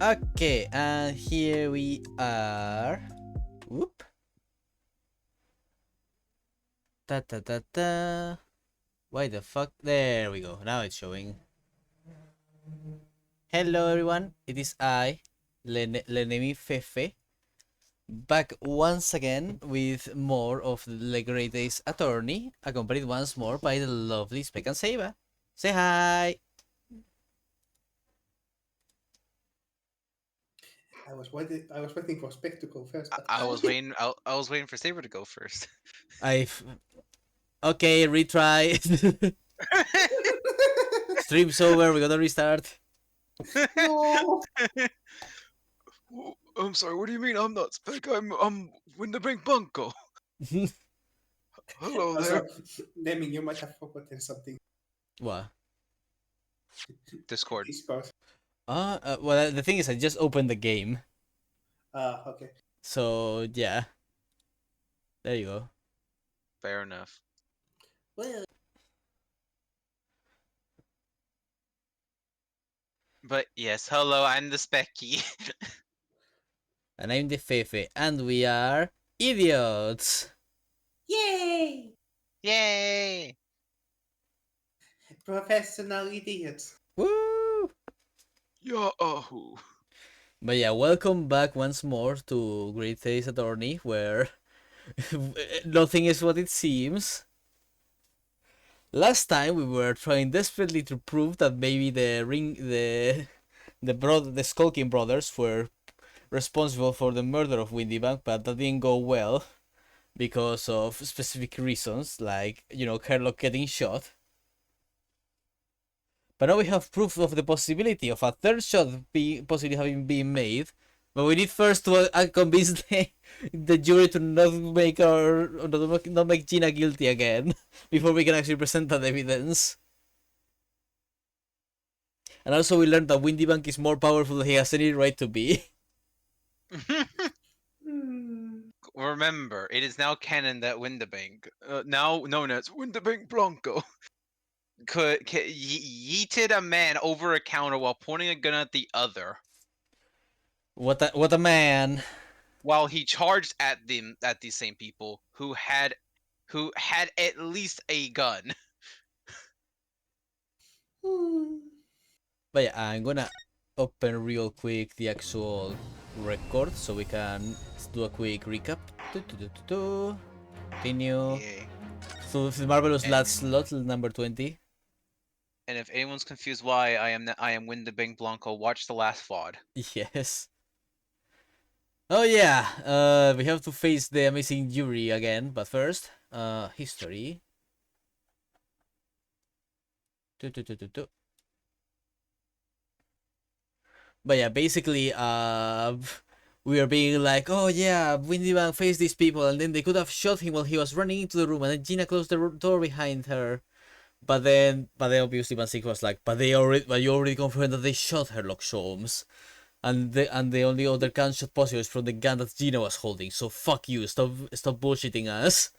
Okay, and here we are. Whoop. Ta ta ta ta. Why the fuck? There we go. Now it's showing. Hello everyone, it is I, Lenemi Fefe, back once again with more of the Great Days Attorney, accompanied once more by the lovely Spec and Saba. Say hi! I was waiting for Spec to go first, but I was waiting. I was waiting for Saber to go first. I've... Okay, retry. Stream's over, we gotta restart. no. I'm sorry. What do you mean? I'm not Spec. I'm Winterbank Bunko. Hello there. Also, naming you might have forgotten something. What? Discord. Discord. Well, the thing is, I just opened the game. Okay. So, yeah. There you go. Fair enough. Well, But yes, hello. I'm the Specky. And I'm the Fefe, and we are idiots! yay! Yay! Professional idiots. Woo! Yahoo! But yeah, welcome back once more to Great Days Attorney, where nothing is what it seems. Last time we were trying desperately to prove that maybe the Skulking brothers were responsible for the murder of Windybank, but that didn't go well because of specific reasons, like, you know, Kerlock getting shot. But now we have proof of the possibility of a third shot possibly having been made. But we need first to convince the jury to not make Gina guilty again before we can actually present that evidence. And also we learned that Windybank is more powerful than he has any right to be. Remember, it is now canon that Winterbank, now known as Winterbank Blanco, yeeted a man over a counter while pointing a gun at the other. What a man. While he charged at these same people who had at least a gun. But yeah, I'm gonna open real quick the actual record so we can do a quick recap. Continue. Yay. So the Marvelous Lad slot number 20. And if anyone's confused why I am Winterbank Blanco, watch the last VOD. Yes. Oh yeah, we have to face the amazing jury again, but first, history. But yeah, basically, we are being like, oh yeah, Windybank faced these people, and then they could have shot him while he was running into the room, and then Gina closed the door behind her. But then obviously Van Six was like, but you already confirmed that they shot Sherlock Holmes. And the only other gunshot possible is from the gun that Gina was holding. So fuck you, stop bullshitting us.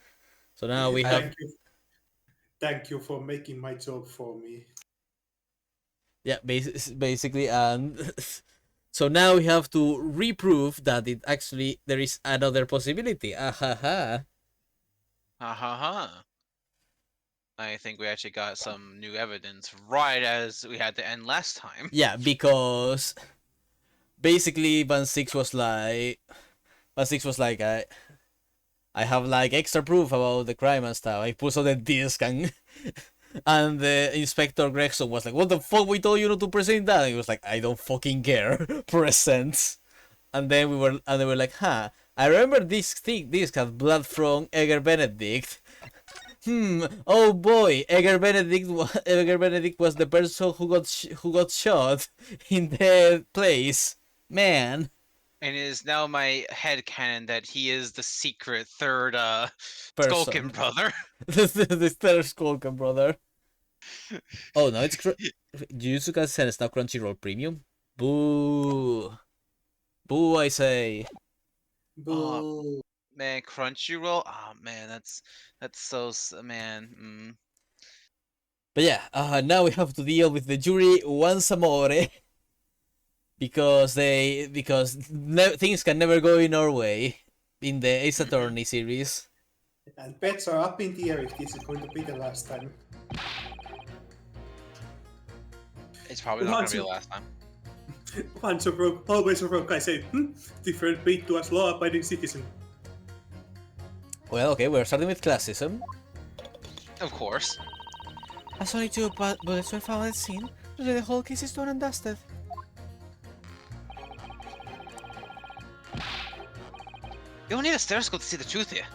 So now we have Thank you for making my job for me. yeah, basically, and so now we have to reprove that it actually there is another possibility. Ahaha. Ha ha ha. I think we actually got some new evidence right as we had to end last time. Yeah, because basically Van Six was like I have like extra proof about the crime and stuff. I put on the disc and the Inspector Gregson was like, what the fuck, we told you not to present that? And he was like, I don't fucking care. Present. And then they were like, huh, I remember this had blood from Edgar Benedict. Oh boy, Edgar Benedict was the person who got shot in the place. Man. And it is now my headcanon that he is the secret third Person. Skulkin brother. The third Skulkin brother. Oh no, it's Jujutsu Kaisen is now Crunchyroll Premium. Boo. Boo, I say. Boo. Man, Crunchyroll. Oh man, that's so man. But yeah, now we have to deal with the jury once more. because things can never go in our way in the Ace Attorney series. And bets are up in the air if this is going to be the last time. It's probably not going to be the last time. Once a rogue, always a rogue, I say. Different beat to us law-abiding citizen. Well, okay, we're starting with classism. Of course. As only two bullets were found at the scene, the whole case is done and dusted. You don't need a stethoscope to see the truth here.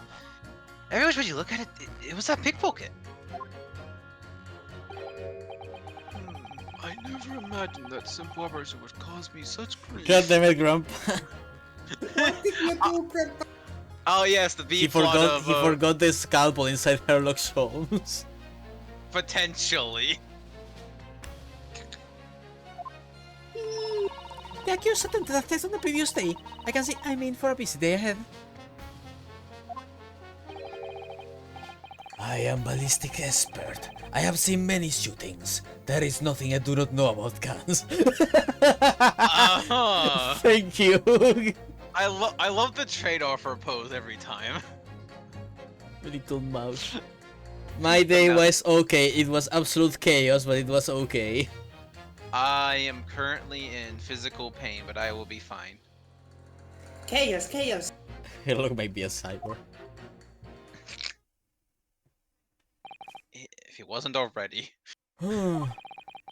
Every which way you look at it, it was that pickpocket. I never imagined that simple operation would cause me such grief. God damn it, Grump. What did you do, Grandpa? Oh yes, the B He plot of forgot the scalpel inside Sherlock Holmes. potentially. The accused attempted that test on the previous day. I can see I'm in for a busy day ahead. I am ballistic expert. I have seen many shootings. There is nothing I do not know about guns. Thank you. I love the trade-offer pose every time. Little mouse. My day was okay. It was absolute chaos, but it was okay. I am currently in physical pain, but I will be fine. Chaos, chaos. Sherlock might be a cyborg. If he wasn't already. You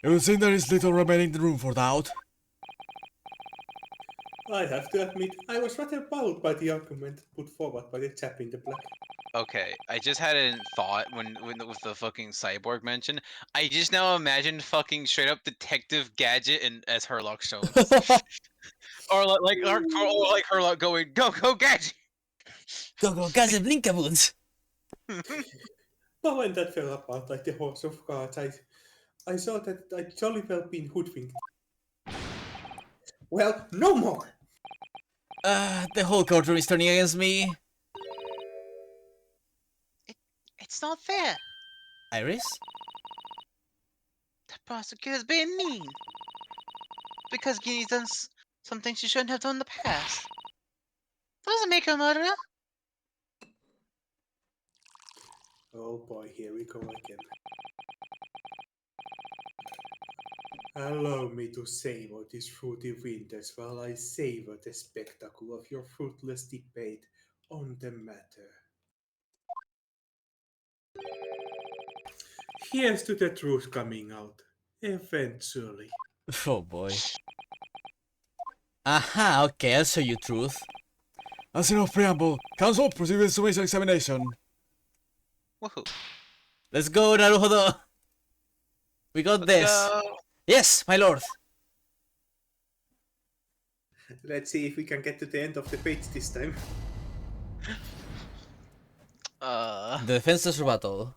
would think there is little remaining room for doubt. I have to admit, I was rather bowled by the argument put forward by the chap in the black. Okay, I just had a thought when with the fucking cyborg mention. I just now imagined fucking straight up Detective Gadget and as Herlock Sholmes. or like Herlock going, go Gadget! Go, Gadget Blinkaboons! But when that fell apart like the horse of cards, I saw that I'd jolly well been hoodwinked. Well, no more! The whole courtroom is turning against me. It's not fair. Iris? The prosecutor's being mean. Because Guinea's done some things she shouldn't have done in the past. Doesn't make her a murderer. Oh boy, here we go again. Allow me to savor these fruity winters while I savor the spectacle of your fruitless debate on the matter. Here's to the truth coming out, eventually. Oh boy. Aha, okay, I'll show you truth. As enough preamble, counsel proceed with summation examination. Woohoo. Let's go, Naruhodo! We got Let's this. go. Yes, my lord. Let's see if we can get to the end of the page this time. The defense's rebuttal.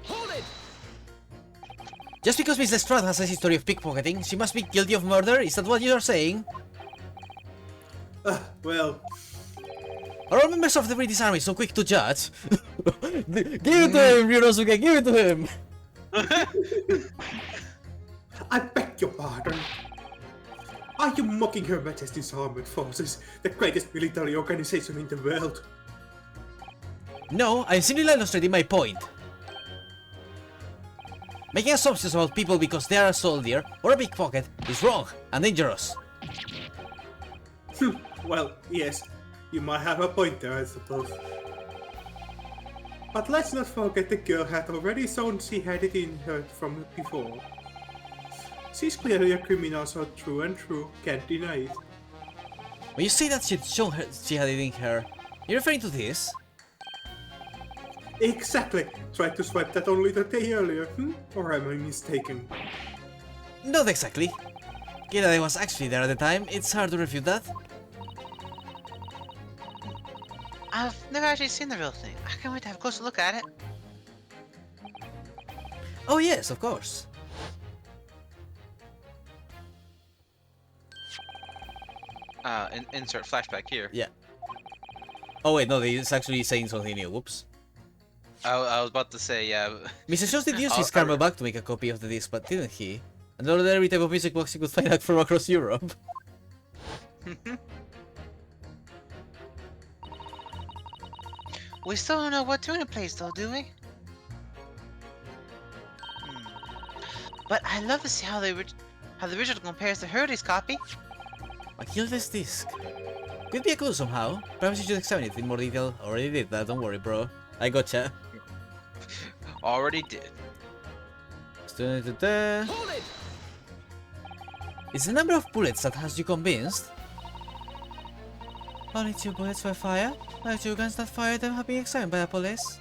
Hold it! Just because Miss Lestrade has a history of pickpocketing, she must be guilty of murder? Is that what you are saying? Well, Are all members of the British Army so quick to judge? Give it to him, Ryunosuke, give it to him! I beg your pardon. Are you mocking Her Majesty's Armed Forces, the greatest military organization in the world? No, I'm simply illustrating my point. Making assumptions about people because they are a soldier or a pickpocket is wrong and dangerous. Well, yes, you might have a point there, I suppose. But let's not forget the girl had already shown she had it in her from before. She's clearly a criminal, so true and true, can't deny it. When you say that she had it in her, you're referring to this? Exactly! Tried to swipe that only the day earlier, Or am I mistaken? Not exactly. Given that I was actually there at the time, it's hard to refute that. I've never actually seen the real thing. I can't wait to have a closer look at it. Oh yes, of course. Insert flashback here. Yeah. Oh wait, no, he's actually saying something new. Whoops. I was about to say, yeah. Mr. Shows did use his camera back to make a copy of the disc, but didn't he? Another every type of music box you could find out from across Europe. We still don't know what tune it plays though, do we? But I love to see how the original compares to Hurley's copy. Matilda's disc. Could be a clue somehow. Perhaps you should examine it in more detail. Already did that, don't worry, bro. I gotcha. Already did. Hold it! Is the number of bullets that has you convinced? Only 2 bullets were fired. The 2 guns that fired them have been examined by the police.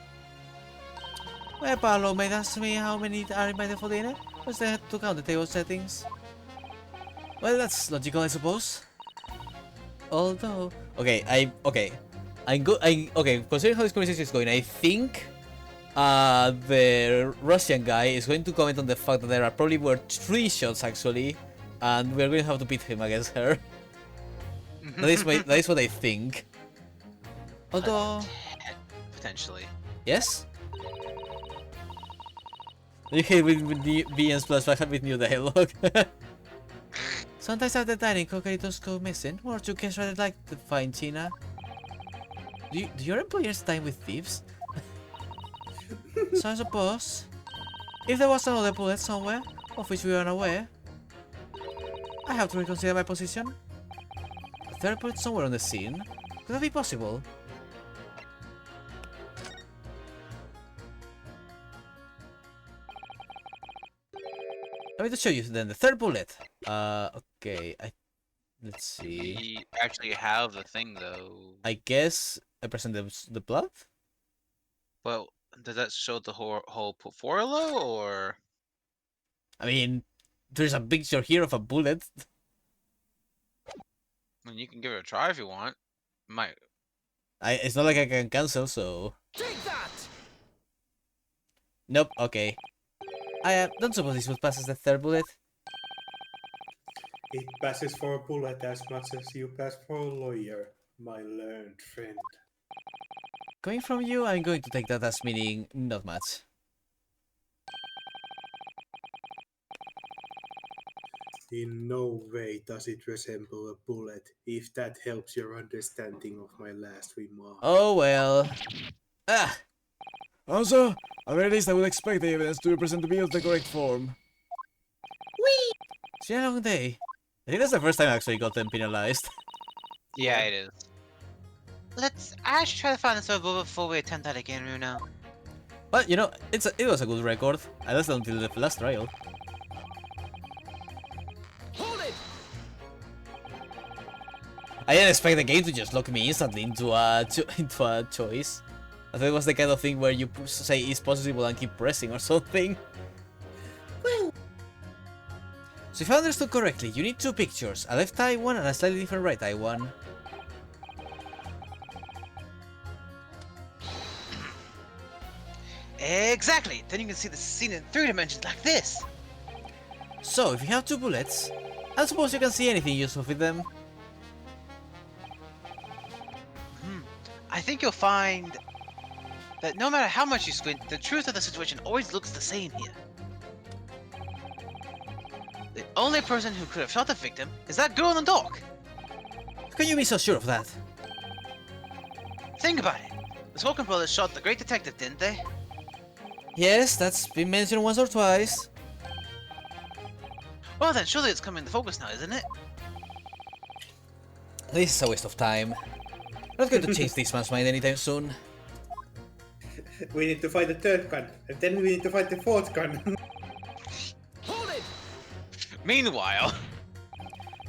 Well, Paolo may ask me how many are in my default unit. Was they had to count the table settings. Well, that's logical, I suppose. Although, okay, considering how this conversation is going, I think the Russian guy is going to comment on the fact that there are probably were 3 shots actually, and we're going to have to pit him against her. that is what I think. Although, potentially. yes. You hate with BN's plus I have with new dialogue. Sometimes after dining, cockatoos go missing. One or 2 kids rather like to find China. Do your employers dine with thieves? So I suppose, if there was another bullet somewhere, of which we are unaware, I have to reconsider my position. A 3rd bullet somewhere on the scene? Could that be possible? Let me just show you then the 3rd bullet. Okay, let's see. We actually have the thing though. I guess I present the blood? Well, does that show the whole portfolio or? I mean, there's a picture here of a bullet. I mean, you can give it a try if you want. Might. It's not like I can cancel, so. Take that! Nope, okay. I don't suppose this would pass as the 3rd bullet. It passes for a bullet as much as you pass for a lawyer, my learned friend. Coming from you, I'm going to take that as meaning not much. In no way does it resemble a bullet, if that helps your understanding of my last remark. Oh well. Ah! Also, at the very least I would expect the evidence to represent the bill of the correct form. Whee! It's been a long day. I think that's the first time I actually got them penalized. Yeah, it is. I should try to find this over before we attempt that again, Runo. But you know, it was a good record. I lasted until the last trial. Hold it! I didn't expect the game to just lock me instantly into a choice. I thought it was the kind of thing where you say it's possible and keep pressing or something. So if I understood correctly, you need 2 pictures, a left eye one and a slightly different right eye one. Exactly! Then you can see the scene in 3 dimensions like this! So, if you have 2 bullets, I suppose you can see anything useful with them. I think you'll find that no matter how much you squint, the truth of the situation always looks the same here. The only person who could have shot the victim is that girl in the dock! How can you be so sure of that? Think about it. The Skulking brothers shot the great detective, didn't they? Yes, that's been mentioned once or twice. Well then, surely it's coming into focus now, isn't it? This is a waste of time. I'm not going to change this man's mind anytime soon. We need to find the 3rd gun, and then we need to find the 4th gun. Hold it! Meanwhile...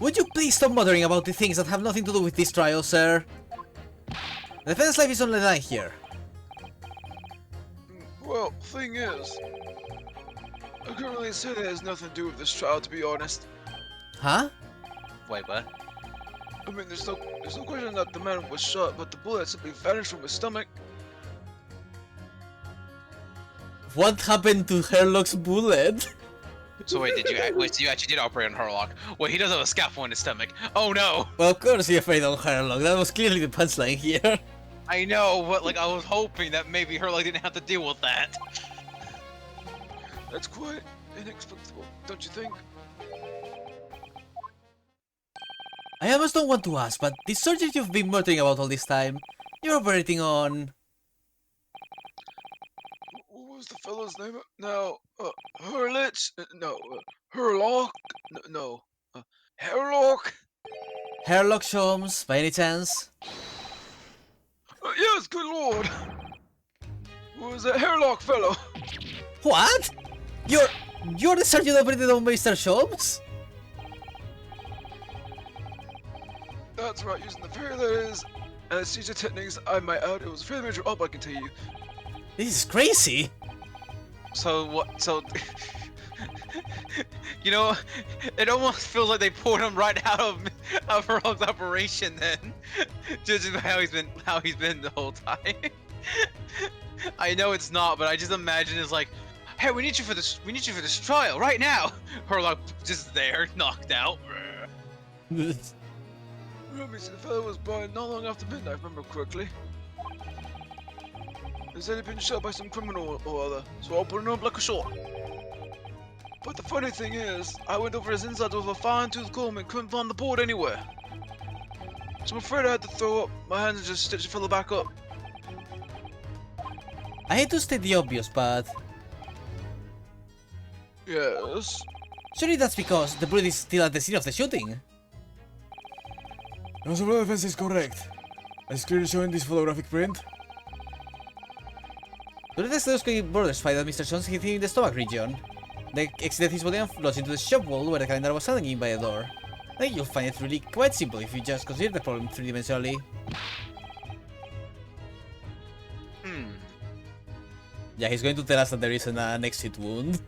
Would you please stop muttering about the things that have nothing to do with this trial, sir? The defense life is on the line here. Well, thing is, I can't really say that has nothing to do with this trial, to be honest. Huh? Wait, what? I mean, there's no question that the man was shot, but the bullet simply vanished from his stomach. What happened to Herlock's bullet? So wait, so you actually did operate on Herlock? Wait, he does have a scalpel in his stomach. Oh no! Well, of course you're afraid of Herlock. That was clearly the punchline here. I know, but like I was hoping that maybe Herlock didn't have to deal with that. That's quite inexplicable, don't you think? I almost don't want to ask, but the subject you've been muttering about all this time, you're operating on... What was the fellow's name? No, Hurlich? No, Herlock? No, Herlock? Hairlock Sholmes, by any chance? Yes, good lord. Who was that Herlock fellow? What? You're the sergeant operated on Mr. Sholmes? That's right, using the very that is. Anesthesia techniques, I might add, it was a fairly major up, I can tell you. This is crazy. So what? So, you know, it almost feels like they pulled him right out of Herlock's operation. Then, judging by how he's been the whole time. I know it's not, but I just imagine it's like, hey, we need you for this. We need you for this trial right now. Herlock just there, knocked out. Let me see, the fellow was born not long after midnight, if I remember correctly. He said he'd been shot by some criminal or other, so I'll put him on like a shot. But the funny thing is, I went over his insides with a fine-tooth comb and couldn't find the board anywhere. So I'm afraid I had to throw up my hands and just stitch the fellow back up. I hate to state the obvious, but Yes. surely that's because the bullet is still at the scene of the shooting. Your self-defense is correct. As clearly shown in this photographic print. During the stethoscopic borders fight that Mr. Jones hit him in the stomach region. They exited his body and lodged into the shop wall where the calendar was hanging by a door. I think you'll find it really quite simple if you just consider the problem three-dimensionally. Yeah, he's going to tell us that there isn't an exit wound.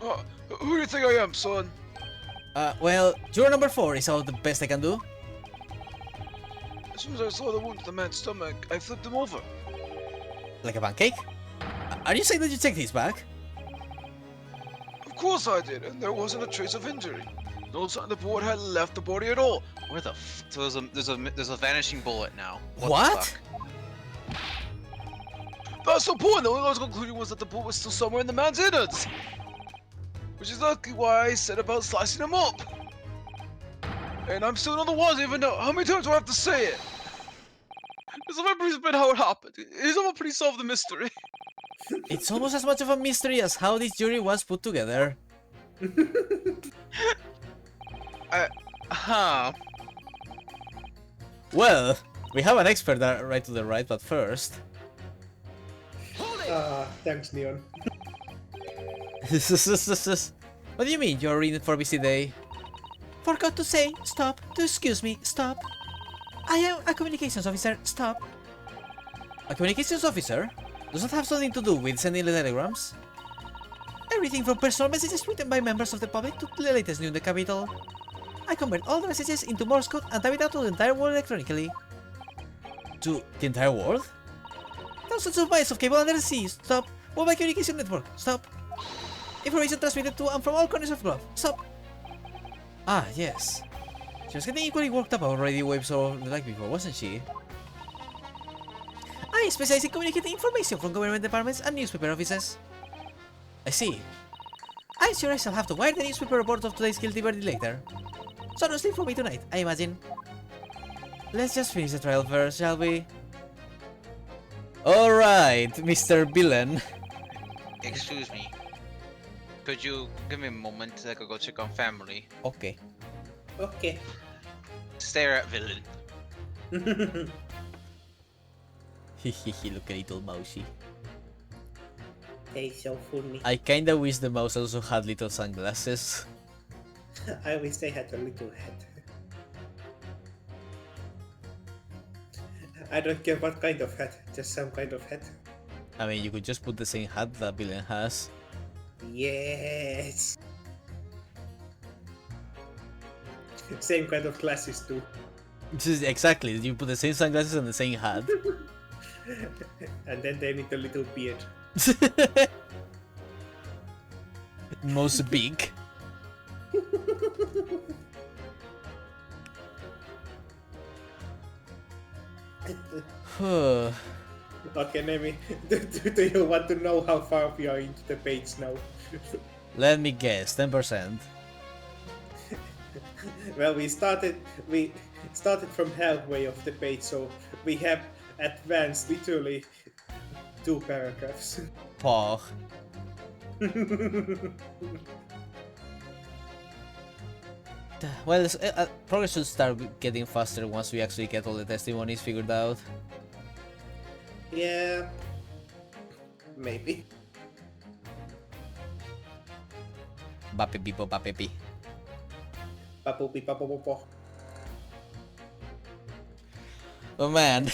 Who do you think I am, son? Well, juror number 4 is about the best I can do. As soon as I saw the wound to the man's stomach, I flipped him over. Like a pancake? Are you saying that you checked his back? Of course I did, and there wasn't a trace of injury. No sign the bullet had left the body at all. Where the f? So there's a vanishing bullet now. What? The fuck? That's the point. The only logical conclusion was that the bullet was still somewhere in the man's innards. Which is exactly why I set about slicing him up. And I'm still not the one to even know. How many times do I have to say it? It's a pretty bit how it happened. It's all pretty solved the mystery. It's almost as much of a mystery as how this jury was put together. Well, we have an expert right to the right, but first... Thanks, Neon. What do you mean you're in for a busy day? Forgot to say, stop. To excuse me, stop. I am a communications officer, stop. A communications officer? Does that have something to do with sending telegrams? Everything from personal messages written by members of the public to the latest news in the capital. I convert all the messages into Morse code and type it out to the entire world electronically. To the entire world? Thousands of miles of cable under the sea, stop. Mobile communication network, stop. Information transmitted to and from all corners of the globe, stop. Ah, yes. She was getting equally worked up about radio waves or the like before, wasn't she? I specialize in communicating information from government departments and newspaper offices. I see. I'm sure I shall have to wire the newspaper report of today's guilty verdict later. So no sleep for me tonight, I imagine. Let's just finish the trial first, shall we? Alright, Mr. Villain. Excuse me. Could you give me a moment so I could go check on family? Okay. Okay. Stare at villain. Hehehe, look a little mousey. They so funny. I kinda wish the mouse also had little sunglasses. I wish they had a little head. I don't care what kind of head, just some kind of head. I mean, you could just put the same hat that Villain has. Yes. Same kind of glasses too. Exactly, you put the same sunglasses and the same hat. And then they need a little beard. Most big. Okay, Nemi, do you want to know how far we are into the page now? Let me guess, 10%. Well, we started from halfway of the page, so we have advanced literally 2 paragraphs. Pog. Well, progress should start getting faster once we actually get all the testimonies figured out. Yeah, maybe. Bapepi po bapepi. Papupi papopopo. Oh man.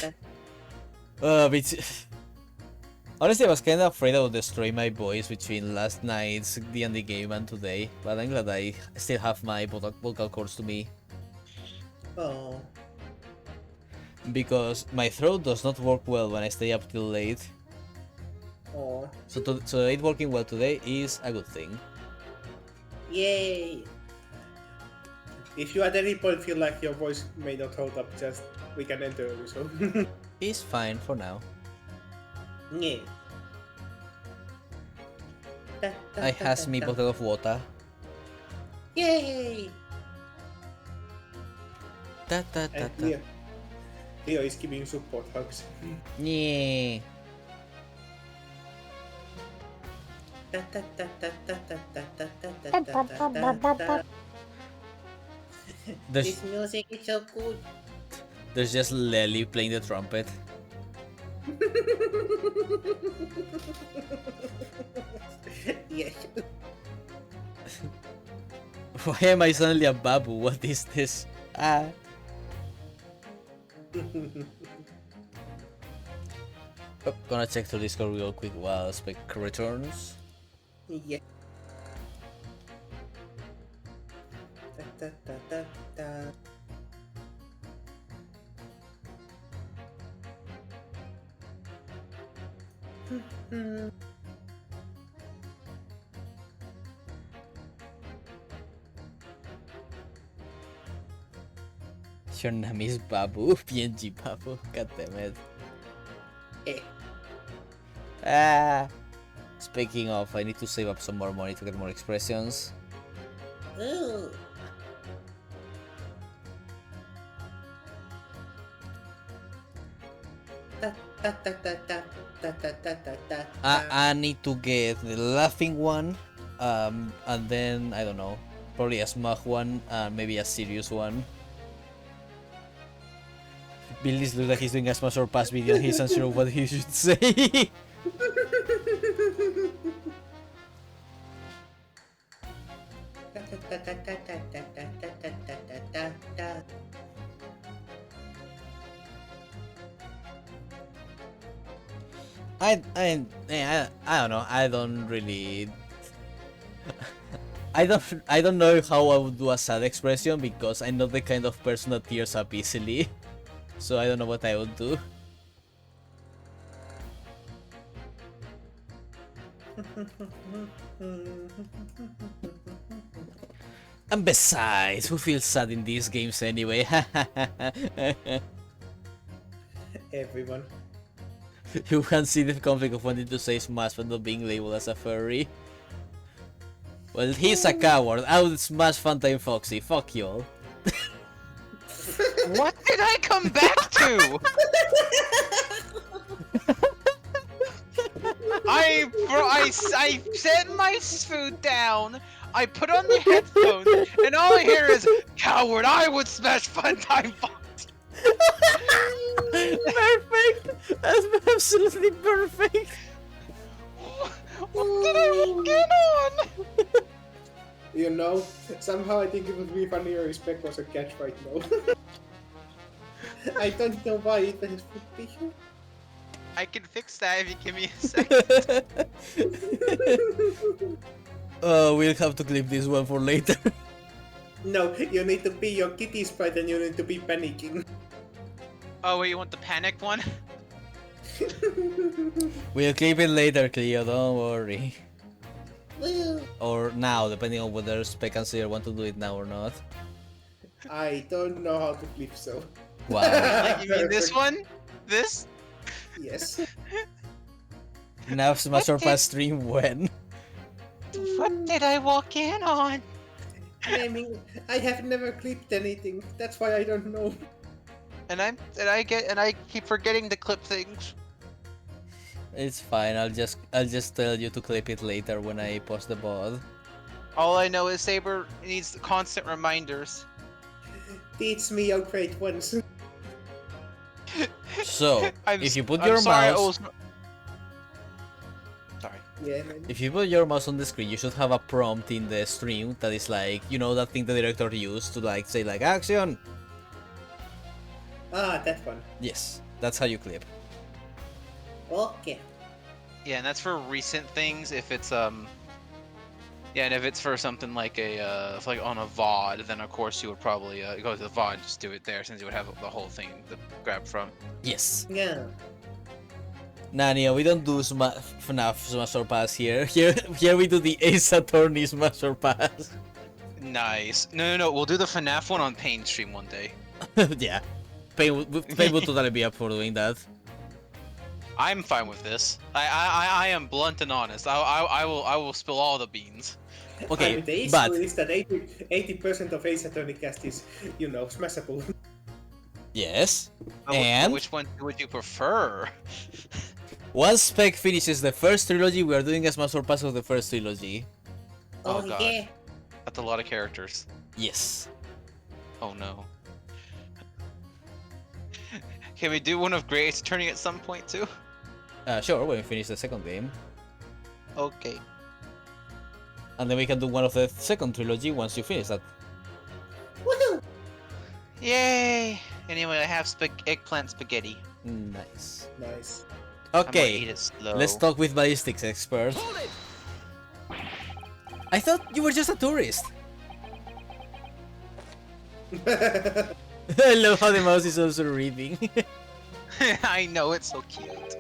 Honestly, I was kind of afraid I would destroy my voice between last night's D&D game and today, but I'm glad I still have my vocal cords to me. Oh. Because my throat does not work well when I stay up till late. Oh. So it working well today is a good thing. Yay! If you at any point feel like your voice may not hold up, just we can enter you, so. It's fine for now. Yeah. I has me bottle of water. Yay! Ta ta ta And ta. Leo is giving support hugs. Yeah. This music is so good. There's just Lely playing the trumpet. Yes. Why am I suddenly a babu? What is this? Ah. Oh, gonna check through Discord real quick while Spec returns. Yeah. Da, da, da, da, da. Your name is Babu, PNG Babu. God damn it. Eh. Ah. Speaking of, I need to save up some more money to get more expressions. Ooh. Da, da, da, da, da, da, da, da, da, da. I need to get the laughing one, and then I don't know, probably a smug one, and maybe a serious one. Billy's looks like he's doing a smash or pass video and he's unsure of what he should say. I don't know. I don't really. I don't know how I would do a sad expression because I'm not the kind of person that tears up easily. So I don't know what I would do. And besides, who feels sad in these games anyway? Everyone. You can see the conflict of wanting to say Smash but not being labeled as a furry. Well, he's a coward. I would smash Funtime Foxy. Fuck y'all. What did I come back to? I set my food down. I put on the headphones, and all I hear is "coward." I would smash Funtime Foxy. Perfect. That's absolutely perfect. What did I walk in on? You know, somehow I think it would be funnier if Spec was a catch right now. I don't know why it would be. I can fix that if you give me a second. We'll have to clip this one for later. No, you need to be your kitty sprite and you need to be panicking. Oh wait, you want the panicked one? We'll clip it later, Cleo, don't worry. Woo. Or now, depending on whether Spec and Seer want to do it now or not. I don't know how to clip so. Wow. Like, you mean this one? This? Yes. Now Smash or Pass stream when? What did I walk in on? Naming, I have never clipped anything. That's why I don't know. And I keep forgetting to clip things. It's fine. I'll just tell you to clip it later when I post the bod. All I know is Saber needs constant reminders. Teach me your great ones. So, if you put I'm your sorry, mouse, sorry. Yeah, man. if you put your mouse on the screen, you should have a prompt in the stream that is like, you know, that thing the director used to like say like action. Ah, that one. Yes, that's how you clip. Okay. Yeah, and that's for recent things. If it's yeah, and if it's for something like if like on a VOD, then of course you would probably go to the VOD and just do it there, since you would have the whole thing to grab from. Yes. Yeah. Nah, Neo, we don't do FNAF Smash or Pass here. Here we do the Ace Attorney Smash or Pass. Nice. No. We'll do the FNAF one on Pain stream one day. Yeah. Pain would totally be up for doing that. I'm fine with this. I am blunt and honest. I will spill all the beans. Okay, I mean, the but issue is that 80% of Ace Attorney cast is, smashable. yes, and Which one would you prefer? once Spec finishes the first trilogy, we are doing a Smash or Pass of the first trilogy. Oh, God. yeah. That's a lot of characters. Yes. Oh no. Can we do one of Grey Ace Attorney at some point too? Sure, when we finish the second game. Okay. And then we can do one of the second trilogy once you finish that. Woohoo! Yay! Anyway, I have eggplant spaghetti. Nice. Nice. I'm gonna eat Okay, it slow. let's talk with ballistics expert. Hold it! I thought you were just a tourist. I love how the mouse is also reading. I know, it's so cute.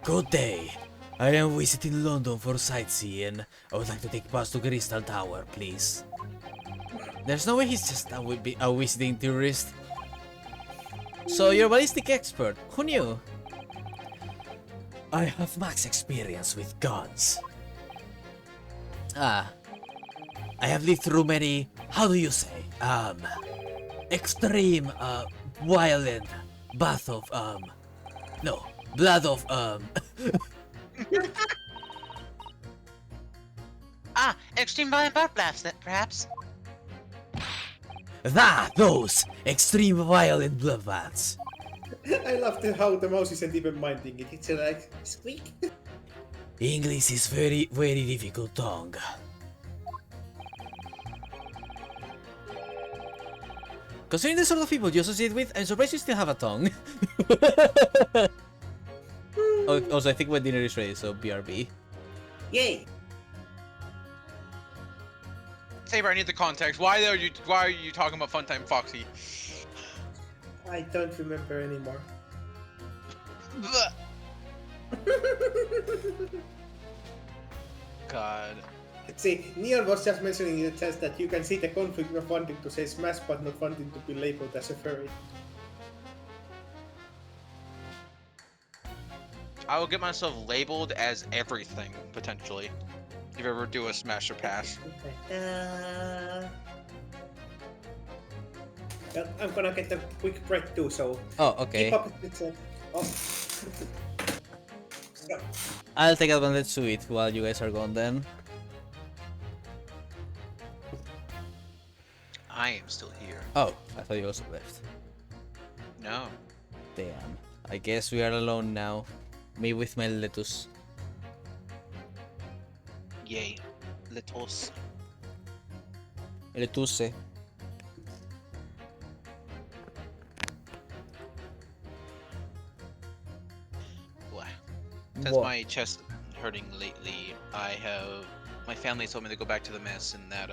Good day. I am visiting London for sightseeing. I would like to take bus to Crystal Tower, please. There's no way he's just a visiting tourist. So you're a ballistic expert. Who knew? I have max experience with guns. I have lived through many, how do you say, extreme, violent bath of, no, blood of, Extreme violent butt blasts, perhaps? those extreme violent bloodbaths. I love how the mouse isn't even minding it. It's like, squeak. English is very, very difficult tongue. Considering the sort of people you associate with, I'm surprised you still have a tongue. Also, I think my dinner is ready, so BRB. Yay! Saber, I need the context. Why are you talking about Funtime Foxy? I don't remember anymore. God. See, Neon was just mentioning in the chat that you can see the conflict of wanting to say Smash but not wanting to be labeled as a furry. I will get myself labeled as everything, potentially. If you ever do a Smash or Pass. Well, I'm gonna get a quick break too, so Oh, okay. keep up with it. Oh. So, I'll take advantage to it while you guys are gone then. I am still here. Oh, I thought you also left. No. Damn. I guess we are alone now. Me with my lettuce. Yay. Lettuce. Lettuce. Wow. Since What? my chest hurting lately, my family told me to go back to the medicine that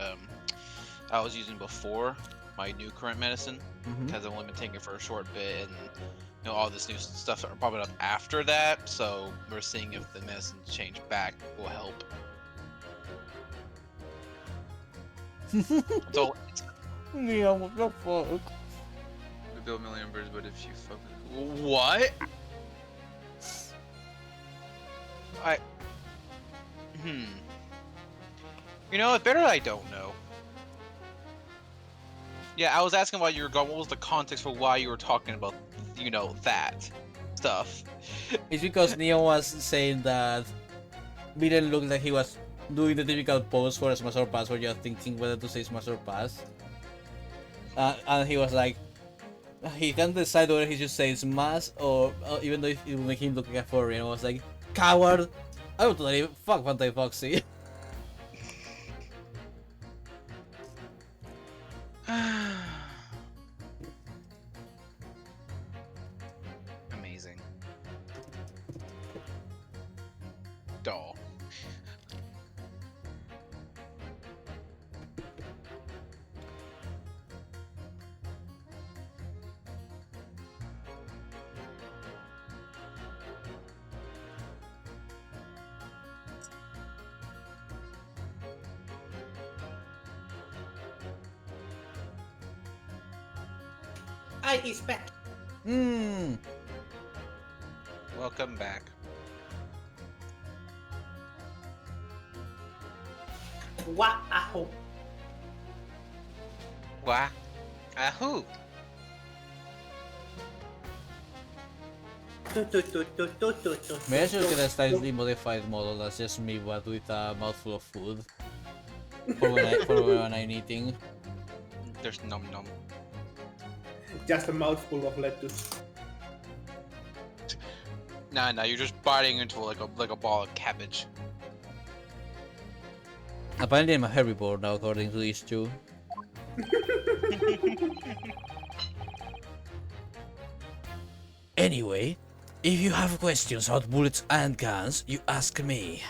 I was using before my new current medicine, because I've only been taking it for a short bit, and all this new stuff are popping up after that. So we're seeing if the medicine change back will help. So Yeah, what the fuck? we build million birds, but if you fucking what? You know, it's better I don't know. Yeah, I was asking why you were going. What was the context for why you were talking about, you know, that stuff? It's because Neo was saying that Viren looked like he was doing the typical pose for a Smash or Pass where you're thinking whether to say Smash or Pass. And he was like, he can't decide whether he should say Smash or even though it will make him look like a furry. And I was like, coward! I would totally fuck Fantai Foxy. Amazing. Doll. He's back. Hmm. Welcome back. Wow. Wah. Ahoo. Maybe I should get a slightly modified model that's just me but with a mouthful of food. For when I'm eating. There's num num. Just a mouthful of lettuce. Nah, you're just biting into like a ball of cabbage. Apparently I'm a herbivore now according to these two. Anyway, if you have questions about bullets and guns, you ask me.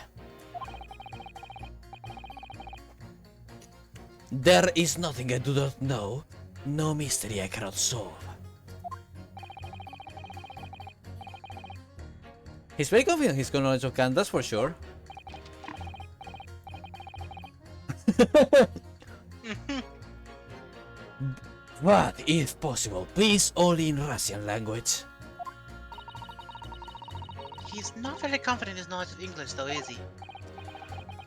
There is nothing I do not know, no mystery I cannot solve. He's very confident in his knowledge of guns, that's for sure. But if possible, please only in Russian language. He's not very confident in his knowledge of English, though, is he?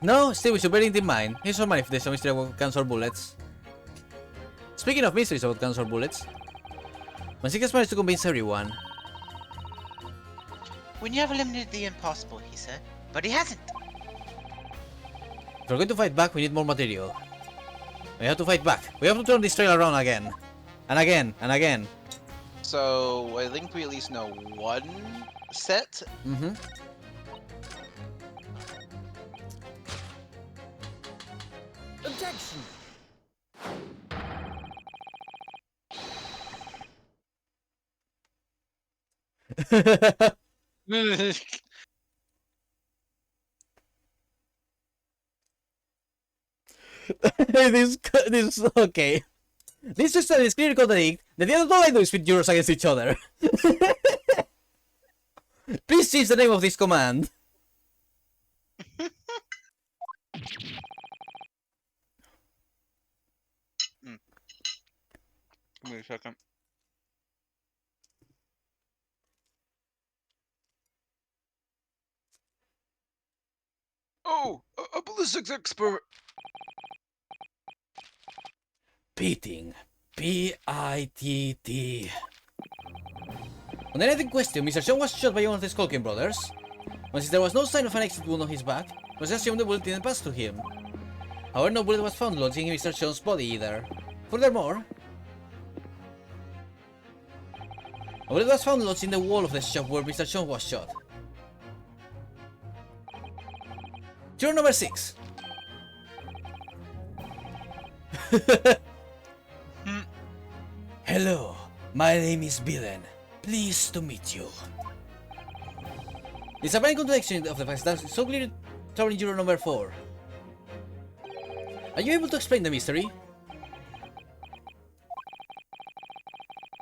No, still we should bear it in mind. Here's all my if there's a mystery about guns or bullets. Speaking of mysteries about guns or bullets, Masik has managed to convince everyone. We never eliminated the impossible, he said. But he hasn't! If we're going to fight back, we need more material. We have to fight back. We have to turn this trail around again. And again, and again. So, I think we at least know one set. Mm-hmm. Objection! this okay. This system is clearly contradict. The other two I do is pit euros against each other. Please change the name of this command. Give me a second. Oh, a ballistics expert. Pitting. P-I-T-T. On the night in question, Mr. Sean was shot by one of the Skulking brothers. Once there was no sign of an exit wound on his back, it was assumed the bullet didn't pass to him. However, no bullet was found lodging in Mr. Sean's body either. Furthermore, a bullet was found lodged in the wall of the shop where Mr. Sean was shot. Juror number 6. Hello, my name is Bilen. Pleased to meet you. This apparent contradiction of the facts that is so clearly troubling juror number 4. Are you able to explain the mystery?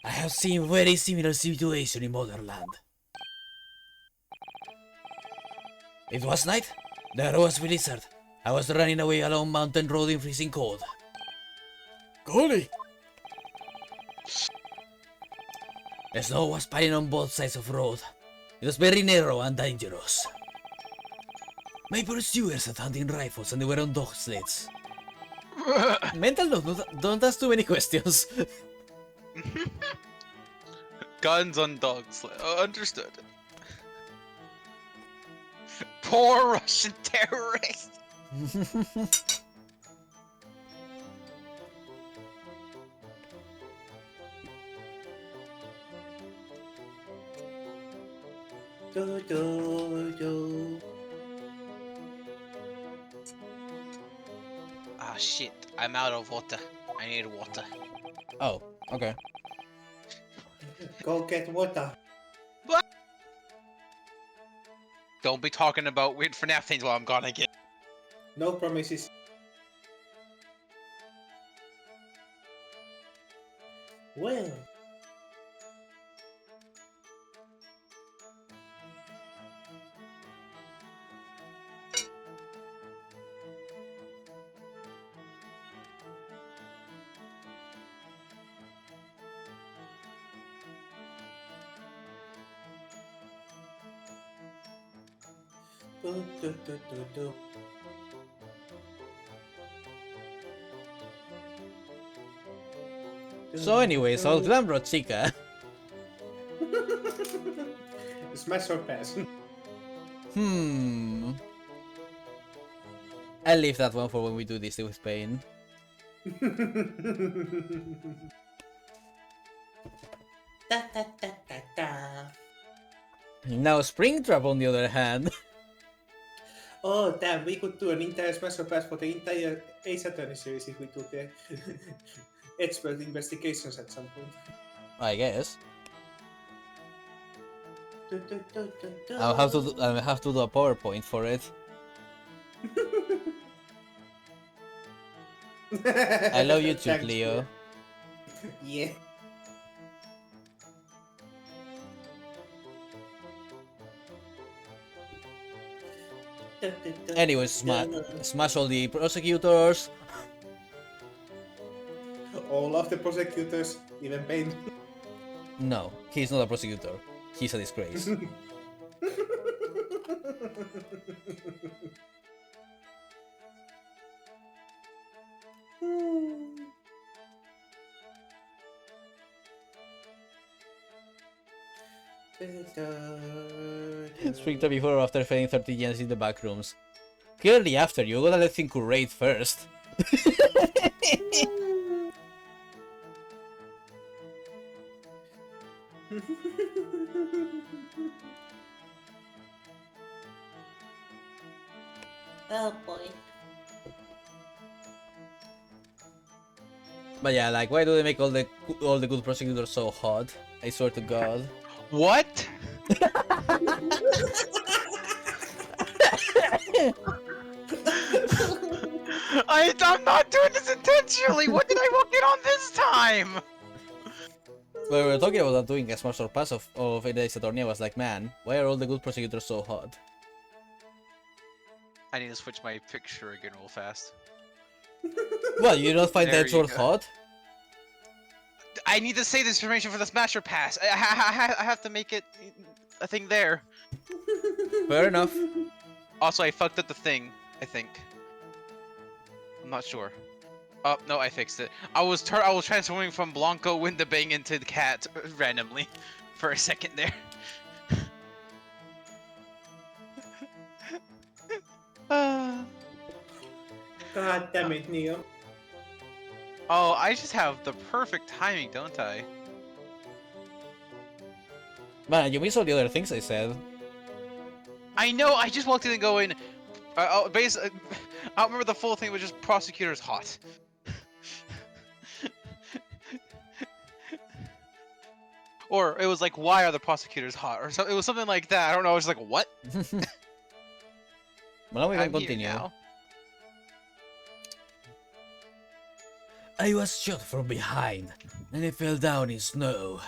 I have seen very similar situation in Motherland. It was night. There was blizzard. I was running away along mountain road in freezing cold. Golly! The snow was piling on both sides of road. It was very narrow and dangerous. My pursuers had hunting rifles and they were on dog sleds. Mental note, don't ask too many questions. Guns on dogs. Understood. Poor Russian terrorists. Do, do, do. Ah shit, I'm out of water. I need water. Oh, okay. Go get water. Don't be talking about weird FNAF things while I'm gone again. No promises. Well. Do, do, do, do, do. So anyways, old Glambro chica. Smash or pass. I'll leave that one for when we do this with Pain. Da, da, da, da, da. Now Springtrap on the other hand. Oh damn, we could do an entire Smash or pass for the entire Ace Attorney series if we do the expert investigations at some point. I guess. Do, do, do, do, do. I'll have to do a PowerPoint for it. I love you too, Thanks, Cleo. Yeah. Anyways, smash all the prosecutors. All of the prosecutors, even Pain. No, he's not a prosecutor. He's a disgrace. Springtrap before or after failing 30 gens in the back rooms? Clearly after, you gotta let him curate first. Oh boy. But yeah, like, why do they make all the good prosecutors so hot? I swear to God. What? I'm not doing this intentionally! What did I walk in on this time? When we were talking about doing a smash or pass of Ace Attorney, I was like, man, why are all the good prosecutors so hot? I need to switch my picture again real fast. What, you don't find There that you sword go. hot? I need to save this information for the Smasher Pass. I have to make it a thing there. Fair enough. Also, I fucked up the thing, I think. I'm not sure. Oh, no, I fixed it. I was transforming from Blanco Windabang into the cat randomly for a second there. God damn it, Neo. Oh, I just have the perfect timing, don't I? Man, you missed all the other things I said. I know, I just walked in and going, I don't remember the full thing, was just prosecutors hot. Or it was like, why are the prosecutors hot? Or so, it was something like that. I don't know. I was like, what? Well, now we can I'm here continue. now. I was shot from behind, and I fell down in snow.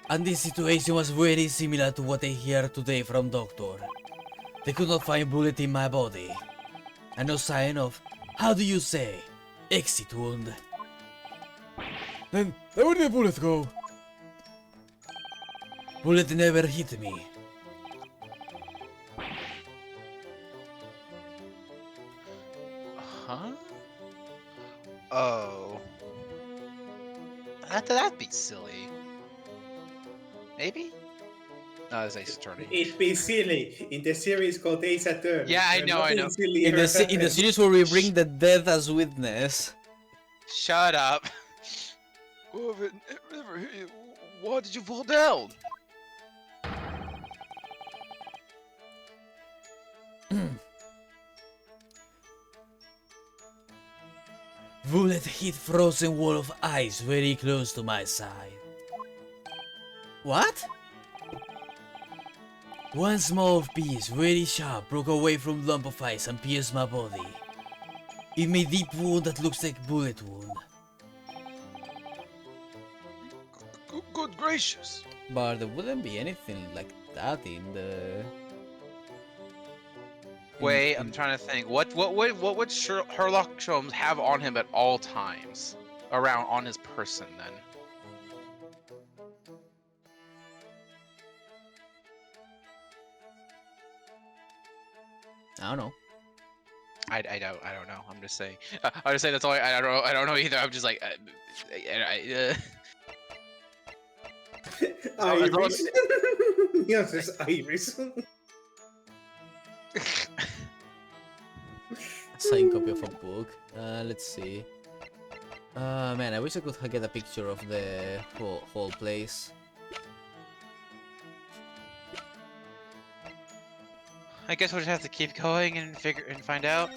And this situation was very similar to what I hear today from Doctor. They could not find bullet in my body. And no sign of, how do you say, exit wound. Then where did the bullet go? Bullet never hit me. Oh. That'd be silly. Maybe? No, it's Ace Attorney. It'd be silly in the series called Ace Attorney. Yeah, I know, I Nothing know. silly In the ever in the happened. series where we bring the dead as witness. Shut up. Oh, why did you fall down? Bullet hit frozen wall of ice very close to my side. What? One small piece, very sharp, broke away from lump of ice and pierced my body. It made deep wound that looks like bullet wound. Good gracious. But there wouldn't be anything like that in the... Wait, I'm trying to think. What would Sherlock Holmes have on him at all times? Around on his person then? I don't know. I don't know. I'm just saying. I just say that's all. I don't know either. I'm just like. Iris. Yes, it's Iris. Signed copy of a book. Let's see. Man, I wish I could get a picture of the whole place. I guess we'll just have to keep going and find out.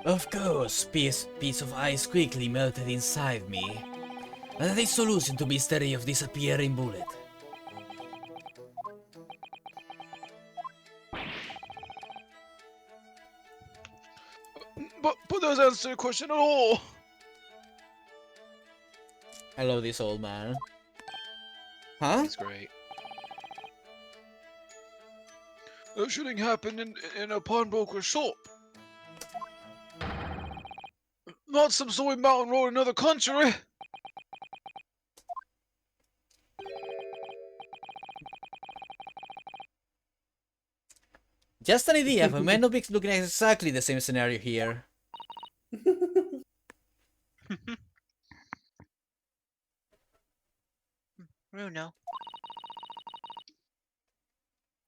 Of course, piece of ice quickly melted inside me. And the solution to mystery of disappearing bullet. But that doesn't answer the question at all. I love this old man. Huh? That's great. The shooting happened in a pawnbroker's shop. Not some soy mountain road in another country. Just an idea, but might not be looking at exactly the same scenario here. Bruno.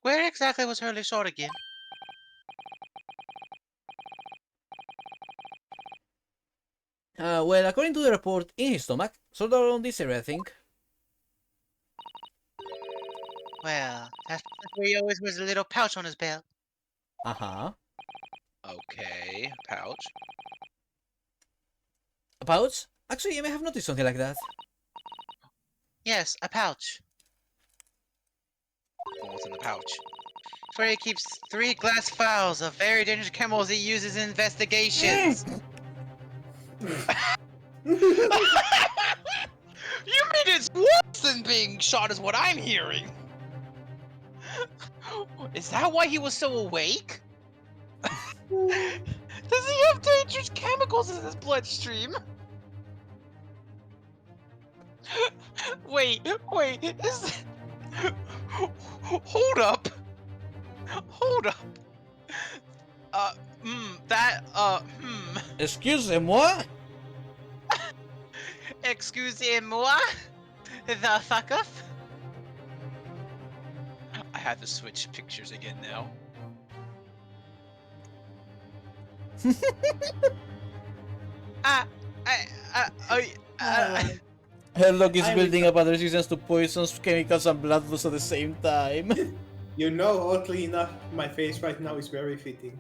Where exactly was Hurley shot again? Well, according to the report, in his stomach, sort of around this area, I think. Well, that's where he always wears a little pouch on his belt. Uh-huh. Okay, pouch. A pouch? Actually, I may have noticed something like that. Yes, a pouch. What's in the pouch? It's where he keeps 3 glass vials of very dangerous chemicals he uses in investigations. You mean it's worse than being shot is what I'm hearing? Is that why he was so awake? Does he have dangerous chemicals in his bloodstream? Wait, is... Hold up. Excusez-moi? Excusez-moi? The fuck up? I have to switch pictures again now. Herlock is I building will- up other resistance to poisons, chemicals, and blood loss at the same time. You know, oddly enough, my face right now is very fitting.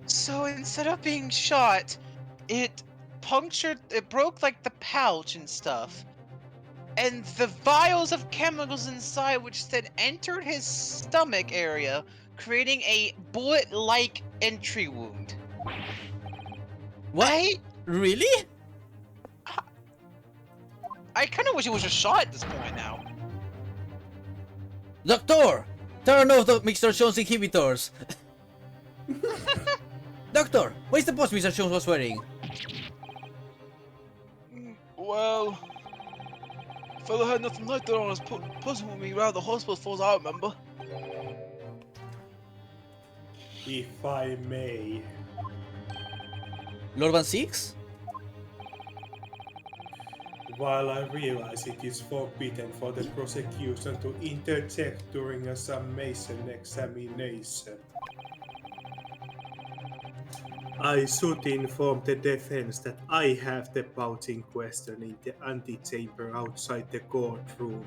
So instead of being shot, it broke like the pouch and stuff. And the vials of chemicals inside, which then entered his stomach area, creating a bullet-like entry wound. What? Really? I kind of wish it was just shot at this point now. Doctor! Turn off the Mr. Jones inhibitors! Doctor! What is the post Mr. Jones was wearing? Well, Fella had nothing like that on his person with me around the hospital as far as I remember. If I may. Lord Van Six? While I realize it is forbidden for the prosecution to interject during a summation examination, I should inform the defense that I have the pouch in question in the antechamber outside the courtroom.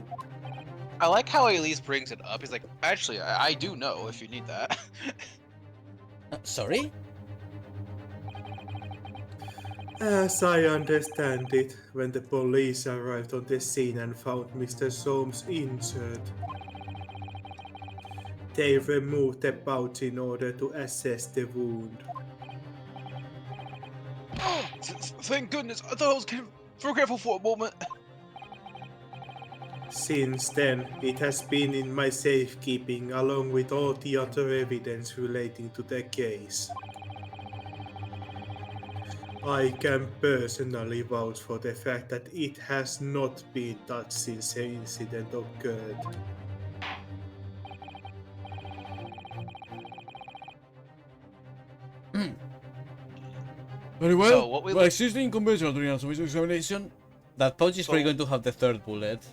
I like how he at least brings it up. He's like, actually, I do know if you need that. Sorry? As I understand it, when the police arrived on the scene and found Mr. Soames injured, they removed the pouch in order to assess the wound. Oh, thank goodness. I thought I was kind of forgetful for a moment. Since then, it has been in my safekeeping along with all the other evidence relating to the case. I can personally vouch for the fact that it has not been touched since the incident occurred. Very well. So what we While look- existing conventional during a submission examination, That pouch is So- probably going to have the third bullet.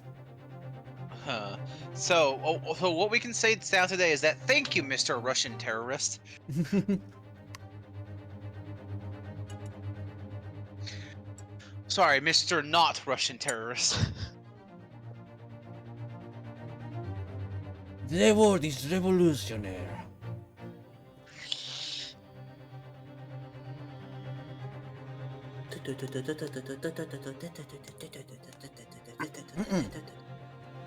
Huh. So what we can say now today is that thank you, Mr. Russian terrorist. Sorry, Mr. Not Russian terrorist. The word is revolutionary.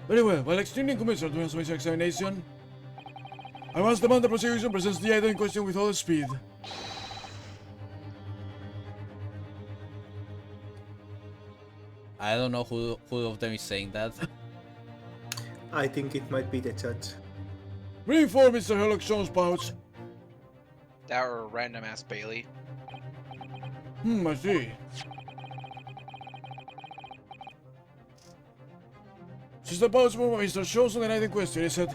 very well. While extending conventional during a submission examination, I must demand the prosecution presents the item in question with all speed. I don't know who of them is saying that. I think it might be the judge. Bring forward Mr. Sherlock Holmes' pouch. That or random ass Bailey. I see. Since the pouch movement Mr. Jones on the night in question, he said,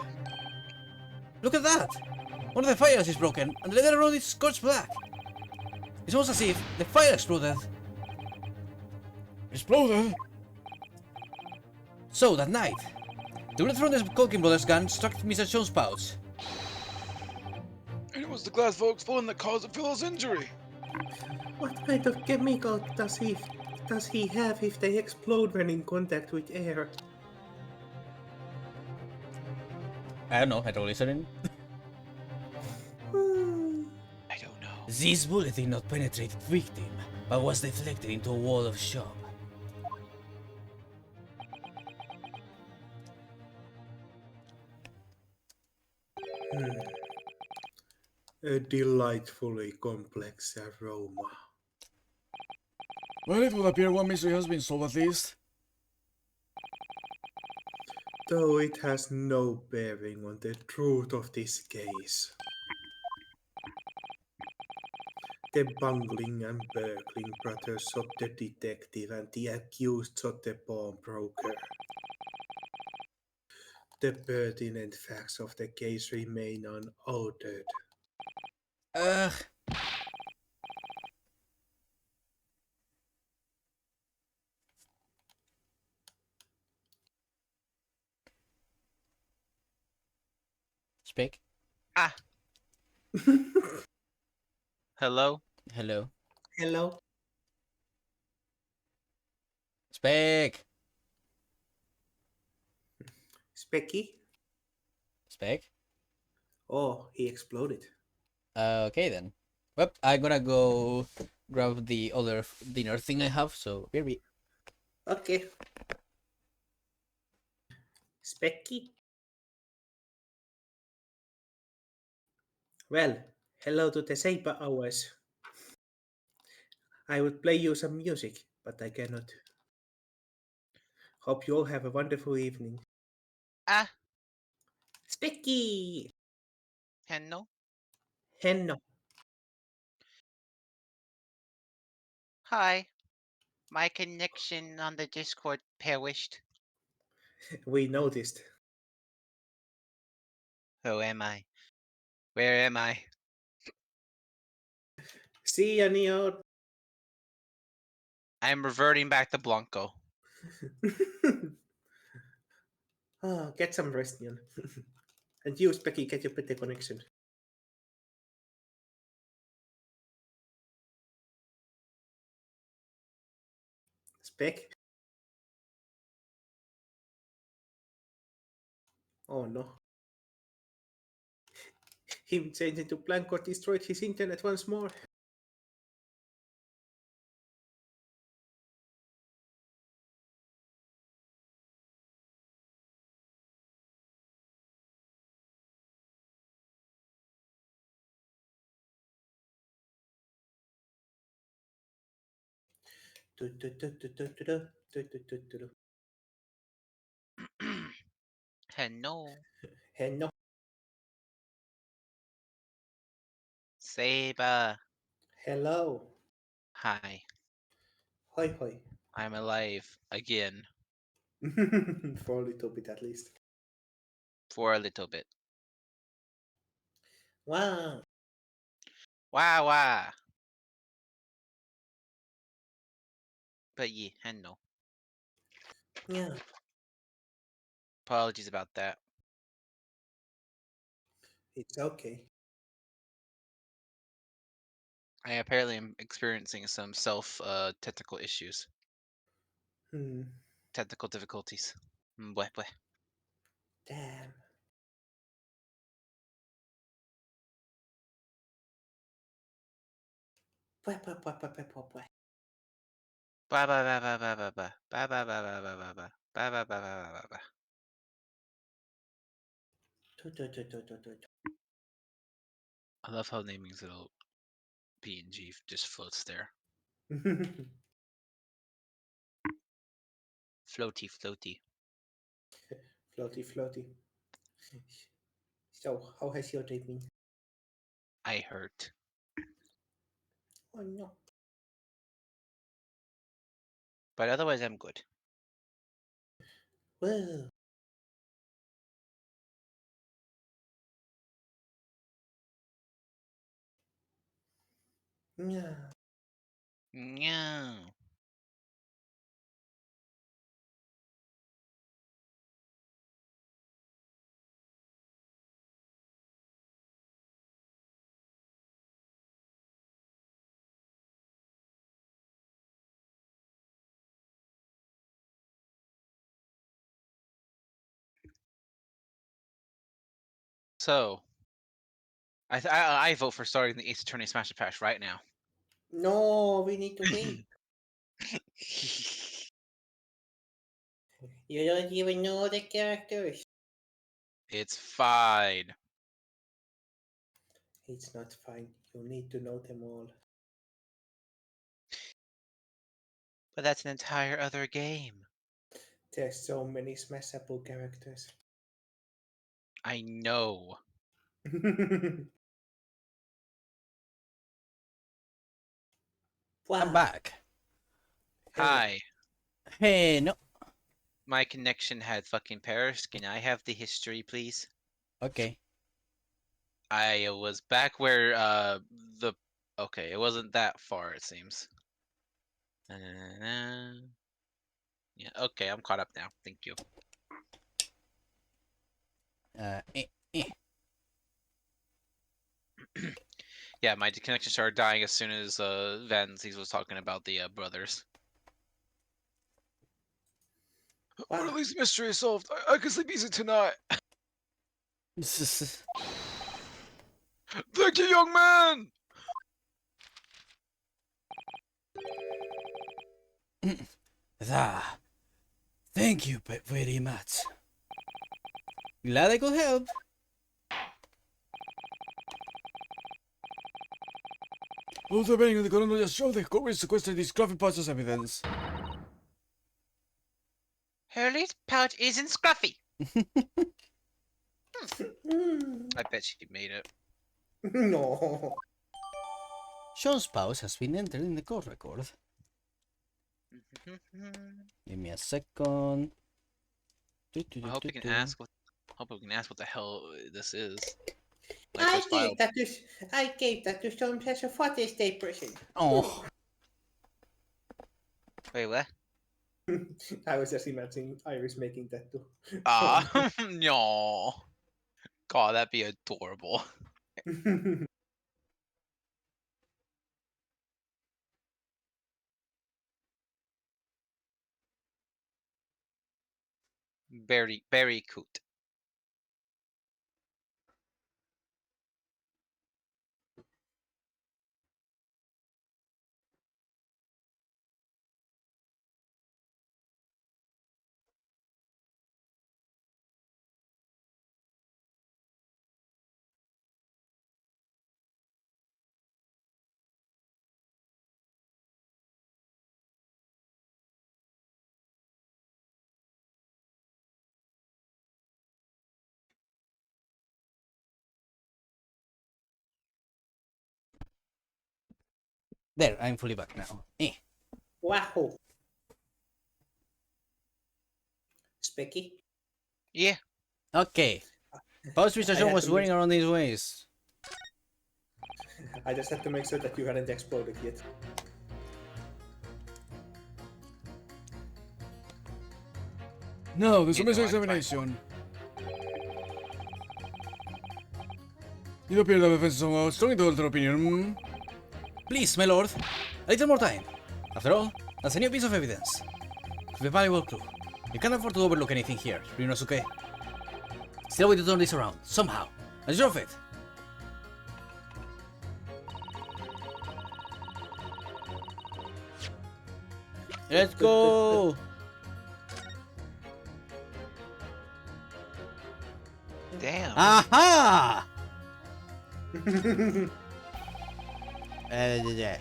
Look at that! One of the fires is broken, and the leather around is scorched black. It's almost as if the fire exploded. exploded. So, that night, the bullet from the Culkin brothers' gun struck Mr. Jones' pouch. And it was the glass vole explosion that caused the fellow's injury. What kind of chemical does he have if they explode when in contact with air? I don't know, hydrolycerin. I don't know. This bullet did not penetrate the victim, but was deflected into a wall of shop. A delightfully complex aroma. Well, it would appear one mystery has been solved at least. Though it has no bearing on the truth of this case. The bungling and burgling brothers of the detective and the accused of the pawnbroker. The pertinent facts of the case remain unaltered. Ugh. Speak. Ah. Hello? Hello. Hello? Speak. Specky? Speak. Oh, he exploded. Okay then. Well, I'm gonna go grab the other dinner thing I have, so here we. Okay. Specky? Well, hello to the Seipa hours. I would play you some music, but I cannot. Hope you all have a wonderful evening. Ah. Specky! Hello? Henno. Hi. My connection on the Discord perished. We noticed. Who am I? Where am I? See ya, Neo. I'm reverting back to Blanco. Get some rest, Neon. And you, Specky, get your better connection. Spec? Oh no. Him changing to Blanco destroyed his internet once more. Hello. Hello. Saber. Hello. Hi. Hoi hoi. I'm alive again For a little bit at least. for a little bit. Wow. Wah wah. But yeah, hello. Yeah. Apologies about that. It's okay. I apparently am experiencing some technical issues. Hmm. Technical difficulties. Bleh, bleh. Damn. Bwah, bwah, bwah, bwah, bwah, bwah, bwah. Ba ba ba ba ba ba ba ba ba ba ba ba ba ba ba ba ba ba ba ba. Tu, tu, tu, tu, tu, tu, tu. I love how naming's little PNG just floats there. Floaty, floaty. Floaty, floaty. So, how has your day been? I hurt. Oh no. But otherwise, I'm good. Well. Yeah. Yeah. So, I vote for starting the Ace Attorney Smash Patch right now. No, we need to wait. You don't even know the characters. It's fine. It's not fine. You need to know them all. But that's an entire other game. There's so many smashable characters. I know. Wow. I'm back. Hello. Hi. Hey, no. My connection had fucking perished. Can I have the history, please? Okay. I was back where the okay, it wasn't that far it seems. Na-na-na-na. Yeah, okay, I'm caught up now. Thank you. Uh, eh, eh. Yeah, my connection started dying as soon as Van Z's was talking about the brothers. But at Wow. least the mystery is solved. I can sleep easy tonight. Thank you, young man! Ah, thank you very much. Glad I could help. Unwavering, the coroner just showed the court will sequester these coffee pots as evidence. Hurley's pouch isn't scruffy. Mm. I bet she made it. No. Sean's spouse has been entered in the court record. Give me a second. I hope we can ask. Hope we can ask what the hell this is. Like I which file? gave that to I gave that to some as a Father's Day present. Oh, Wait, what? I was just imagining Iris making that too. Ah, no. God, that'd be adorable. Very, very cute. there, I'm fully back now. Wahoo! Specky? Yeah. Okay. Post Mr. I John had was to wearing mix- around these ways. I just had to make sure that you hadn't exploded yet. Now, the You know, semester I'm fine. examination. It appears that the defense is somewhat strong into alter opinion. Please, my lord, a little more time. After all, that's a new piece of evidence. With a valuable clue. You can't afford to overlook anything here, Ryunosuke. Still way to turn this around, somehow. And sure of it. Let's go! Damn. Aha! Yeah.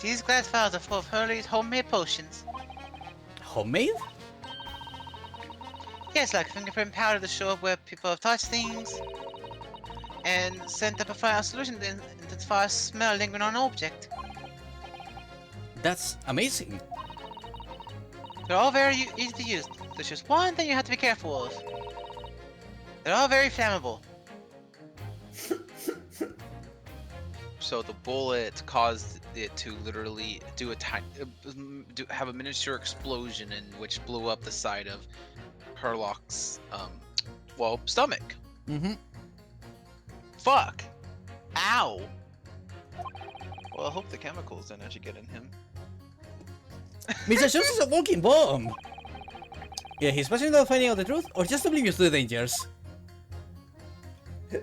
These glass vials are full of Hurley's homemade potions. Homemade? Yes, like fingerprint powder to show up where people have touched things. And sent up a fire solution to intensify smell lingering on an object. That's amazing. They're all very easy to use. There's just one thing you have to be careful of. They're all very flammable. So the bullet caused it to literally do a have a miniature explosion in which blew up the side of Herlock's stomach. Mm-hmm. Fuck. Ow. Well, I hope the chemicals didn't actually get in him. Mr. Jones is a walking bomb! Yeah, he's passionate about finding out the truth, or just oblivious to the dangers.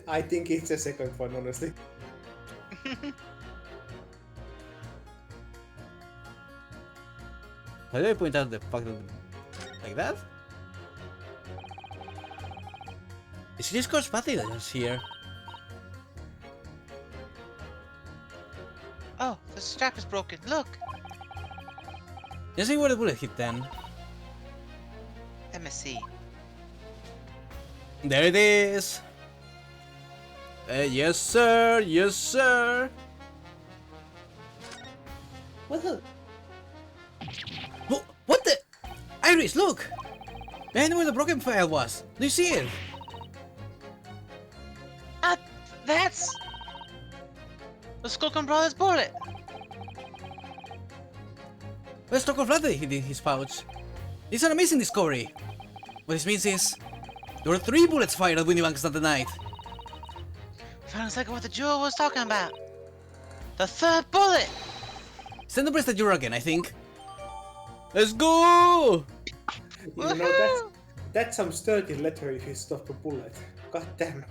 I think it's the second one, honestly. How do I point out the fact that... like that? Is this Coach Patty that's here? Oh, the strap is broken. Look. Just see where the bullet hit then. Let me see. There it is! Yes sir, yes sir! Woohoo! What the? Iris, look! Behind where the broken file was. Do you see it? That's the Skulkin Brothers bullet. Let's talk of Flattery hid in his pouch. It's an amazing discovery. What this means is, there were 3 bullets fired at Winnie Banks that night. Sounds like what the jewel was talking about. The 3rd bullet. Send the press the juror again, I think. Let's go! You know, that's some sturdy leather if you stop a bullet. God damn.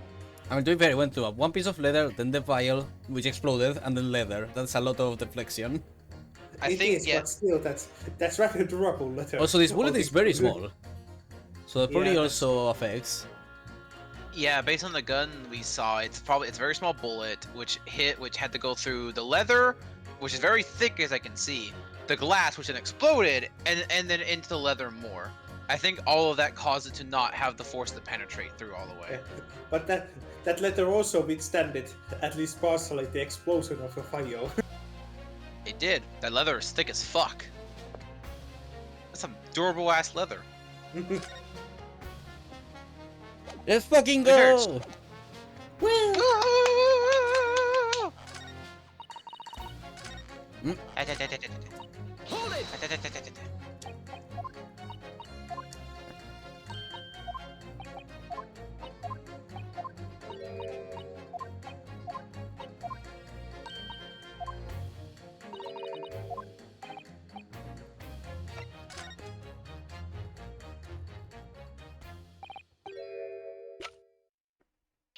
I'm doing very well too. One piece of leather, then the vial, which exploded, and then leather. That's a lot of deflection. It is, but still, that's rather durable leather. Also, this bullet All is very these- small. So it probably Yeah, also affects. Yeah, based on the gun we saw, it's a very small bullet which had to go through the leather, which is very thick as I can see, the glass which then exploded, and then into the leather more. I think all of that caused it to not have the force to penetrate through all the way. But that leather also withstanded at least partially the explosion of a fire. It did. That leather is thick as fuck. That's some durable ass leather. Let's fucking It hurts. go! Hold it!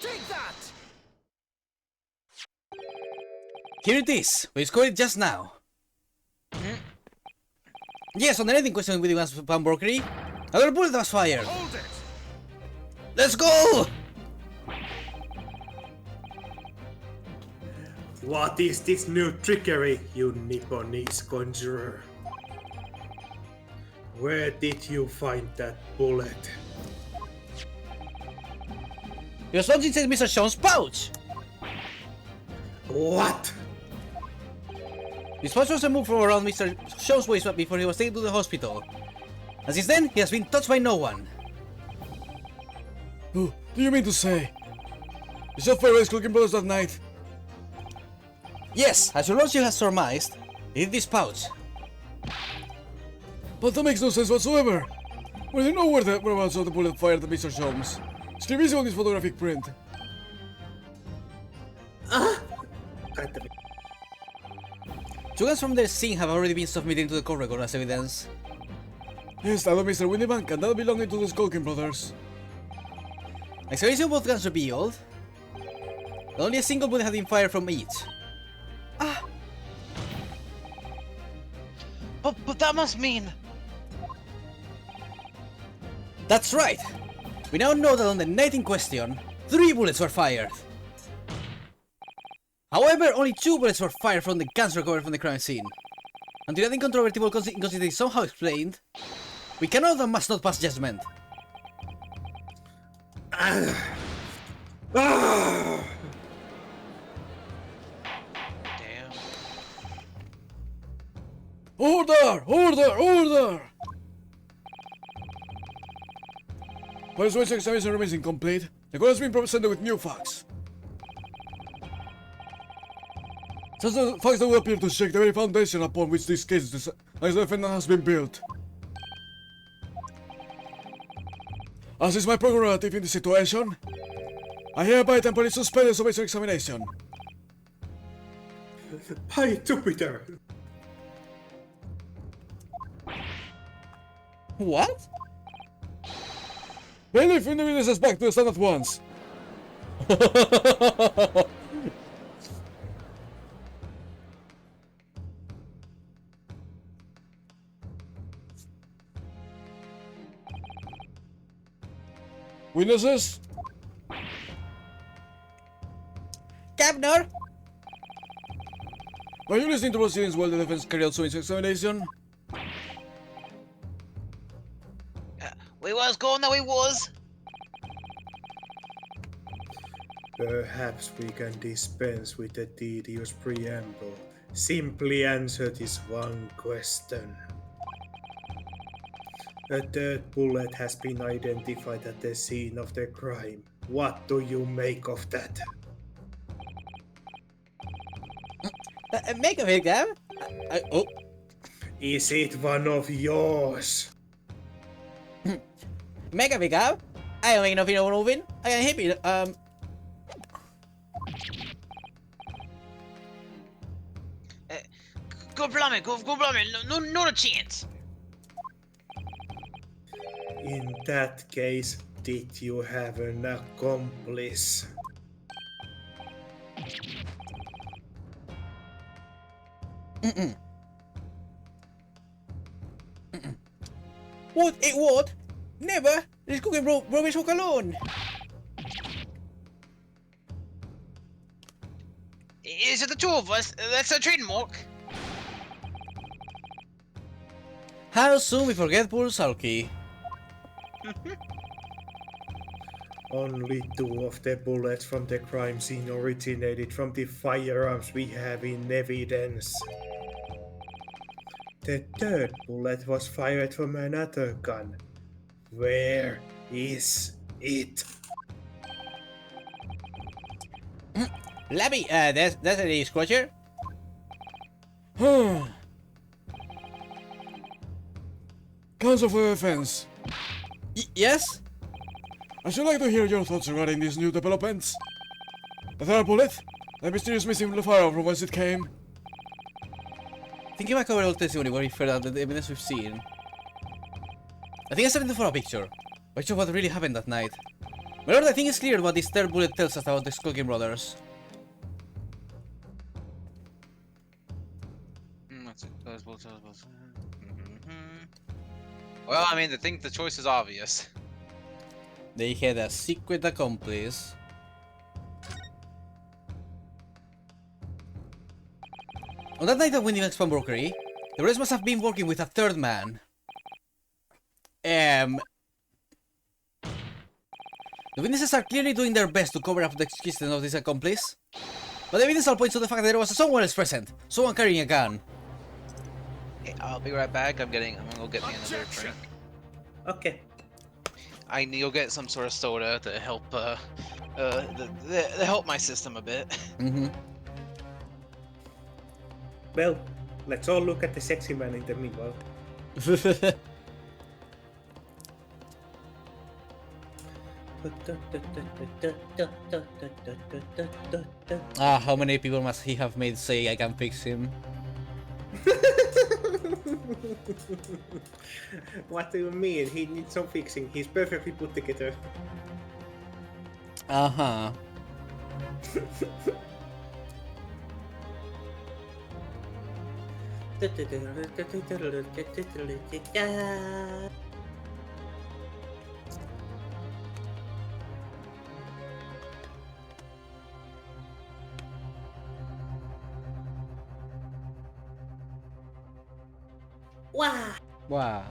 Take that! Here it is. We scored it just now. Yes, on the netting question with the Van Borkery. Another bullet was fired. Hold it! Let's go! What is this new trickery, you Nipponese conjurer? Where did you find that bullet? Your son's inside Mr. Sean's pouch! What? His pouch was removed from around Mr. Sean's waist before he was taken to the hospital. And since then, he has been touched by no one. Oh, do you mean to say? You shot fireworks cooking brothers that night? Yes, as your lordship has surmised, it is this pouch. But that makes no sense whatsoever. Well, you know whereabouts of the bullet fired at Mr. Sholmes. It's clear visible on this photographic print. Two guns from the scene have already been submitted to the court record as evidence. Yes, that of Mr. Windybank and that belonging to the Skulking brothers. Excavation of both guns revealed that only a single bullet had been fired from each. But that must mean. That's right! We now know that on the night in question, 3 bullets were fired. However, only 2 bullets were fired from the guns recovered from the crime scene. Until that incontrovertible inconsistency is somehow explained, we cannot and must not pass judgment. Damn. Order! Order! Order! Persuasion examination remains incomplete. The court has been presented with new facts. Such facts that will appear to shake the very foundation upon which this case as the defendant has been built. As is my prerogative in this situation, I hereby temporarily suspend the summation examination. By Jupiter! What? Bailiff, bring the witnesses back to the stand at once. Witnesses? Governor! Are you listening to proceedings while the defense carried out summation examination? We was going that we was. Perhaps we can dispense with the tedious preamble. Simply answer this one question. A third bullet has been identified at the scene of the crime. What do you make of that? Make of it, Gav. Oh. Is it one of yours? Make of it, Gav. I don't make nothing of moving. I can hit it. Go blimey, go blimey. Not a chance. In that case, did you have an accomplice? What? It what? Never! This cooking rubbish walk alone! Is it the 2 of us? That's a trademark. How soon we forget poor Sulky? Only 2 of the bullets from the crime scene originated from the firearms we have in evidence. The third bullet was fired from another gun. Where is it? Labby, that's a scratcher. Council for Defense, Yes? I should like to hear your thoughts regarding these new developments. The third bullet, the mysterious missing fire from whence it came. Thinking back over old testimony where we referred out the evidence we've seen. I think I started to for a picture. Picture of what really happened that night. My lord, I think it's clear what this third bullet tells us about the Skulking brothers. Well, I mean, I think the choice is obvious. They had a secret accomplice. On that night at Windy Spam Brokery, the rest must have been working with a third man. The witnesses are clearly doing their best to cover up the existence of this accomplice. But the evidence all points to the fact that there was someone else present. Someone carrying a gun. Okay, I'll be right back. I'm gonna go get me another drink. Okay. I need to go get some sort of soda to help, to help my system a bit. Mm-hmm. Well, let's all look at the sexy man in the meanwhile. How many people must he have made say I can fix him? What do you mean? He needs some fixing. He's perfectly put together. Uh-huh. Wow. Wow.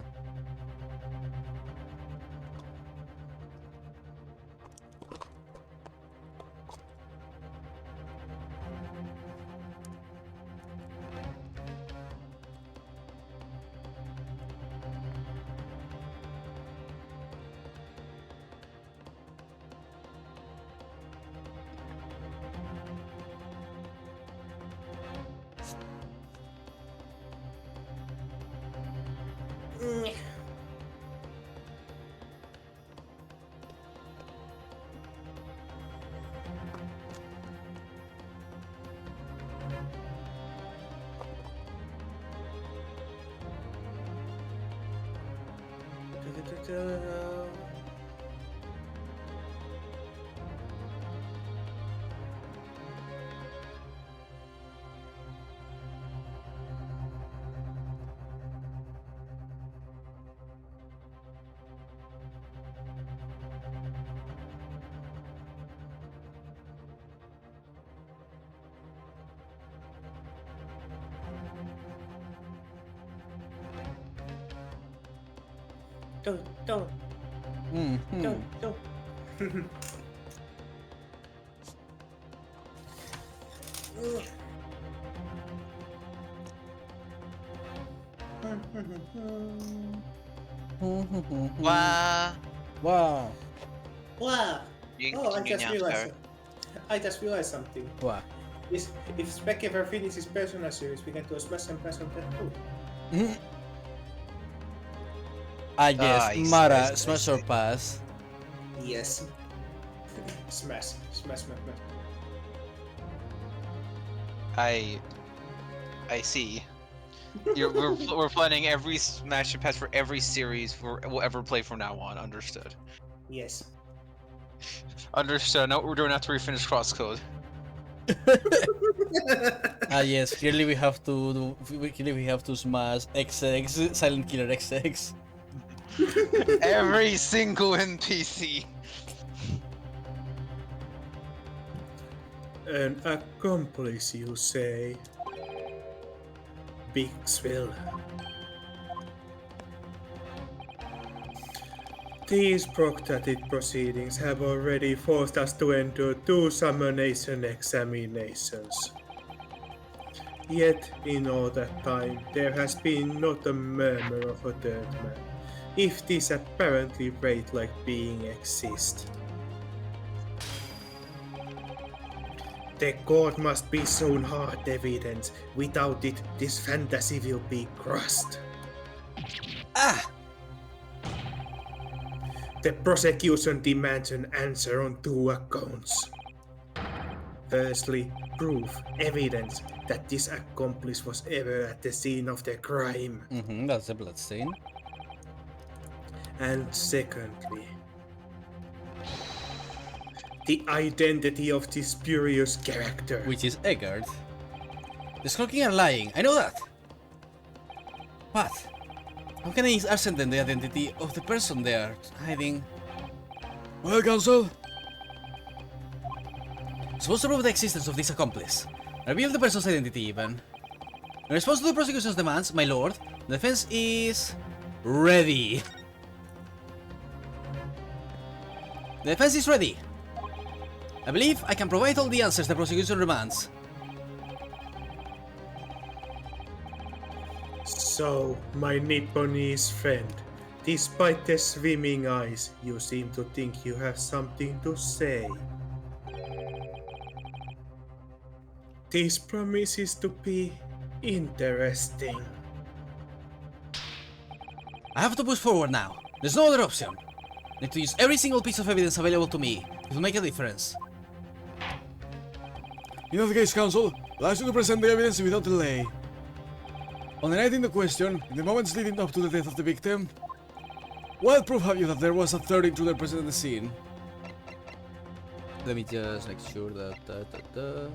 Don't. Mm-hmm. Wow. Wow. Wow. You can Oh, continue now, sir. I just realized something. Wow. If Spec ever finishes Persona series, we can do a smash and pass on that too. Mm-hmm. Ah, yes. I see, Mara, I see, I smash or see. pass. Yes. Smash. I see. We're planning every Smash and Pass for every series we'll ever play from now on. Understood. Yes. Understood. I know what we're doing after we finish Crosscode. Ah, yes. Clearly we have to smash XX, Silent Killer XX. Every single NPC. An accomplice, you say? Bixville. These protracted proceedings have already forced us to endure 2 summonation examinations. Yet, in all that time, there has been not a murmur of a third man, if this apparently wraith-like being exists. The court must be shown hard evidence. Without it, this fantasy will be crushed. Ah! The prosecution demands an answer on two accounts. Firstly, proof, evidence that this accomplice was ever at the scene of the crime. That's a bloodstain. And secondly, the identity of this spurious character. Which is Eggert. The Skulking are lying, I know that! What? How can I ascertain the identity of the person they are hiding? Well, Counsel, Supposed to prove the existence of this accomplice. Reveal the person's identity even. In response to the prosecution's demands, my lord, the defense is... ready. The defense is ready. I believe I can provide all the answers the prosecution demands. So, my Nipponese friend, despite the swimming eyes, you seem to think you have something to say. This promises to be interesting. I have to push forward now. There's no other option. I need to use every single piece of evidence available to me. It will make a difference. in that case, Counsel, allows you to present the evidence without delay. On the night in the question, in the moments leading up to the death of the victim, what proof have you that there was a third intruder present at the scene? Let me just make sure that...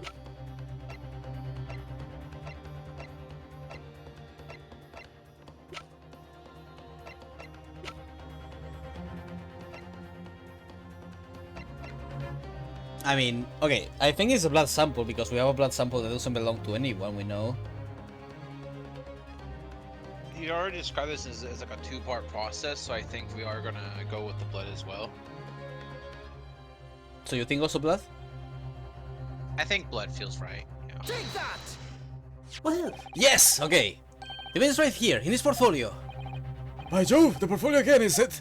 I mean, okay, I think it's a blood sample because we have a blood sample that doesn't belong to anyone we know. He already described this as like a two-part process, so I think we are gonna go with the blood as well. So you think also blood? I think blood feels right. Yeah. Take that! Well, yes, okay. The evidence right here, in this portfolio. By Jove, the portfolio again, is it?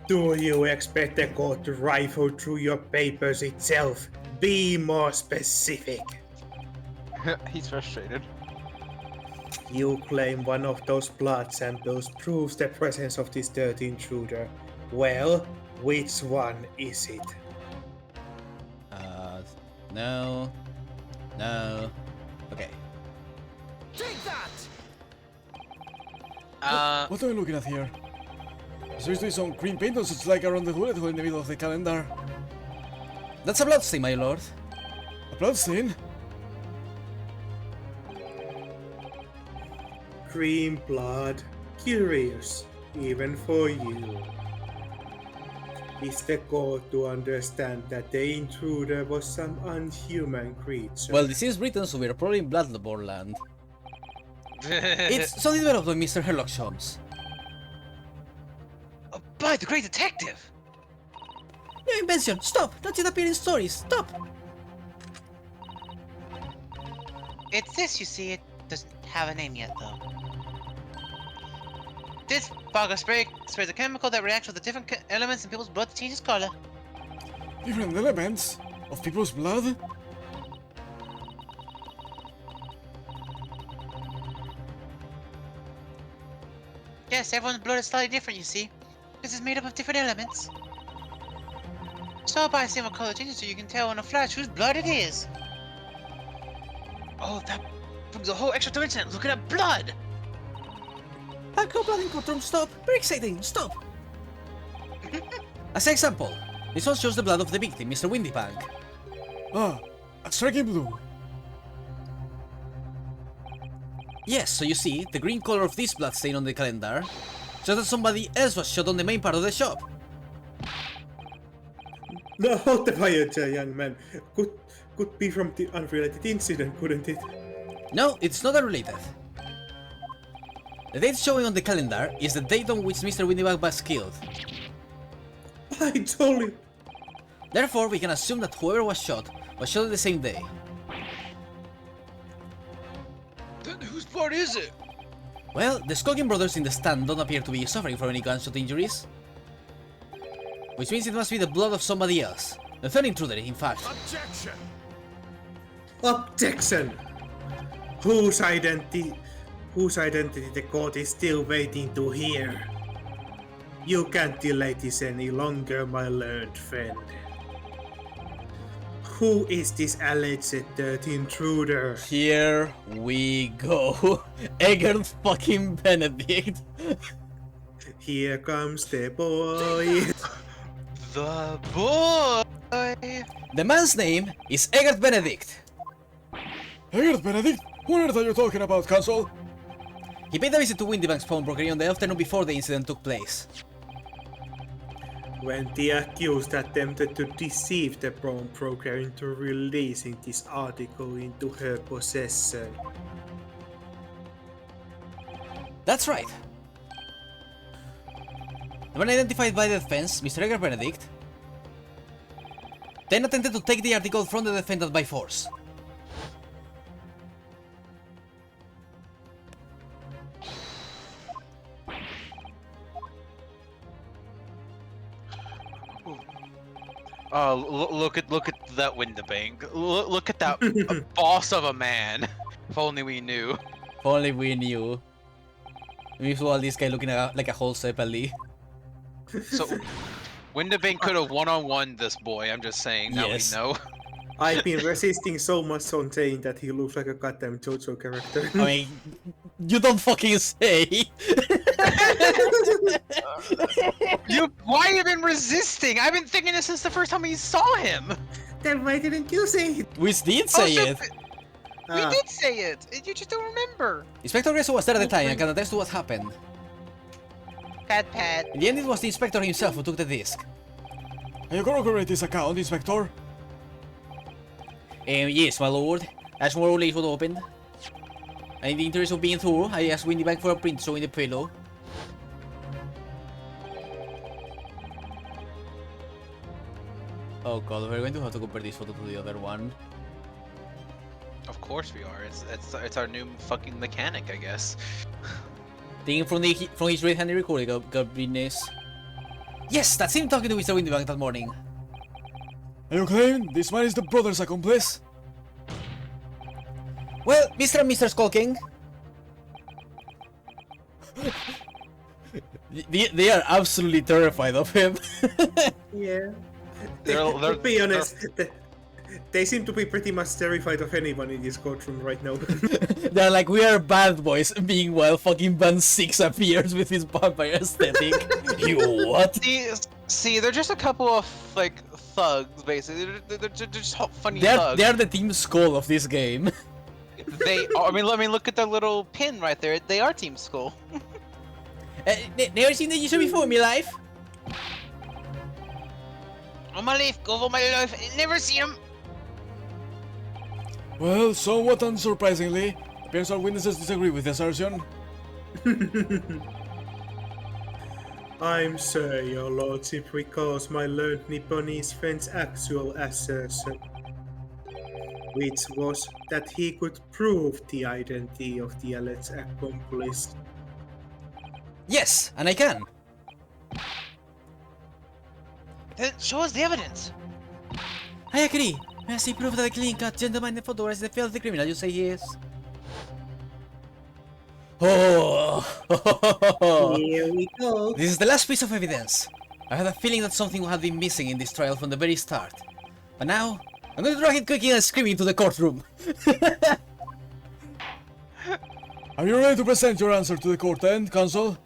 Do you expect the court to rifle through your papers itself? Be more specific. He's frustrated. You claim one of those blood samples proves the presence of this third intruder. Well, which one is it? No. No. Okay. Take that! What are we looking at here? Seriously, some green paint on such like around the bullet hole in the middle of the calendar. That's a bloodstain, my lord. A bloodstain? Green blood. Curious, even for you. Is the court to understand that the intruder was some unhuman creature? Well, this is Britain, so we're probably in Bloodborne land. It's solely developed by Mr. Herlock Sholmes. Oh, by the great detective! New invention! Stop! Don't it appear in stories! Stop! It's this, you see. It doesn't have a name yet, though. This fog spray sprays a chemical that reacts with the different elements in people's blood to change its color. Different elements? Of people's blood? Yes, everyone's blood is slightly different, you see. This is made up of different elements. So by seeing what color changes, so you can tell in a flash whose blood it is. Oh, that brings a whole extra dimension. Look at that blood! Hardcore blood in courtroom, stop! Very exciting, stop! As an example, this one shows the blood of the victim, Mr. Windybank. Ah, a striking blue. Yes, so you see, the green color of this blood stain on the calendar shows that somebody else was shot on the main part of the shop. No, hold the fire there, young man. Could be from the unrelated incident, couldn't it? No, it's not unrelated. The date showing on the calendar is the date on which Mr. Windybank was killed. I told you. Therefore, we can assume that whoever was shot was shot the same day. Then whose blood is it? Well, the Skulking brothers in the stand don't appear to be suffering from any gunshot injuries. Which means it must be the blood of somebody else. A third intruder, in fact. Objection! Objection! Whose identity the court is still waiting to hear? You can't delay this any longer, my learned friend. Who is this alleged dirty intruder? Here we go. Egert fucking Benedict. Here comes the boy. The boy. The man's name is Egert Benedict. Egert Benedict? Who on earth are you talking about, Council? He paid a visit to Windybank's pawnbroker on the afternoon before the incident took place. When the accused attempted to deceive the pawnbroker into releasing this article into her possession. That's right. The man identified by the defense, Mr. Egert Benedict, then attempted to take the article from the defendant by force. Oh, look at that Windybank. Look at that boss of a man. If only we knew. If only we knew. Meanwhile, this guy looking like a whole Zeppeli. So, Windybank could have one-on-one this boy. I'm just saying. Now Yes. we know. I've been resisting so much on saying that he looks like a goddamn JoJo character. I mean, you don't fucking say. Why have you been resisting? I've been thinking this since the first time we saw him. Then why didn't you say it? We did say so- it. We Ah, did say it. You just don't remember. Inspector Gresso was there at the time and can attest to what happened. Pat. In the end, it was the inspector himself who took the disc. Can you corroborate this account, Inspector? Yes, my lord. As more or less was opened. And in the interest of being thorough, I asked Windybank for a print showing the pillow. Oh god, we're going to have to compare this photo to the other one. Of course we are. It's our new fucking mechanic, I guess. Taken from his right-handed recording, god goodness. Yes, that's him talking to Mr. Windybank that morning. And you claim this man is the brother's accomplice? Well, Mr. and Mr. Skulking. They are absolutely terrified of him. yeah. They're- To be honest, they seem to be pretty much terrified of anyone in this courtroom right now. They're like, we are bad boys. Meanwhile, fucking Band 6 appears with his vampire aesthetic. You what? See, they're just a couple of like thugs, basically. They're just funny They're thugs. the Team Skull of this game. They are, I mean, look at their little pin right there. They are Team Skull. Never seen the user before in my life. On my life, go over my life. Never see him. Well, somewhat unsurprisingly, appears our witnesses disagree with the assertion. I'm sure your lordship recalls my learned Nipponese friend's actual assertion, which was that he could prove the identity of the alleged accomplice. Yes, and I can. Then show us the evidence. I agree. May I see proof that the clean-cut gentleman in the photo is the filthy criminal you say he is? Oh, Here we go. this is the last piece of evidence. I had a feeling that something had been missing in this trial from the very start. But now, I'm going to drag it kicking and screaming to the courtroom. Are you ready to present your answer to the court then, Counsel?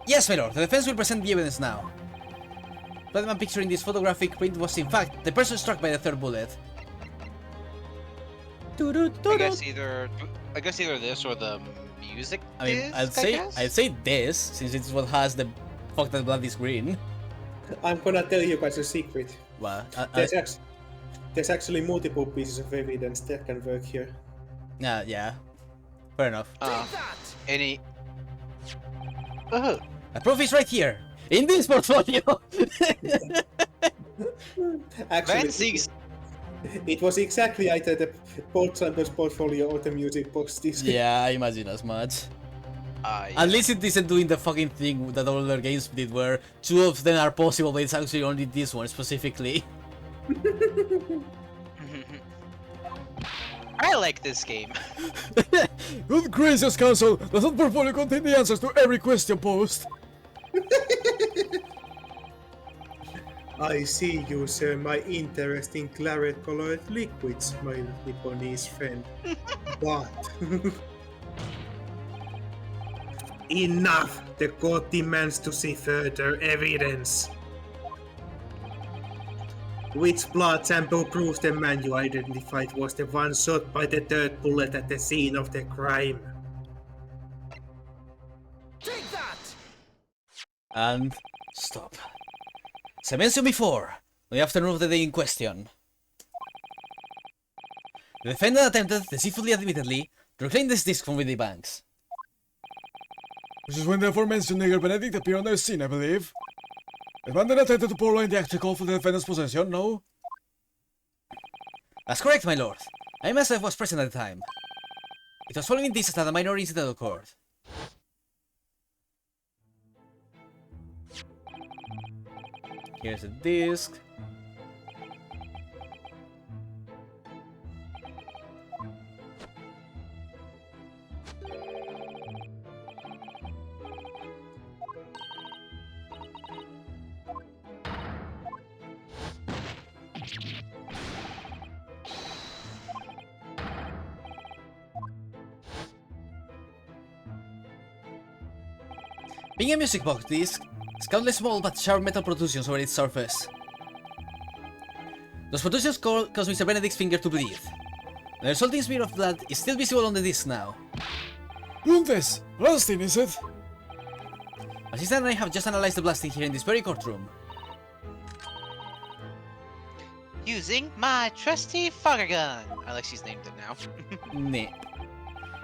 Yes, my lord. The defense will present the evidence now. The man pictured in this photographic print was in fact the person struck by the third bullet. I guess either this or the music. I mean, disc, I'd say this, since it's what has the fuck that bloody screen. I'm gonna tell you guys a secret. Well, There's actually multiple pieces of evidence that can work here. yeah. Fair enough. Any. The proof is right here, in this portfolio. Actually, Van Siegs. It was exactly either the board samples portfolio or the music box disc. Yeah, I imagine as much. Yeah. At least it isn't doing the fucking thing that all other games did, where 2 of them are possible, but it's actually only this one specifically. I like this game. Good gracious, console! Does that portfolio contain the answers to every question posed? I see you, sir, my interest in claret-colored liquids, my Nipponese friend. But... Enough! The court demands to see further evidence. Which blood sample proves the man you identified was the one shot by the third bullet at the scene of the crime? Take that! And stop. As I mentioned before, on the afternoon of the day in question, the defendant attempted, deceitfully admittedly, to reclaim this disc from Willy Banks. Which is when the aforementioned nigger Benedict appeared on the scene, I believe. The man then attempted to purloin the actual call for the defendant's possession, no? That's correct, my lord. I myself was present at the time. It was following this that a minor incident occurred. Here's the disc. Being a music box disc, it's countless small but sharp metal protrusions over its surface. Those protrusions cause Mr. Benedict's finger to bleed. The resulting smear of blood is still visible on the disc now. Luntes! Rustin, is it? Assistant and I have just analyzed the blasting here in this very courtroom. Using my trusty fogger gun. I like she's named it now. Nah.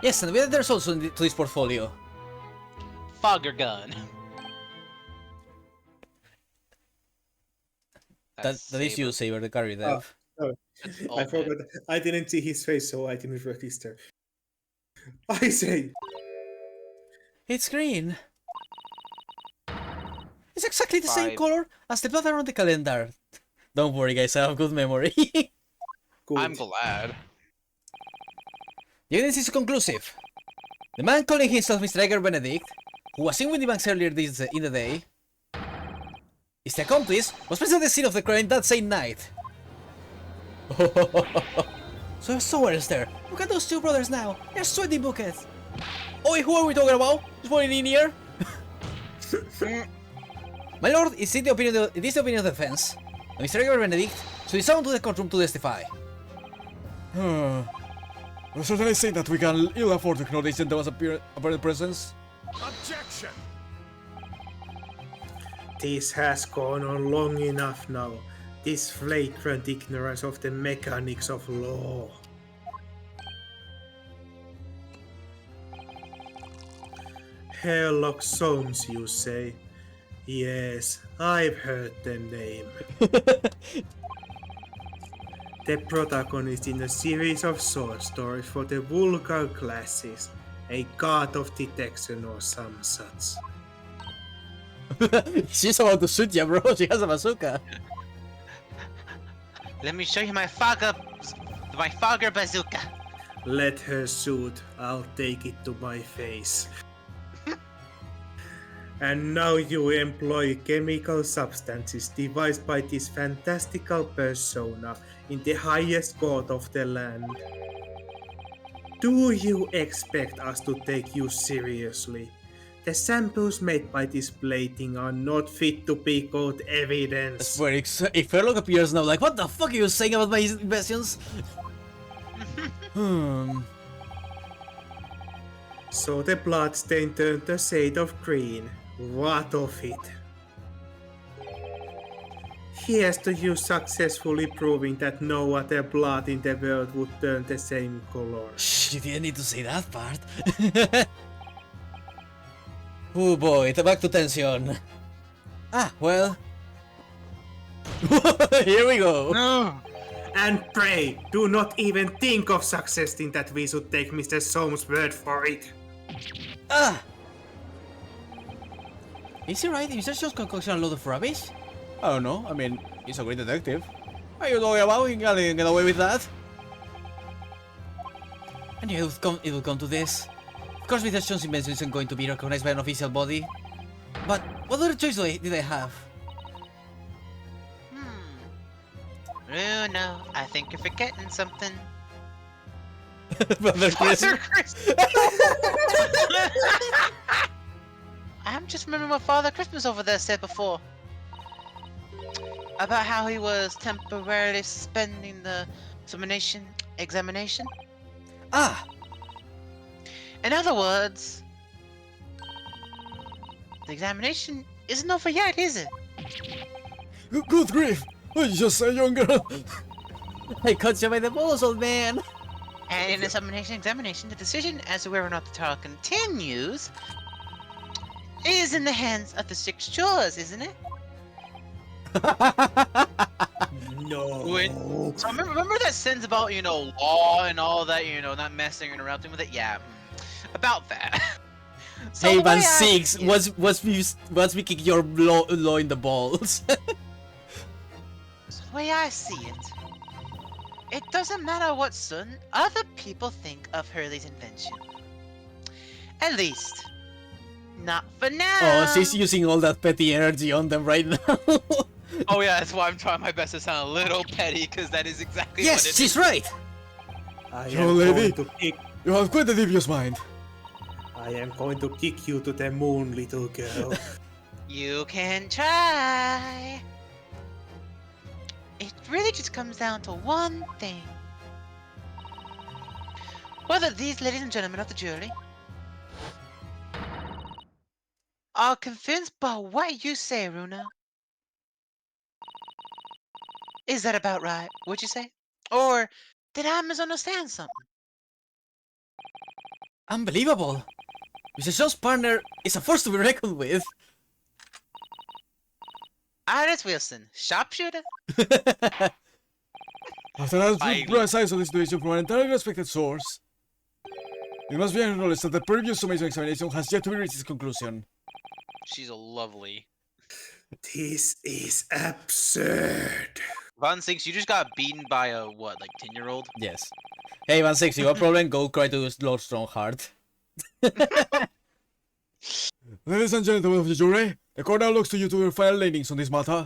Yes, and we added the results to this portfolio. Fogger gun. That is you, Saber, the carry dev. Oh, I forgot. I didn't see his face, so I didn't register. I say, It's green. It's exactly the same 5. color as the blood around the calendar. Don't worry, guys, I have good memory. good. I'm glad. The evidence is conclusive. The man calling himself Mr. Edgar Benedict, who was in Windy Banks earlier in the day, is the accomplice, was present at the scene of the crime that same night. So where is there? Look at those two brothers now. They're sweaty buckets. Oi, who are we talking about? Is one in here? My lord, it is the opinion of the defense. And Mr. Edgar Benedict should be summoned to the courtroom to testify. I certainly think that we can ill afford to ignore this gentleman's apparent presence. Objection! This has gone on long enough now. This flagrant ignorance of the mechanics of law. Sherlock Holmes, you say? Yes, I've heard the name. The protagonist in a series of short stories for the vulgar classes, a god of detection or some such. She's about to shoot you, bro. She has a bazooka. Let me show you my fogger bazooka. Let her shoot, I'll take it to my face. And now you employ chemical substances devised by this fantastical persona in the highest court of the land. Do you expect us to take you seriously? The samples made by this plating are not fit to be called evidence. Where if Sherlock appears now, like, what the fuck are you saying about my inventions? So the bloodstain turned the shade of green. What of it? Here's to you successfully proving that no other blood in the world would turn the same color. Shh, you didn't need to say that part. Oh boy, back to tension. Ah, well. Here we go. No. And pray, do not even think of suggesting that we should take Mr. Soames' word for it. Ah! Is he right? Is that just concoction a load of rubbish? I don't know. I mean, he's a great detective. What are you talking about? You can get away with that? I knew it would come to this. Of course, Mr. Jones' invention isn't going to be recognized by an official body. But what other choice did I have? Bruno, I think you're forgetting something. Father Christmas. I'm just remembering what Father Christmas over there said before. About how he was temporarily suspending the examination. Ah! In other words, the examination isn't over yet, is it? Good grief! Oh, you just a young girl. I caught you by the balls, old man! And in the examination, the decision as to whether or not the trial continues is in the hands of the 6 jurors, isn't it? No. So remember that sentence about, law and all that, not messing and interrupting with it? Yeah, about that. So Hey the man, way I 6, see it- what's me kick your law in the balls? So the way I see it, it doesn't matter what son other people think of Hurley's invention. At least, not for now. Oh, she's using all that petty energy on them right now. Oh yeah, that's why I'm trying my best to sound a little petty, because that is exactly what Yes, it she's is. right! I Young am lady. going to kick. You have quite a devious mind. I am going to kick you to the moon, little girl. You can try. It really just comes down to one thing. Whether these ladies and gentlemen of the jury are convinced by what you say, Runa. Is that about right, would you say? Or did I misunderstand something? Unbelievable! Mr. Shaw's partner is a force to be reckoned with! Iris Wilson, sharpshooter? After an I- precise of the situation from an entirely respected source, it must be acknowledged that the previous summation examination has yet to be reached its conclusion. She's a lovely. This is absurd. Von Six, you just got beaten by a what, like 10-year-old? Yes. Hey man, 6, you got a problem? Go cry to Lord Strongheart. Ladies and gentlemen of the jury, the court now looks to you to your final landings on this matter.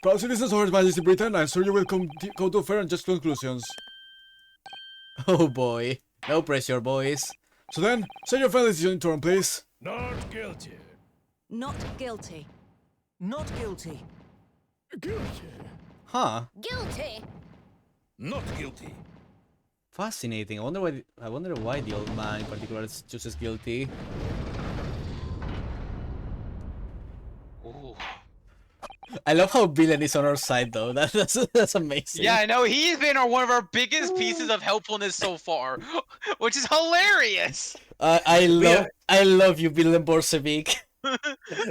Proud citizens of Her Majesty Britain, I'm sure you will come to fair and just conclusions. Oh boy. No pressure, boys. So then, say your final decision in turn, please. Not guilty. Not guilty. Not guilty. Guilty. Huh. Guilty! Not guilty. Fascinating. I wonder why the old man in particular chooses guilty. Ooh. I love how Villain is on our side though. That's amazing. Yeah, I know, he's been one of our biggest pieces of helpfulness so far, which is hilarious. I love you, Villain Borsevik.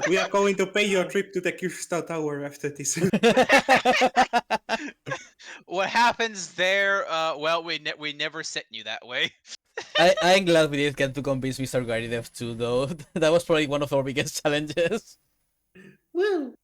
We are going to pay your trip to the Crystal Tower after this. What happens there? Well, we never sent you that way. I'm glad we did get to convince Mr. Gardev too, though. That was probably one of our biggest challenges. Well,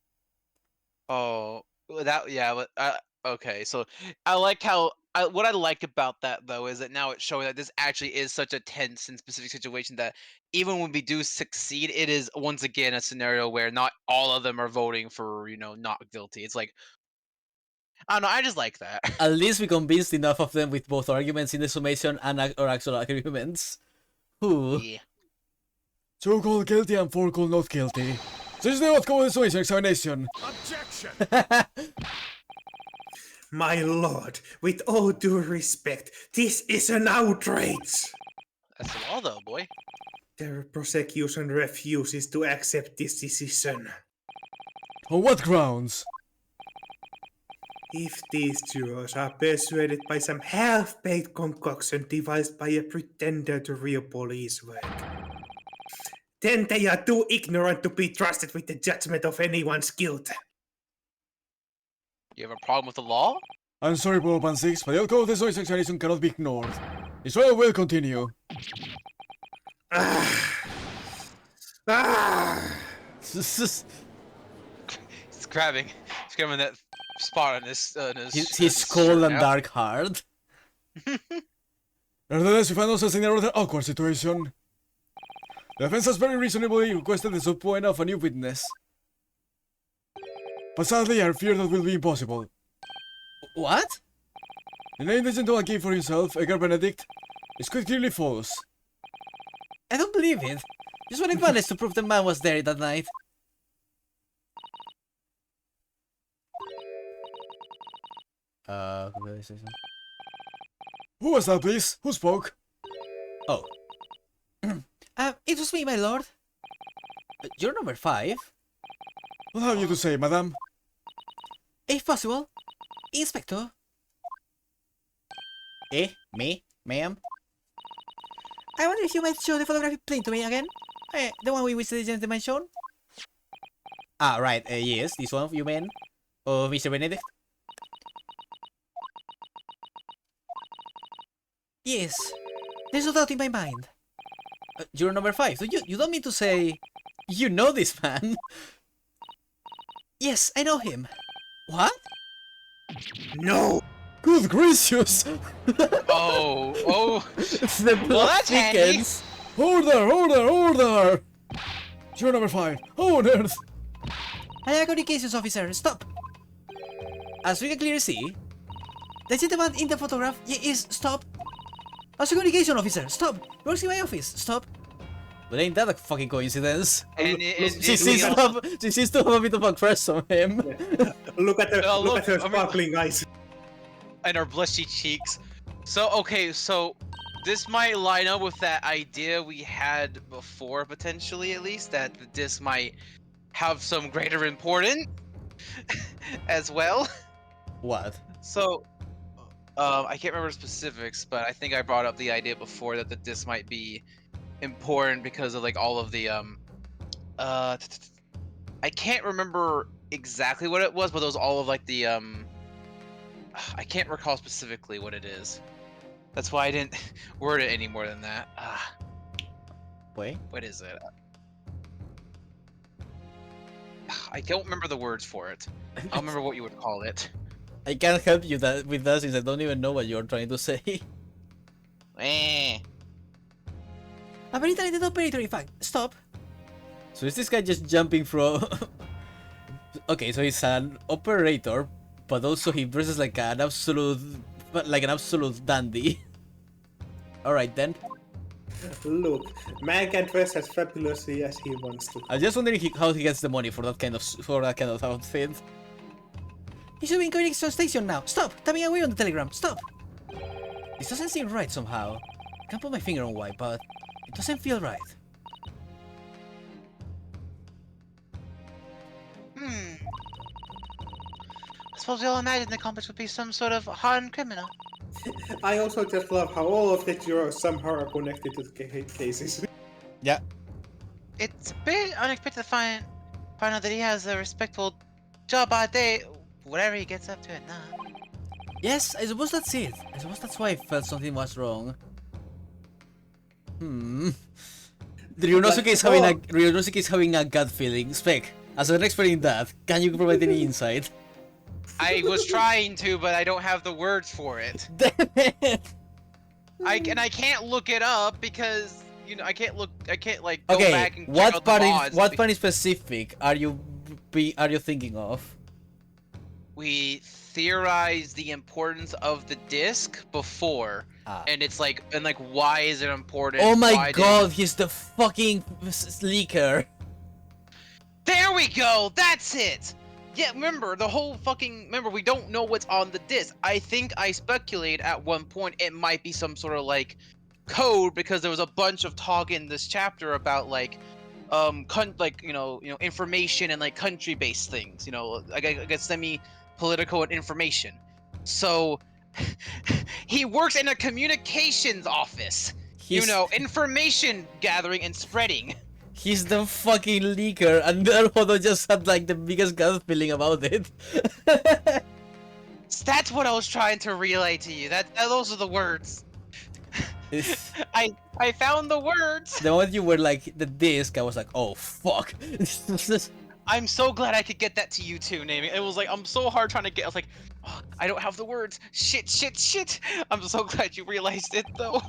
Oh, that yeah. But okay, so I like how what I like about that though is that now it's showing that this actually is such a tense and specific situation that even when we do succeed, it is once again a scenario where not all of them are voting for not guilty. It's like I don't know. I just like that. At least we convinced enough of them with both arguments in the summation and our actual arguments. Ooh. Yeah. 2 called guilty and 4 called not guilty. So is the outcome of the summation examination. Objection. my lord, with all due respect, this is an outrage. That's the law, though, boy. The prosecution refuses to accept this decision. On what grounds? If these jurors are persuaded by some half-baked concoction devised by a pretender to real police work, then they are too ignorant to be trusted with the judgment of anyone's guilt. You have a problem with the law? I'm sorry, Polo 6, but the outcome of this noise examination cannot be ignored. This trial will continue. He's grabbing that spot on his His cold and dark heart. Nevertheless, we find ourselves in a rather awkward situation. The defense has very reasonably requested the subpoena of a new witness. But sadly, I fear that will be impossible. What? The name the gentleman gave for himself, Edgar Benedict, is quite clearly false. I don't believe it. Just wanted managed to prove the man was there that night. Could I say something? Who was that, please? Who spoke? Oh. It was me, my lord. You're number 5. What have you to say, madam? If possible. Inspector. Me? Ma'am? I wonder if you might show the photographic plane to me again? The one we wish the gentleman shown? Ah, right, yes, this one you mean? Oh, Mr. Benedict? Yes, there's no doubt in my mind. You're number 5, so you don't mean to say... You know this man? Yes, I know him. What? No! Good gracious! Oh. It's the Well, that's handy. chickens. Order! You're number 5. How on earth? Higher communications officer, stop! As we can clearly see, the gentleman in the photograph is stop. As a communication officer, stop! Works in my office, stop! But ain't that a fucking coincidence? And She seems to have a bit of a crush on him. Look at her, Oh, look look, at her I mean- sparkling eyes. and our blushy cheeks. So okay, so this might line up with that idea we had before, potentially at least, that the disc might have some greater importance as well. What? So, I can't remember specifics, but I think I brought up the idea before that the disc might be important because of like all of the I can't remember exactly what it was, but it was all of like the I can't recall specifically what it is. That's why I didn't word it any more than that. Wait? What is it? I don't remember the words for it. I don't remember what you would call it. I can't help you with that since I don't even know what you're trying to say. A very talented operator, in fact. Stop. So is this guy just jumping from... Okay, so he's an operator, but also he dresses like an absolute dandy. Alright then. Look, man can dress as fabulously as he wants to. I'm just wondering how he gets the money for that kind of outfit. He should be in communication station now. Stop! Tapping away on the telegram. Stop! This doesn't seem right somehow. I can't put my finger on why, but it doesn't feel right. I suppose we all imagined the accomplice would be some sort of hardened criminal. I also just love how all of the heroes somehow are connected to the cases. Yeah. It's a bit unexpected to find out that he has a respectable job by day, whatever he gets up to at night. Yes, I suppose that's it. I suppose that's why I felt something was wrong. Ryunosuke is having a gut feeling. Spec, as an expert in that, can you provide any insight? I was trying to, but I don't have the words for it. Damn it! I can't look it up because I can't like go back and check what out the mods. what part in specific are you thinking of? We theorized the importance of the disc before, and it's like, why is it important? Oh my Why god, he's the fucking leaker. There we go. That's it. Yeah, remember we don't know what's on the disc. I think I speculate at one point it might be some sort of like code because there was a bunch of talk in this chapter about information and like country-based things, I guess semi-political and information. So he works in a communications office. Information gathering and spreading. He's the fucking leaker, and Naruto just had like the biggest gut feeling about it. That's what I was trying to relay to you. Those are the words. I found the words. The moment you were like the disc, I was like, oh fuck. I'm so glad I could get that to you too, naming. It was like I'm so hard trying to get. I was like, oh, I don't have the words. Shit. I'm so glad you realized it though.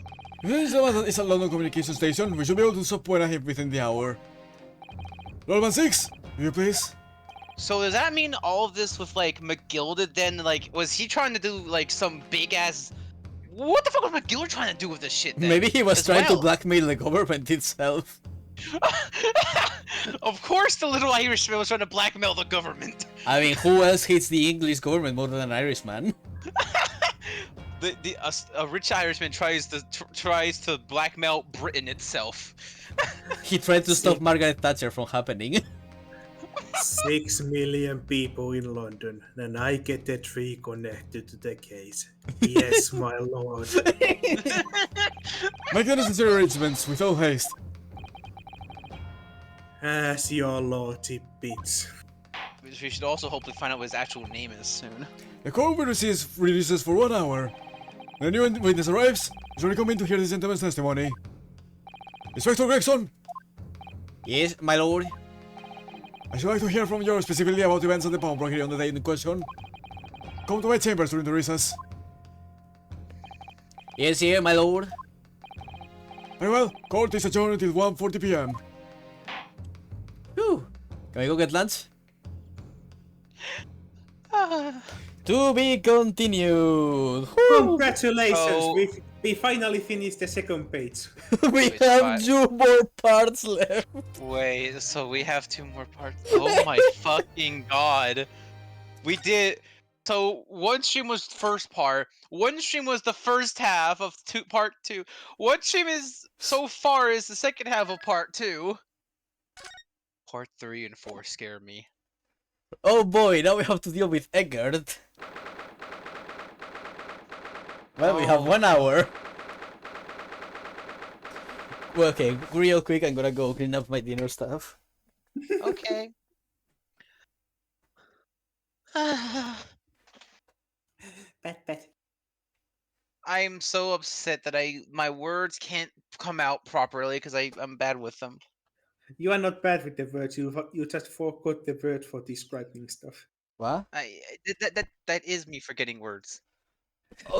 It's a London communication station. We should be able to stop Buena within the hour. Rollman 6, will you please? So does that mean all of this with like McGilded then? Like, was he trying to do like some big ass? What the fuck was McGilded trying to do with this shit then? Maybe he was as trying to well? blackmail the government itself. Of course, the little Irishman was trying to blackmail the government. I mean, who else hates the English government more than an Irishman? A rich Irishman tries to blackmail Britain itself. He tried to stop Margaret Thatcher from happening. 6 million people in London, and I get the 3 connected to the case. Yes, my lord. Make the necessary arrangements with all haste. As your lordship bids. We should also hopefully find out what his actual name is soon. The court will releases for 1 hour. The new witness arrives. Is ready to come in to hear this gentleman's testimony. Inspector Gregson, Yes, my lord. I should like to hear from you specifically about events at the pawnbroker on the day in question. Come to my chambers during the recess. Yes, here, my lord. Very well. Court is adjourned until 1:40 p.m. Whew. Can we go get lunch? To be continued. Whew. Congratulations, Oh. we finally finished the second page. We Wait, have what? 2 more parts left. Wait, so we have 2 more parts. Oh my fucking god. We did. So one stream was the first part. One stream was the first half of part 2. One stream is so far is the second half of part 2. Part 3 and 4 scare me. Oh boy, now we have to deal with Eggert. Well, we have Oh. 1 hour. Well, okay, real quick, I'm gonna go clean up my dinner stuff. Okay. Pat. I'm so upset that my words can't come out properly because I'm bad with them. You are not bad with the words, you just forgot the word for describing stuff. What? That is me forgetting words.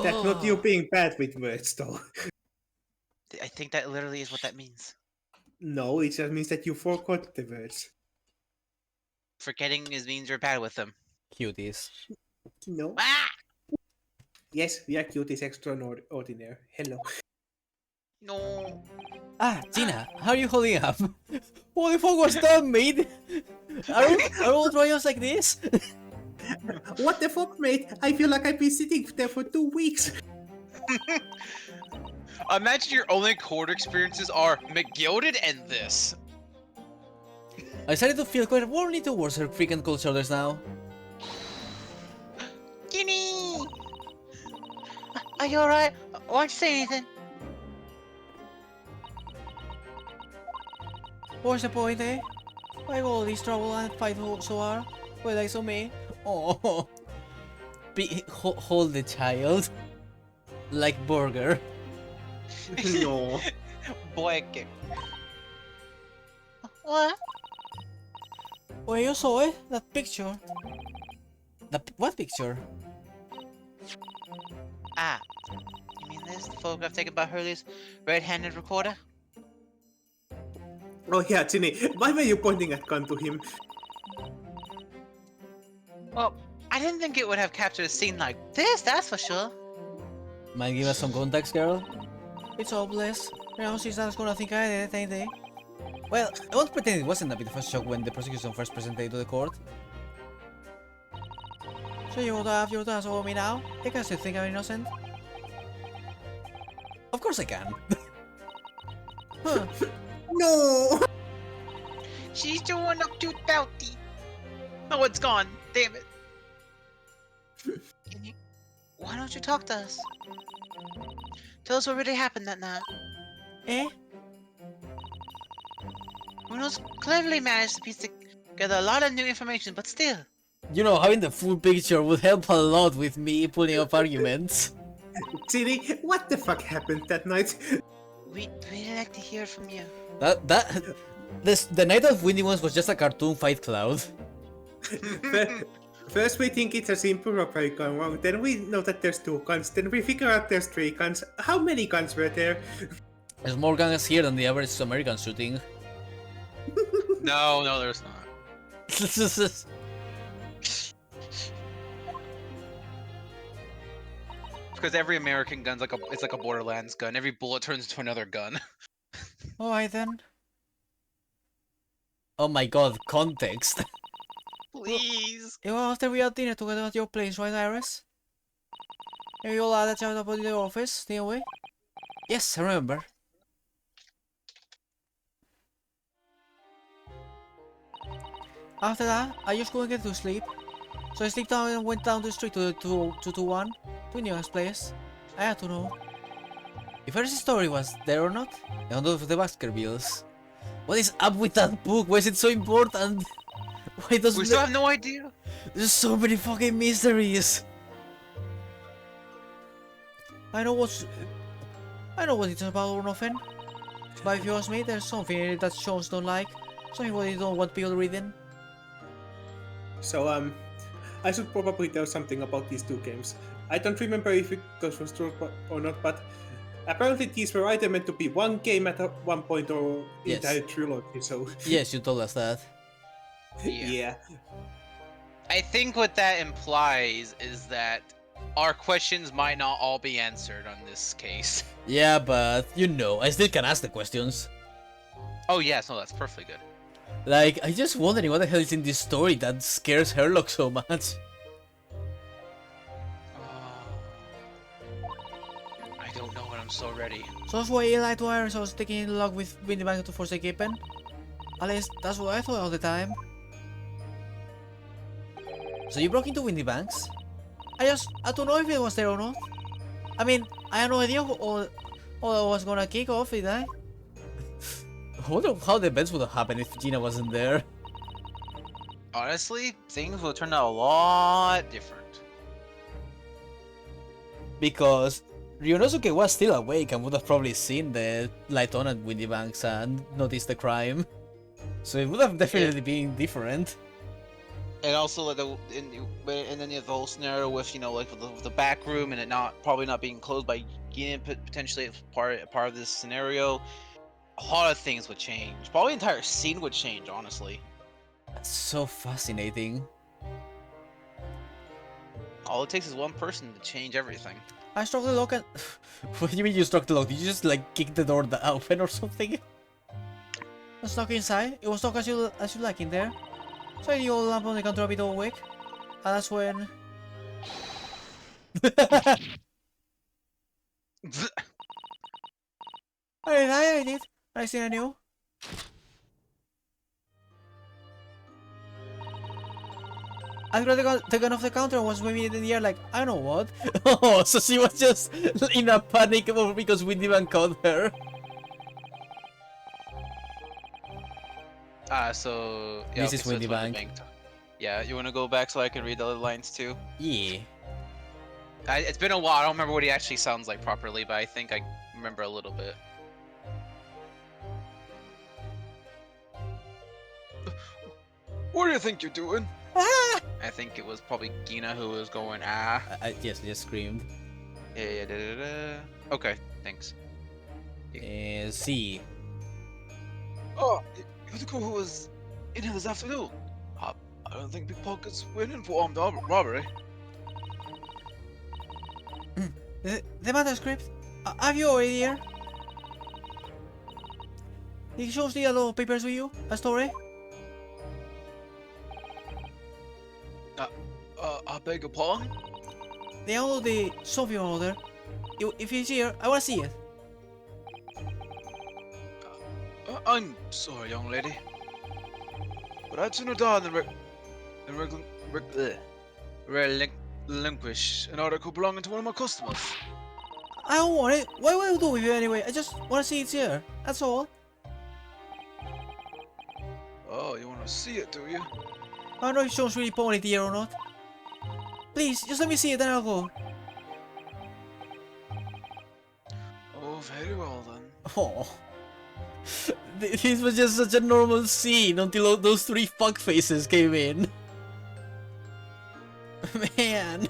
That's not you being bad with words, though. I think that literally is what that means. No, it just means that you forgot the words. Forgetting means you're bad with them. Cuties. No. Ah! Yes, we are cuties extraordinaire. Hello. No. Ah, Gina, how are you holding up? What the fuck was that, mate? Are all trials like this? What the fuck, mate? I feel like I've been sitting there for 2 weeks. Imagine your only court experiences are McGilded and this. I started to feel quite warmly towards her freaking cold shoulders now. Ginny! Are you alright? Won't you say anything? What's the point, eh? Why all this trouble and fight so hard? Why like so me? Oh, hold the child. Like burger. No. Boy, what? Where you saw it? That picture? What picture? Ah, you mean this? The photograph taken by Hurley's red-handed recorder? Oh yeah, Ginny, why were you pointing a gun to him? Well, I didn't think it would have captured a scene like this, that's for sure. Might give us some context, girl? It's hopeless. Now she's not gonna think I did it, ain't they? Well, I won't pretend it wasn't a bit of a shock when the prosecution first presented it to the court. So you have your thoughts over me now? You can still think I'm innocent? Of course I can. Huh. No! She's doing up too doughty. Oh, it's gone. Damn it. Why don't you talk to us? Tell us what really happened that night. Eh? Reynolds cleverly managed to piece together a lot of new information, but still. You know, having the full picture would help a lot with me pulling up arguments. Chili, what the fuck happened that night? We'd really like to hear from you. The night of Windy Ones was just a cartoon fight cloud. First we think it's a simple robbery gone wrong, then we know that there's 2 guns, then we figure out there's 3 guns. How many guns were there? There's more guns here than the average American shooting. No, there's not. Because every American gun's like it's like a Borderlands gun. Every bullet turns into another gun. Alright then. Oh my god, context. Please. It was after we had dinner together at your place, right, Iris? And you all had a chat about the office, didn't we? Yes, I remember. After that, I just couldn't get to sleep. So I slipped down and went down the street to the 221, to Neon's place. I had to know if Iris' story was there or not, and of the Baskervilles. What is up with that book? Why is it so important? Why doesn't We still have no idea. There's so many fucking mysteries. I know what it's about or nothing. But if you ask me, there's something in it that Jones don't like. Something what you don't want people reading. So, I should probably tell something about these 2 games. I don't remember if this was true or not, but apparently these were either meant to be 1 game at one point or Yes. entire trilogy, so... Yes, you told us that. yeah. I think what that implies is that our questions might not all be answered on this case. Yeah, but you know, I still can ask the questions. Oh yes, no, that's perfectly good. Like, I just wondering what the hell is in this story that scares Herlock so much. I don't know, and I'm so ready. So that's why Eli to Iris was taking in log with Windy Bank to Forsaken. At least that's what I thought all the time. So you broke into Windy Banks? I don't know if it was there or not. I mean, I had no idea all was gonna kick off, did I? I wonder how the events would have happened if Gina wasn't there. Honestly, things will turn out a lot different. Because Ryonosuke was still awake and would have probably seen the light on at Windy Banks and noticed the crime. So it would have definitely been different. And also, like and then you have the whole scenario with like with the back room and it probably not being closed by Gina potentially as part of this scenario. A lot of things would change. Probably the entire scene would change, honestly. That's so fascinating. All it takes is one person to change everything. I struck the lock and... What do you mean you struck the lock? Did you just like kick the door open or something? I stuck inside. It was stuck as you like in there. So the old lamp on the counter a bit awake. And that's when... I did. I seen I knew. I grabbed the gun off the counter and was waving it in the air like, I know what. Oh, so she was just in a panic because Windy Bank caught her. So... Yeah, This is so Windy it's Windy Bank. Yeah, you wanna go back so I can read the other lines too? Yeah. It's been a while, I don't remember what he actually sounds like properly, but I think I remember a little bit. What do you think you're doing? Ah! I think it was probably Gina who was going, ah. Yes, I just screamed. Yeah, da. Okay, thanks. C. Oh, you're the girl who was in here this afternoon. I don't think pickpockets went in for armed robbery. The manuscript? Have you already here? Did he show the other papers with you? A story? I beg your pardon? They download the something or other. If he's here, I wanna see it. I'm sorry, young lady. But I'd sooner die than relinquish an article belonging to one of my customers. I don't want it. What will I do with you anyway? I just wanna see it's here. That's all. Oh, you want to see it, do you? I don't know if Sean's really ponytail here or not. Please, just let me see it, then I'll go. Oh, very well then. Oh. This was just such a normal scene until those three fuckfaces came in. Man,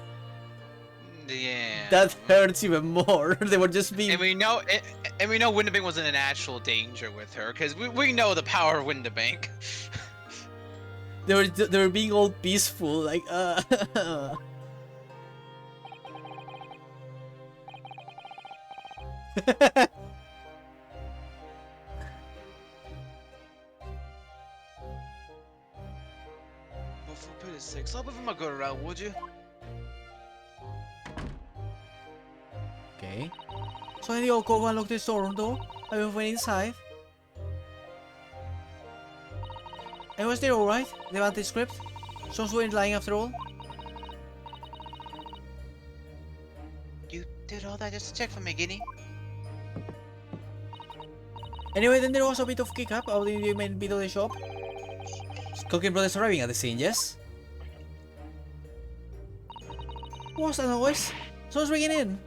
Yeah. that hurts even more. They were just being. And we know, Windabank wasn't in actual danger with her, because we know the power of Windabank. They were being all peaceful, like But for pity's sake, stop moving my gun around, would you? Okay. So then you all go and look the storeroom door. I went inside. And was there alright? The vantage script? Someone's weren't lying after all? You did all that just to check for me, Guinea? Anyway, then there was a bit of kick-up out in the main bit of the shop. Cooking brothers arriving at the scene, yes? What's that noise? Someone's ringing in.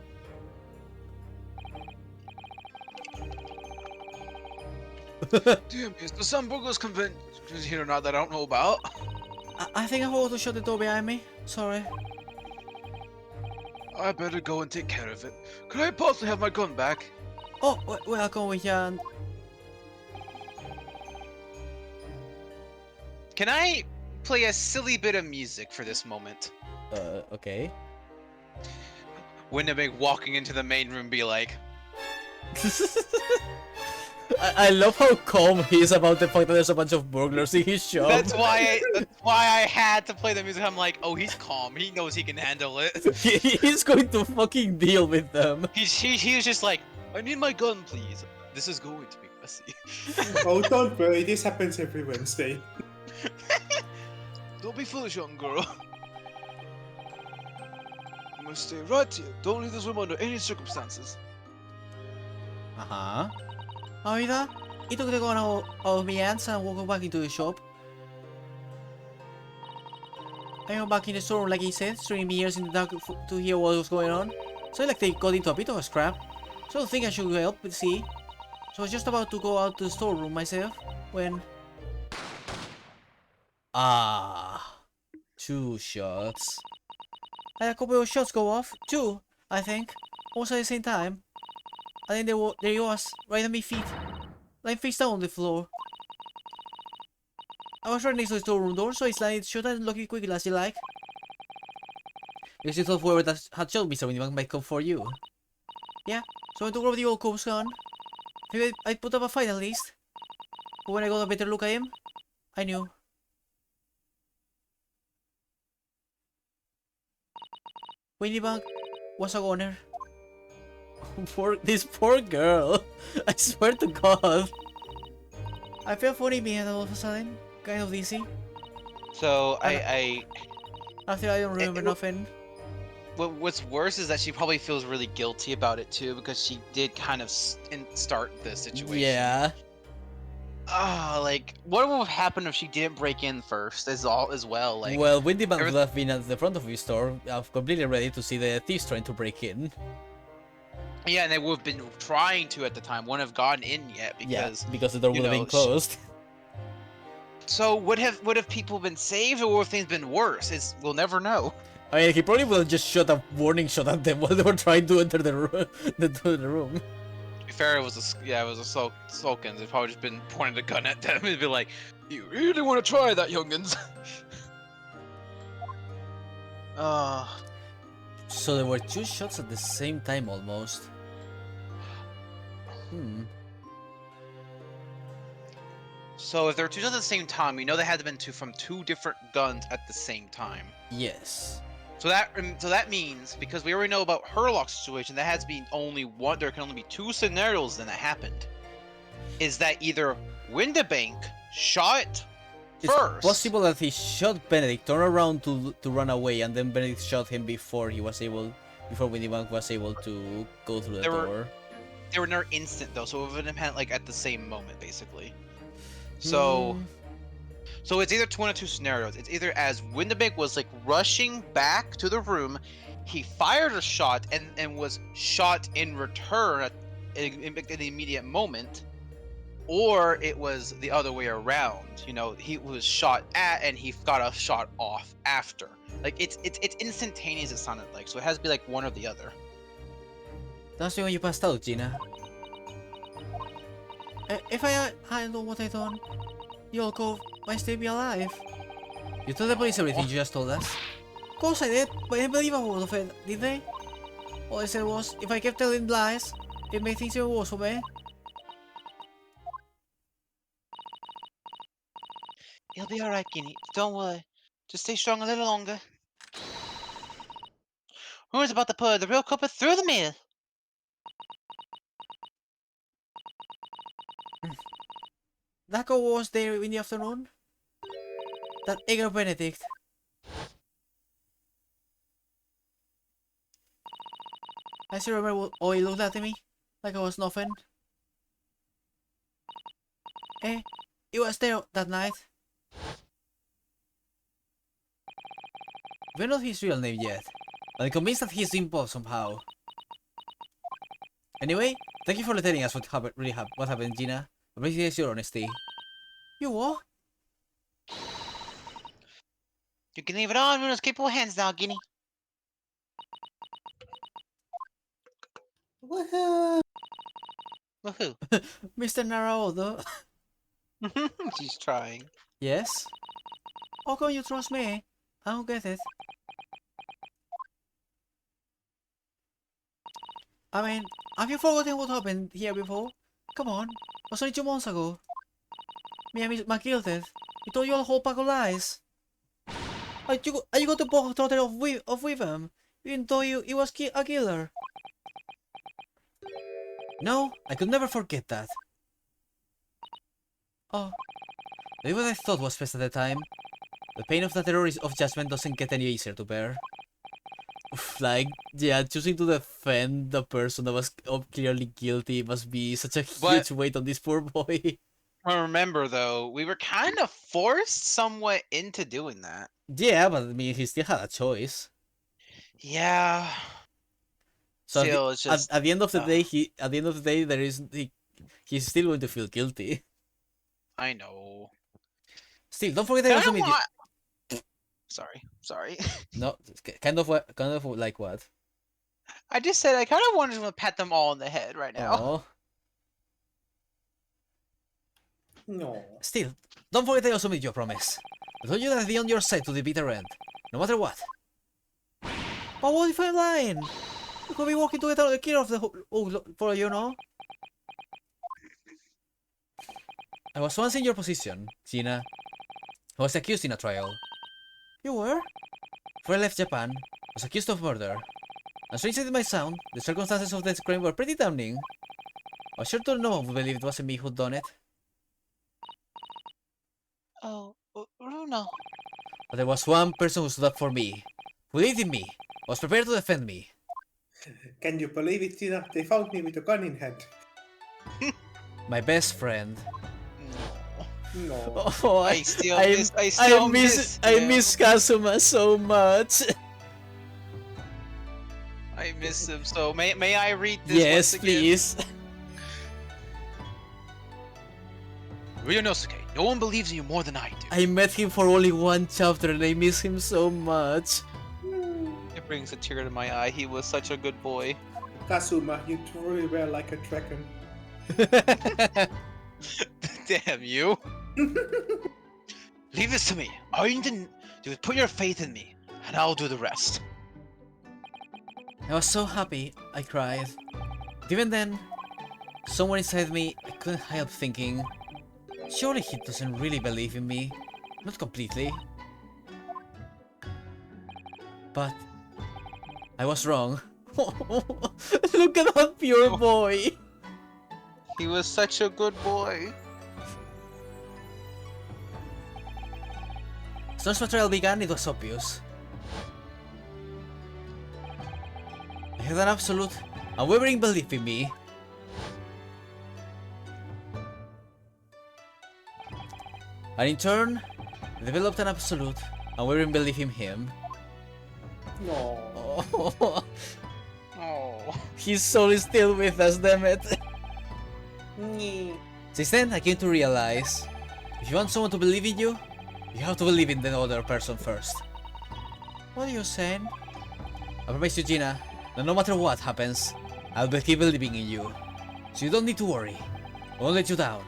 Damn, is there some burglars convention here or not that I don't know about? I think I forgot to shut the door behind me. Sorry. I better go and take care of it. Could I possibly have my gun back? Oh, well, I'll come with you and... Can I play a silly bit of music for this moment? Okay. Windabank walking into the main room be like, I love how calm he is about the fact that there's a bunch of burglars in his shop. that's why I had to play the music. I'm like, oh, he's calm. He knows he can handle it. He's going to fucking deal with them. He was just like, I need my gun, please. This is going to be messy. Oh, don't worry, this happens every Wednesday. Don't be foolish, young girl. You must stay right here. Don't leave this room under any circumstances. Uh-huh. Oida, he took the gun out of my hands and walked back into the shop. I went back in the storeroom like he said, straining my ears in the dark to hear what was going on. So like they got into a bit of a scrap. So I think I should help, but see. So I was just about to go out to the storeroom myself, when... Ah, 2 shots. I had a couple of shots go off, 2, I think, almost at the same time. And then there he was, right at my feet, lying face down on the floor. I was right next to the storeroom door, so I slammed it shut and locked it quickly as you like. Because you thought whoever that had shot me, so anyone might come for you. Yeah, so I took over the old cope's gun. Maybe I'd put up a fight at least. But when I got a better look at him, I knew. Winniebank was a goner. This poor girl. I swear to God. I felt funny being all of a sudden. Kind of dizzy. So After I don't remember nothing. what's worse is that she probably feels really guilty about it too, because she did kind of start the situation. Yeah. Ah, like what would have happened if she didn't break in first as well? Like, Well, Windybank would have been at the front of his store, completely ready to see the thieves trying to break in. yeah, and they would have been trying to at the time, wouldn't have gotten in yet Because the door would have been closed. So would have people been saved, or would have things been worse? We'll never know. I mean, he probably would have just shot a warning shot at them while they were trying to enter the room. To be fair, it was a Sulkins. They'd probably just been pointing a gun at them and be like, You really want to try that, youngins? So there were 2 shots at the same time almost. So if there were 2 shots at the same time, we know they had to have been from 2 different guns at the same time. Yes. So that means, because we already know about Herlock's situation, that has to be only one. There can only be 2 scenarios then that happened. Is that either Windabank shot first? It's possible that he shot Benedict, turned around to run away, and then Benedict shot him before Windybank was able to go through the door. They were near instant though, so it would have been like at the same moment basically. So So it's either one of two scenarios. It's either as Windebig was like rushing back to the room, he fired a shot and was shot in return in the immediate moment, or it was the other way around. You know, he was shot at and he got a shot off after. Like it's instantaneous. It sounded like, so it has to be like one or the other. That's when you passed out, Gina. If I know what I done, you'll go might still be alive. You told the police everything you just told us. Of course I did, but they didn't believe a word of it, did they? All I said was, if I kept telling lies, it made things even worse for me. You'll be alright, Guinea. Don't worry. Just stay strong a little longer. Rumors about to put the real culprit through the mill. That girl was there in the afternoon. That Igor Benedict. I still remember how he looked at me, like I was nothing. He was there that night. We don't know his real name yet, but I'm convinced that he's involved somehow. Anyway, thank you for telling us what happened, Gina. I appreciate your honesty. You what? You can leave it on. We're in those capable hands now, Guinea. Woohoo! Woohoo. Mr. Naruto. She's trying. Yes? How come you trust me? I don't get it. I mean, have you forgotten what happened here before? Come on, it was only 2 months ago. Me and my Gilded. We told you a whole pack of lies. Are you got the bug total of with him, even though he was a killer? No, I could never forget that. Oh, maybe what I thought was best at the time. The pain of that error of judgment doesn't get any easier to bear. Oof, like, yeah, choosing to defend the person that was clearly guilty must be such a huge weight on this poor boy. Remember, though, we were kind of forced somewhat into doing that. Yeah, but I mean, he still had a choice. Yeah. So Still, it's just at the end of the day, he's still going to feel guilty. I know. Still, don't forget I also made Sorry. No, kind of like what? I just said I kind of wanted to pat them all on the head right now. Oh. No. Still, don't forget I also made you a promise. I told you that I'd be on your side to the bitter end, no matter what. But what if I'm lying? We could be working to get care of the whole for you know. I was once in your position, Gina. I was accused in a trial. You were? Before I left Japan, I was accused of murder. And strange as it might sound, the circumstances of the crime were pretty damning. I was sure to no one would believe it wasn't me who'd done it. Oh, Bruno. But there was one person who stood up for me, who believed in me, was prepared to defend me. Can you believe it, Tina? They found me with a gun in hand. My best friend. No. Oh, I miss Kazuma so much. I miss him so. May I read this? Yes, once again? please. Ryunosuke, no one believes in you more than I do. I met him for only one chapter and I miss him so much. It brings a tear to my eye. He was such a good boy. Kazuma, you truly were like a dragon. Damn you. Leave this to me. All you need to do is put your faith in me, and I'll do the rest. I was so happy, I cried. But even then, somewhere inside me, I couldn't help thinking, surely he doesn't really believe in me. Not completely. But I was wrong. Look at that pure boy! He was such a good boy. As soon as my trial began, it was obvious. I had an absolute, unwavering belief in me. And in turn, Developed an absolute, and we didn't believe in him. No. Oh, Oh. his soul is still with us, damn it. Since then, I came to realize, if you want someone to believe in you, you have to believe in the other person first. What are you saying? I promise you, Gina, that no matter what happens, I'll keep believing in you. So you don't need to worry. I won't let you down.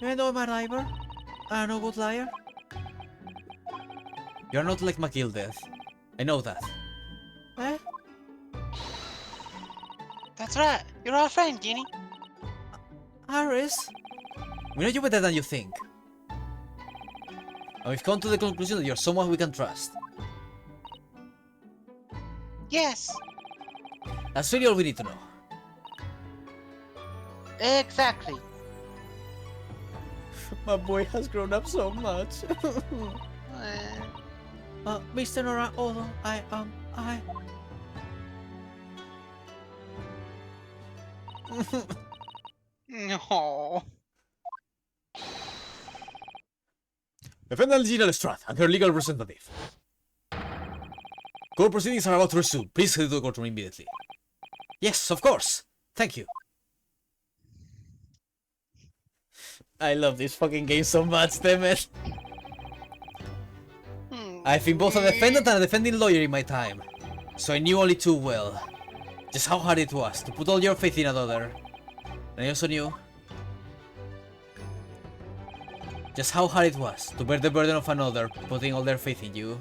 Even though I'm a liar, I'm no good liar. You're not like McGildeth. I know that. Eh? That's right. You're our friend, Guinea. Iris? We know you better than you think. And we've come to the conclusion that you're someone we can trust. Yes, That's really all we need to know. exactly. My boy has grown up so much. Mr. Nora, although I No. Defendant Gina Lestrade and her legal representative. Court proceedings are about to resume. Please head to the courtroom immediately. Yes, of course. Thank you. I love this fucking game so much, damn it. I've been both a defendant and a defending lawyer in my time, so I knew only too well just how hard it was to put all your faith in another. And I also knew just how hard it was to bear the burden of another putting all their faith in you.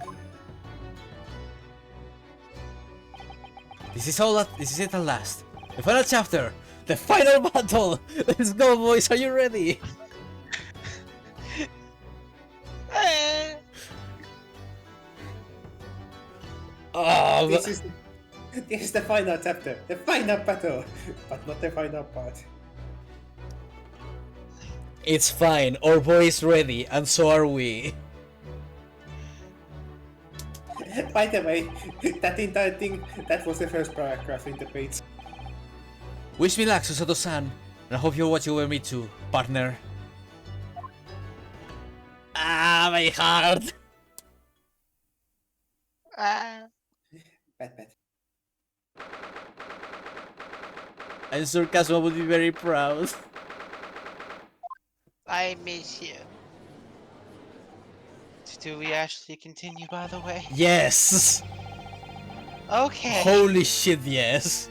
This is it at last. The final chapter! The final battle! Let's go, boys, are you ready? Oh, This is the final chapter, the final battle, but not the final part. it's fine, our boy is ready, and so are we. By the way, that entire thing, that was the first paragraph in the page. Wish me luck, Susato-san, and I hope you're watching over me too, partner. Ah, my heart! Bad. I'm sure Kazuma would be very proud. I miss you. Do we actually continue, by the way? Yes! Okay. Holy shit, yes!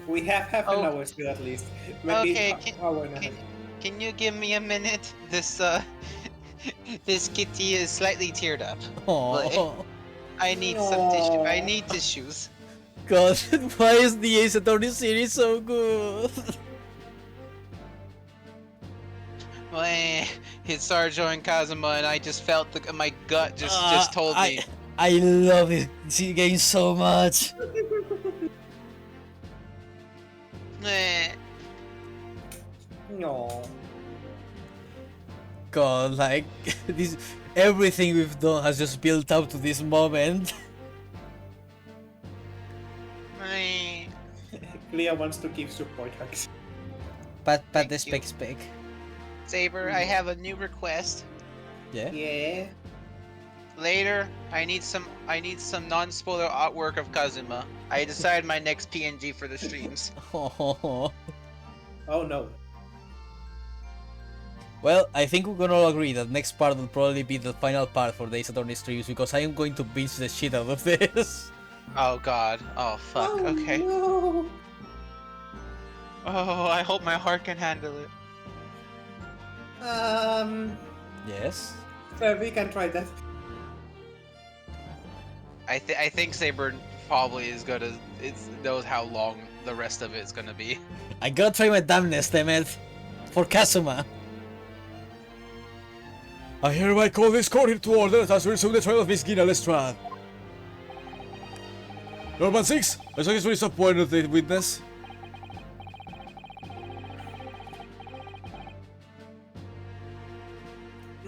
We have half an Oh. hour still at least. Maybe Okay, an hour and a half. Can you give me a minute? This this kitty is slightly teared up. Oh I need some tissue. I need tissues. god, why is the Ace Attorney series so good? It's Sarjo and Kazuma, and I just felt my gut just told me. I love it game so much. Eh. No. God, like this, everything we've done has just built up to this moment. Eh. Clea wants to give support hugs. But Thank the you. spec. Saber, I have a new request. Yeah. Yeah. Later, I need some non-spoiler artwork of Kazuma. I decide my next PNG for the streams. Oh. Oh no. Well, I think we're gonna all agree that next part will probably be the final part for the Ace Attorney streams because I am going to binge the shit out of this. Oh god. Oh fuck. Okay. No. Oh, I hope my heart can handle it. Yes. We can try that. I think Saber probably is gonna knows how long the rest of it's gonna be. I gotta try my damnness, damn it. For Kazuma. I hereby call this court to order as we resume the trial of Miss Gina Lestrade. Norman 6, let's take this appointed the witness.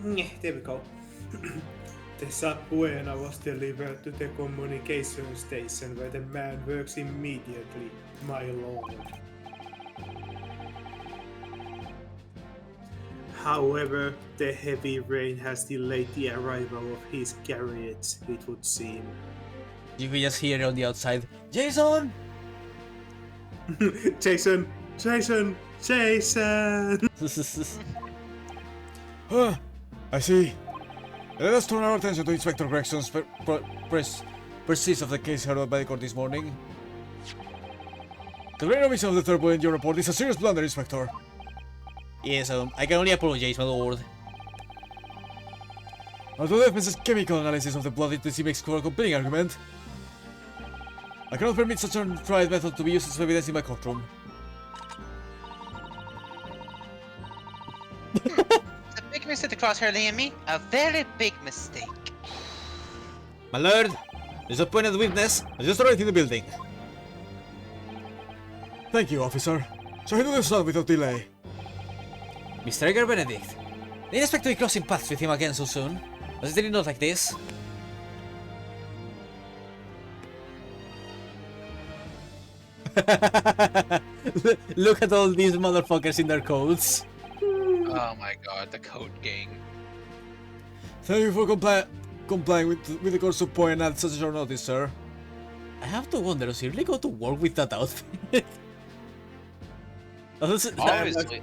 There we go. The subpoena was delivered to the communication station where the man works immediately, my lord. However, the heavy rain has delayed the arrival of his carriage, it would seem. You can just hear it on the outside. Jason! Jason! Jason! Jason! I see. Let us turn our attention to Inspector Gregson's pursuit of the case heard by the court this morning. The great omission of the third point in your report is a serious blunder, Inspector. Yes, I can only apologize, my lord. Although the defense's chemical analysis of the blood it makes for a compelling argument, I cannot permit such an untried method to be used as evidence in my courtroom. It's a big mistake to cross Hurley and me. A very big mistake. My lord, there's a appointed witness. I just arrived in the building. Thank you, officer. So he do this now without delay. Mr. Edgar Benedict. Didn't expect to be crossing paths with him again so soon. Was it not like this? Look at all these motherfuckers in their coats. Oh my god, the coat gang. Thank you for complying with the court's point at such a short notice, sir. I have to wonder, does he really go to work with that outfit? Obviously.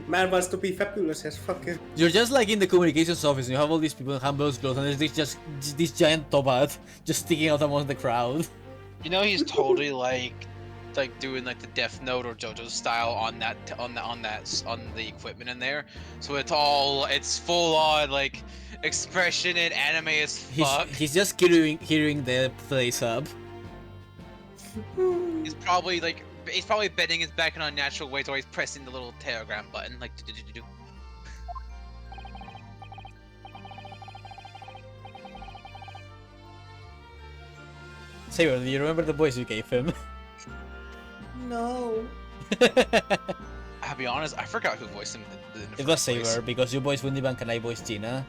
Man wants to be fabulous as fuck. You're just like in the communications office and you have all these people in handballs clothes and there's this giant top hat just sticking out among the crowd. You know he's totally like doing like the Death Note or JoJo style on the equipment in there. So it's full on like expression and anime as fuck. He's just hearing the place up. He's probably bending his back in unnatural ways or he's pressing the little telegram button like do. Saber, do you remember the voice you gave him? No. I'll be honest, I forgot who voiced him in the It was first place. Saber because you voiced Windy Bank and I voiced Gina.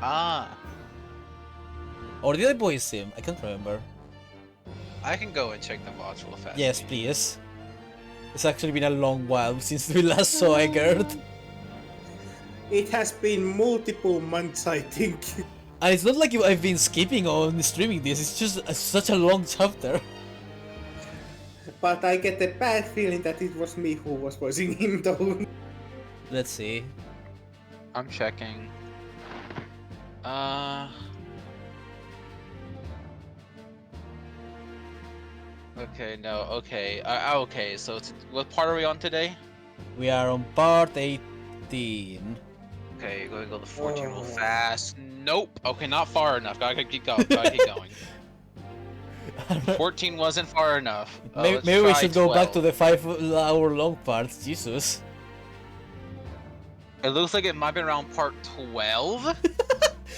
Ah, Or did I voice him? I can't remember. I can go and check the VODs real fast. Yes, please. It's actually been a long while since we last saw Eggert. It has been multiple months, I think. And it's not like I've been skipping on streaming this, it's just such a long chapter. But I get a bad feeling that it was me who was voicing him though. Let's see. I'm checking. Okay, no, okay. Okay, so what part are we on today? We are on part 18. Okay, go to 14 real fast. Nope. Okay, not far enough. Gotta keep going. Gotta keep going. 14 wasn't far enough. Maybe we should go back to the 5-hour long part. Jesus. It looks like it might be around part 12.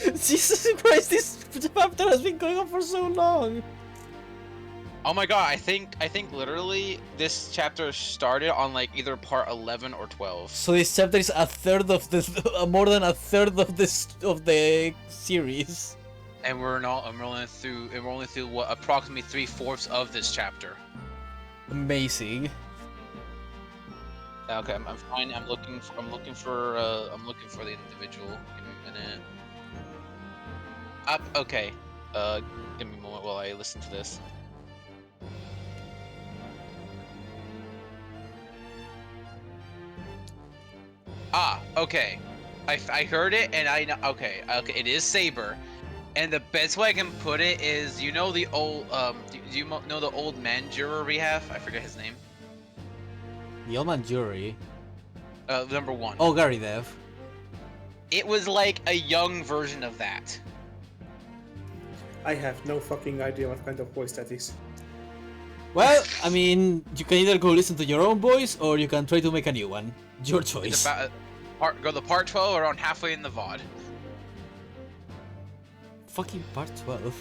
Jesus Christ, this chapter has been going on for so long. Oh my god, I think literally this chapter started on like either part 11 or 12. So this chapter is a third of the more than a third of the series. And we're only through what, approximately 3/4 of this chapter. Amazing. Okay, I'm fine. I'm looking for the individual. Give me a minute. Up. Okay. Give me a moment while I listen to this. Ah, okay. I heard it and I know. Okay, it is Saber, and the best way I can put it is, you know the old do you know the old man juror we have? I forget his name. The old man jury. Number 1. Oh, Gary Dev. It was like a young version of that. I have no fucking idea what kind of voice that is. Well, I mean, you can either go listen to your own voice or you can try to make a new one. Your choice. It's about go to part 12 or around halfway in the VOD. Fucking part 12.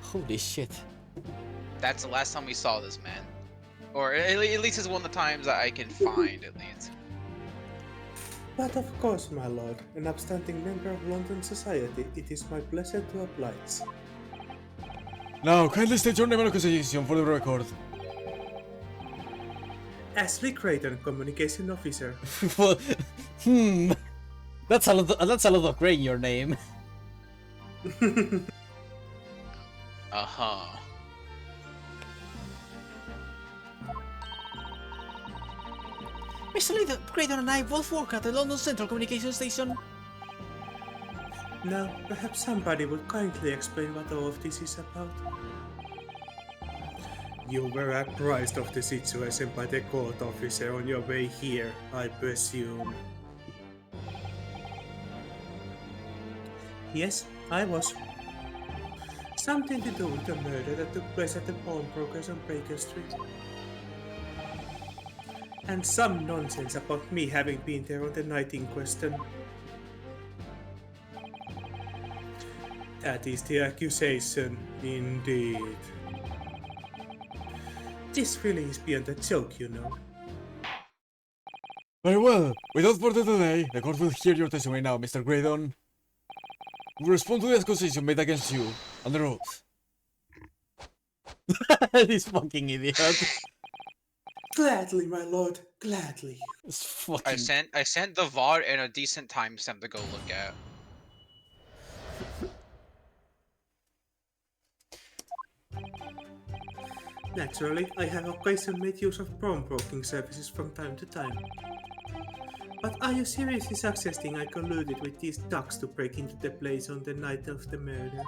Holy shit. That's the last time we saw this man. Or at least it's one of the times that I can find, at least. But of course, my lord, an upstanding member of London society, it is my pleasure to oblige. Now, kindly state your name and accusation for the record. Ashley Creighton, communication officer. That's a lot of gray in your name. Uh-huh. Mr. Leader, Graydon and I both work at the London Central Communication Station. Now, perhaps somebody would kindly explain what all of this is about. You were apprised of the situation by the court officer on your way here, I presume. Yes, I was. Something to do with the murder that took place at the pawnbrokers on Baker Street. And some nonsense about me having been there on the night in question. That is the accusation, indeed. This really is beyond a joke, you know. Very well. Without further delay, the court will hear your testimony now, Mr. Graydon. We respond to the accusation made against you under oath. This fucking idiot. Gladly, my lord, gladly. It's fucking... I sent the VOD and a decent timestamp to go look at. Naturally, I have occasionally made use of pawnbroking services from time to time. But are you seriously suggesting I colluded with these ducks to break into the place on the night of the murder?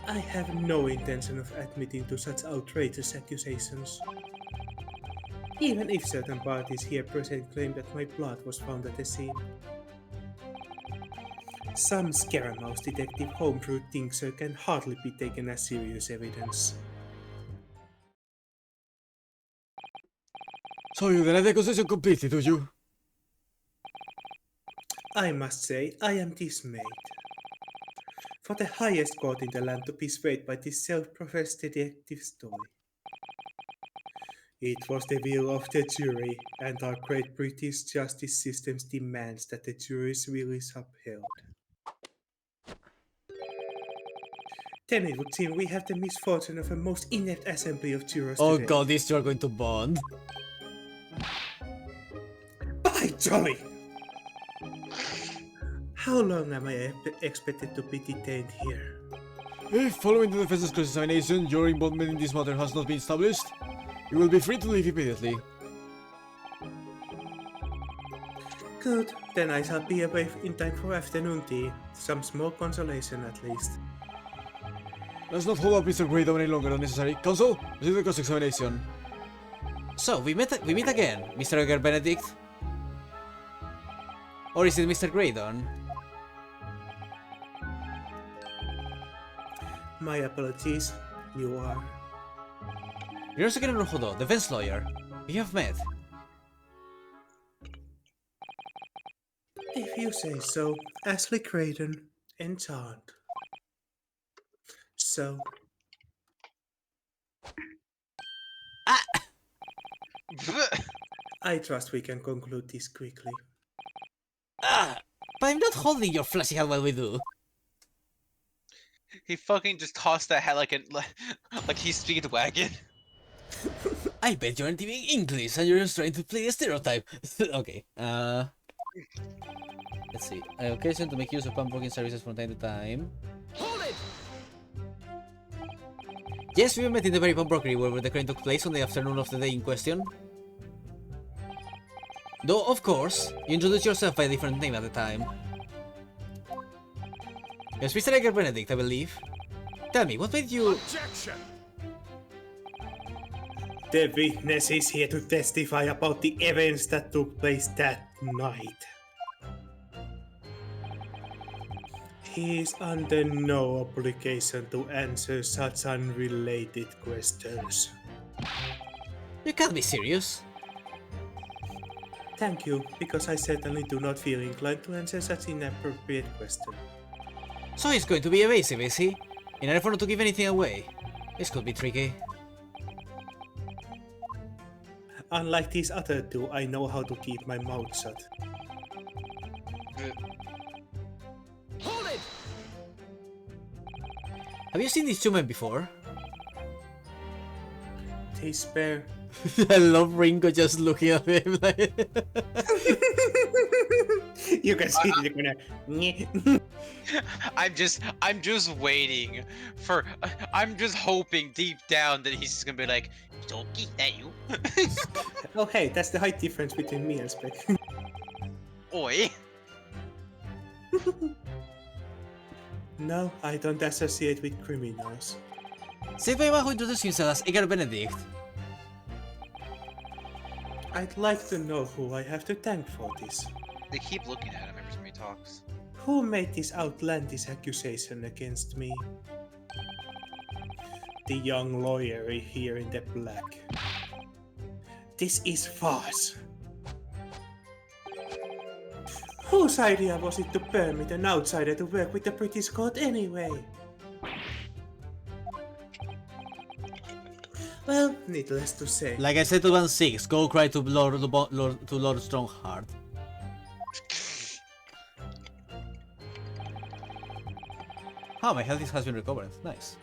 I have no intention of admitting to such outrageous accusations. Even if certain parties here present claim that my blood was found at the scene. Some scaramouche detective homebrew tincture can hardly be taken as serious evidence. So you deny the accusation completely, do you? I must say, I am dismayed. For the highest court in the land to be swayed by this self-professed detective story. It was the will of the jury, and our great British justice system's demands that the jury's will is upheld. Then it would seem we have the misfortune of a most inept assembly of jurors Oh today. god, these two are going to bond. By jolly! How long am I expected to be detained here? If, following the defense's cross-examination, your involvement in this matter has not been established, you will be free to leave immediately. Good, then I shall be away in time for afternoon tea. Some small consolation at least. Let's not hold up Mr. Graydon any longer than necessary. Counsel, proceed to the cross-examination. So, we meet again, Mr. Edgar Benedict? Or is it Mr. Graydon? My apologies, you are. Ryosuke Naruhodo, defense lawyer. We have met. If you say so, Ashley Creighton, enchant. So, I trust we can conclude this quickly. Ah! But I'm not holding your flashy hat while we do. He fucking just tossed that hat like he's Speedwagon. I bet you aren't even English and you're just trying to play a stereotype. Okay, let's see. Occasion to make use of pawnbroking services from time to time. Hold it! Yes, we met in the very pawnbrokery where the crime took place on the afternoon of the day in question. Though, of course, you introduced yourself by a different name at the time. Yes, Mr. Edgar Benedict, I believe. Tell me, what made you... Objection! The witness is here to testify about the events that took place that night. He is under no obligation to answer such unrelated questions. You can't be serious. Thank you, because I certainly do not feel inclined to answer such inappropriate question. So he's going to be evasive, is he? In order for not to give anything away. This could be tricky. Unlike these other two, I know how to keep my mouth shut. Hold it! Have you seen these two men before? They spare I love Ringo just looking at him like. You can see the gonna. I'm just waiting for. I'm just hoping deep down that he's just gonna be like, Donkey, that you? Oh hey, that's the height difference between me and Spec. Oi. No, I don't associate with criminals. Said by one who introduced himself as Edgar Benedict. I'd like to know who I have to thank for this. They keep looking at him every time he talks. Who made this outlandish accusation against me? The young lawyer here in the black. This is farce. Whose idea was it to permit an outsider to work with the British court anyway? Well, needless to say. Like I said to 1-6, go cry to Lord Strongheart. Oh, my health has been recovered. Nice.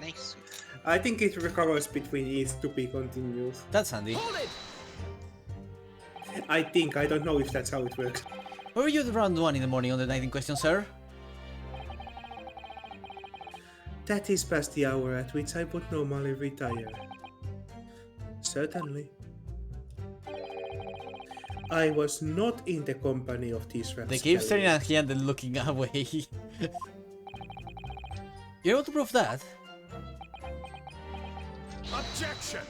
Nice. I think it recovers between each to be continued. That's handy. Hold it! I think, I don't know if that's how it works. Where were you at round 1 in the morning on the night in question, sir? That is past the hour at which I would normally retire. Certainly. I was not in the company of these They keep staring at him and then looking away. You're able to prove that? Objection!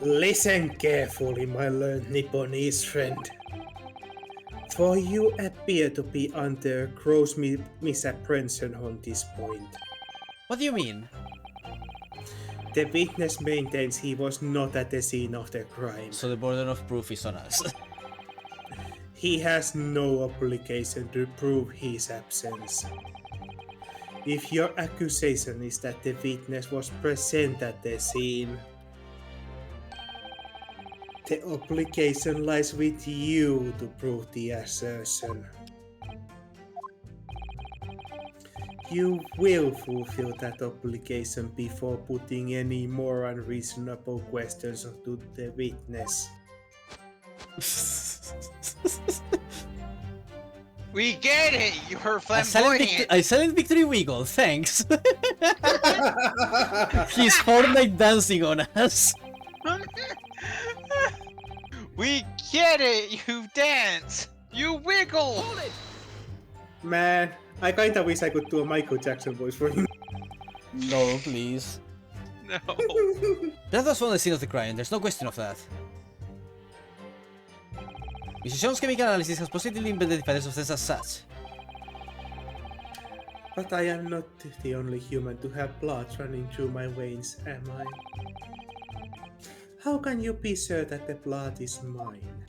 Listen carefully, my learned Nipponese friend. For you appear to be under gross misapprehension on this point. What do you mean? The witness maintains he was not at the scene of the crime. So the burden of proof is on us. He has no obligation to prove his absence. If your accusation is that the witness was present at the scene, the obligation lies with you to prove the assertion. You will fulfill that obligation before putting any more unreasonable questions to the witness. We get it! You're A flamboyant! silent victory wiggle, thanks. He's Fortnite dancing on us. We get it! You dance! You wiggle! Hold it! Man, I kinda wish I could do a Michael Jackson voice for him. No, please. No. That was from the scene of the crime, there's no question of that. Mr. Jones' chemical analysis has positively identified the substance as such. But I am not the only human to have blood running through my veins, am I? How can you be sure that the blood is mine?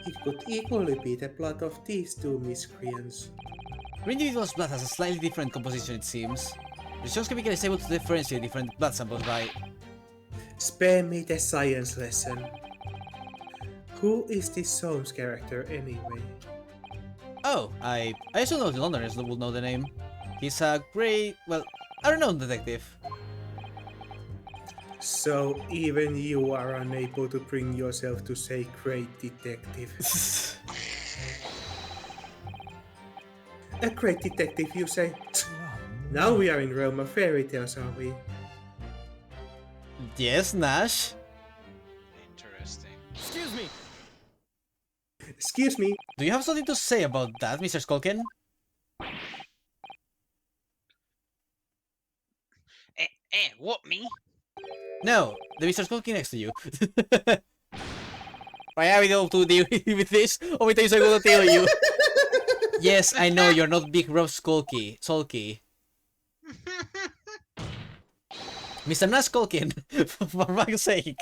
It could equally be the blood of these two miscreants. Your individual's blood has a slightly different composition, it seems. Mr. Jones' chemical is able to differentiate different blood samples by... Spare me the science lesson. Who is this Soames character anyway? Oh, I also know the Londoners will know the name. He's a great, well, I don't know, detective. So even you are unable to bring yourself to say great detective. A great detective, you say? Now we are in realm of fairy tales, are we? Yes, Nash? Interesting. Excuse me! Excuse me. Do you have something to say about that, Mr. Skulkin? What, me? No, the Mr. Skulkin next to you. Why are we going to deal with this? How many times I will tell you? Yes, I know you're not Big Rob Sulky. Mr. Nash Skulkin, for fuck's sake.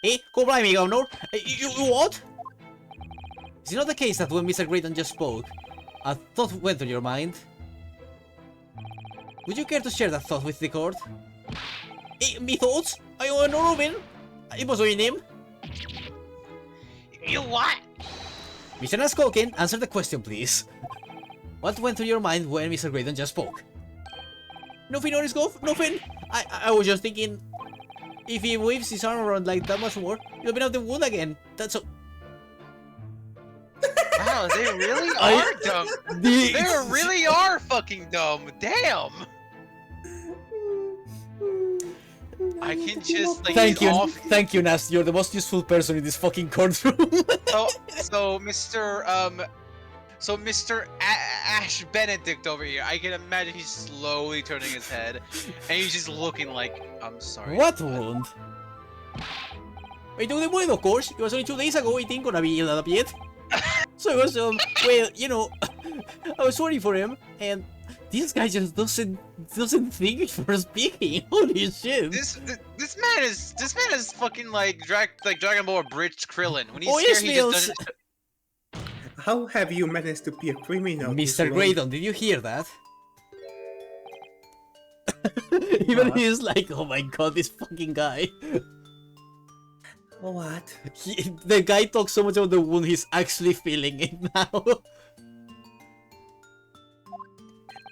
Eh? Go by me, Governor. You what? Is it not the case that when Mr. Grayton just spoke, a thought went through your mind? Would you care to share that thought with the court? Eh, me thoughts? I want to know, Robin. It was your name. You what? Mr. Naskolkin, answer the question, please. What went through your mind when Mr. Grayton just spoke? Nothing, honest golf, nothing. I was just thinking, if he waves his arm around like that much more, he'll open up the wound again. That's so. Wow, they really are dumb. They really are fucking dumb. Damn. I can just like Thank you, off. thank you, Nas. You're the most useful person in this fucking courtroom. So Mr. Ash Benedict over here, I can imagine he's slowly turning his head, and he's just looking like, I'm sorry. What wound? I took the wound, of course. It was only 2 days ago. I think gonna be healed up yet. So it was well, you know, I was sorry for him, and this guy just doesn't think before speaking. Holy shit! This man is fucking like Dragon Ball bridged Krillin. When he's Oh, scared, yes, he just Nils. doesn't. How have you managed to be a criminal? this Mr. long? Graydon, did you hear that? Even What? he's like, oh my god, this fucking guy. What? The guy talks so much about the wound, he's actually feeling it now.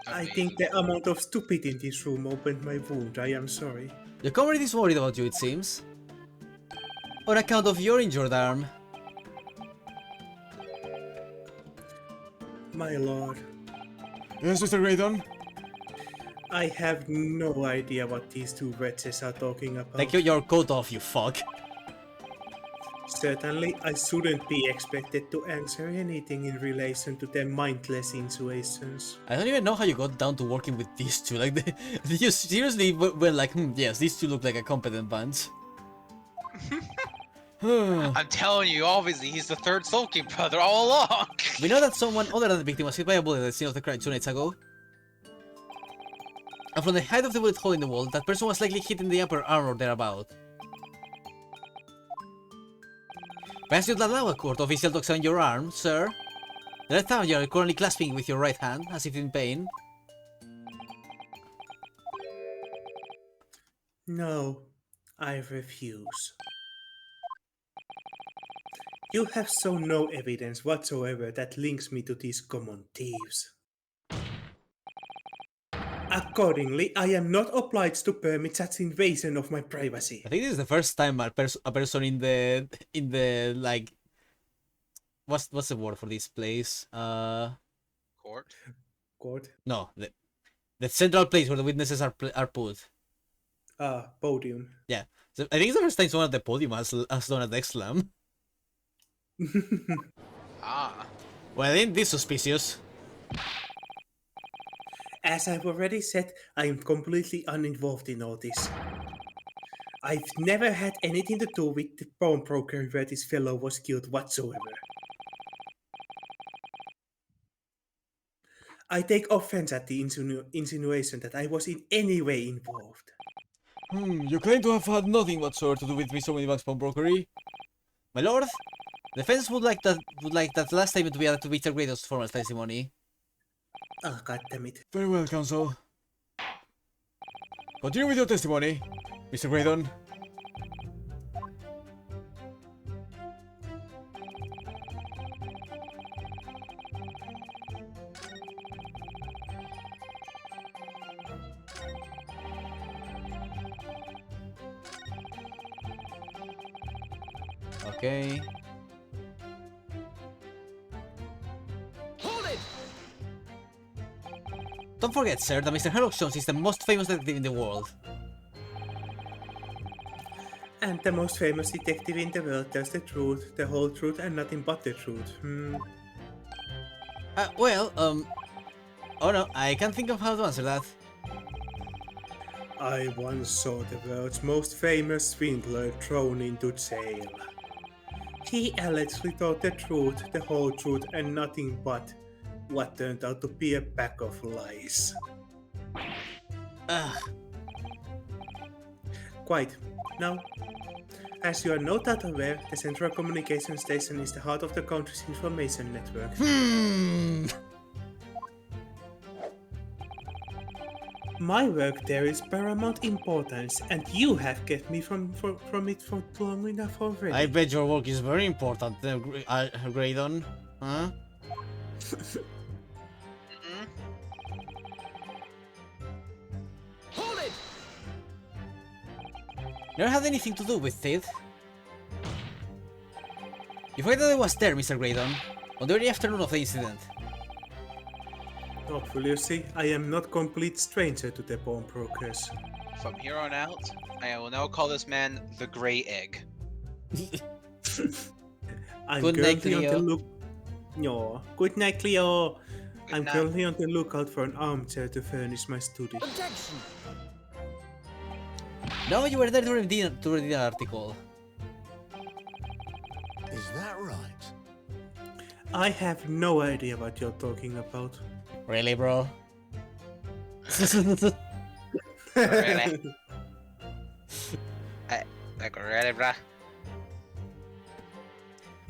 I think the amount of stupid in this room opened my wound. I am sorry. Your comrade is worried about you, it seems. On account of your injured arm. My lord, Yes, Mr. Graydon? I have no idea what these two wretches are talking about. Take your coat off, you fuck. Certainly, I shouldn't be expected to answer anything in relation to their mindless intuitions. I don't even know how you got down to working with these two. Like, did you seriously went like, yes, these two look like a competent bunch. I'm telling you, obviously, he's the third Soul King brother all along. We know that someone other than the victim was hit by a bullet at the scene of the crime 2 nights ago. And from the height of the bullet hole in the wall, that person was likely hit in the upper arm or thereabout. Perhaps you'd allow a court official to examine your arm, sir? The left arm you are currently clasping with your right hand, as if in pain. No, I refuse. You have shown no evidence whatsoever that links me to these common thieves. Accordingly, I am not obliged to permit such invasion of my privacy. I think this is the first time a person in the like what's the word for this place? Court. Court? No, the central place where the witnesses are put. Podium. Yeah, so I think it's the first time someone at the podium has done a death slam. Ah. Well, ain't this suspicious? As I've already said, I am completely uninvolved in all this. I've never had anything to do with the pawnbroker where this fellow was killed whatsoever. I take offense at the insinuation that I was in any way involved. You claim to have had nothing whatsoever to do with Mr. Winnibank's pawnbrokery? My lord, the defense would like that last statement to be added to Mr. Graydon's formal testimony. Ah, goddammit. Very well, counsel. Continue with your testimony, Mr. Graydon. Okay. Hold it! Don't forget, sir, that Mr. Sherlock Jones is the most famous detective in the world. And the most famous detective in the world tells the truth, the whole truth, and nothing but the truth. Oh no, I can't think of how to answer that. I once saw the world's most famous swindler thrown into jail. He allegedly told the truth, the whole truth, and nothing but what turned out to be a pack of lies. Ugh. Quite. Now, as you are no doubt aware, the Central Communication Station is the heart of the country's information network. My work there is paramount importance, and you have kept me from it for long enough already. I bet your work is very important, Graydon. Huh? Never had anything to do with it. You forget that I was there, Mr. Graydon, on the very afternoon of the incident. Obviously, I am not complete stranger to the pawnbrokers. From here on out, I will now call this man the Grey Egg. I'm Good night, currently on the Cleo. look. No. Good night, Cleo. Good I'm night. currently on the lookout for an armchair to furnish my study. Objection! No, you were there to read the article. Is that right? I have no idea what you're talking about. Really, bro? Really? Like, really, bruh?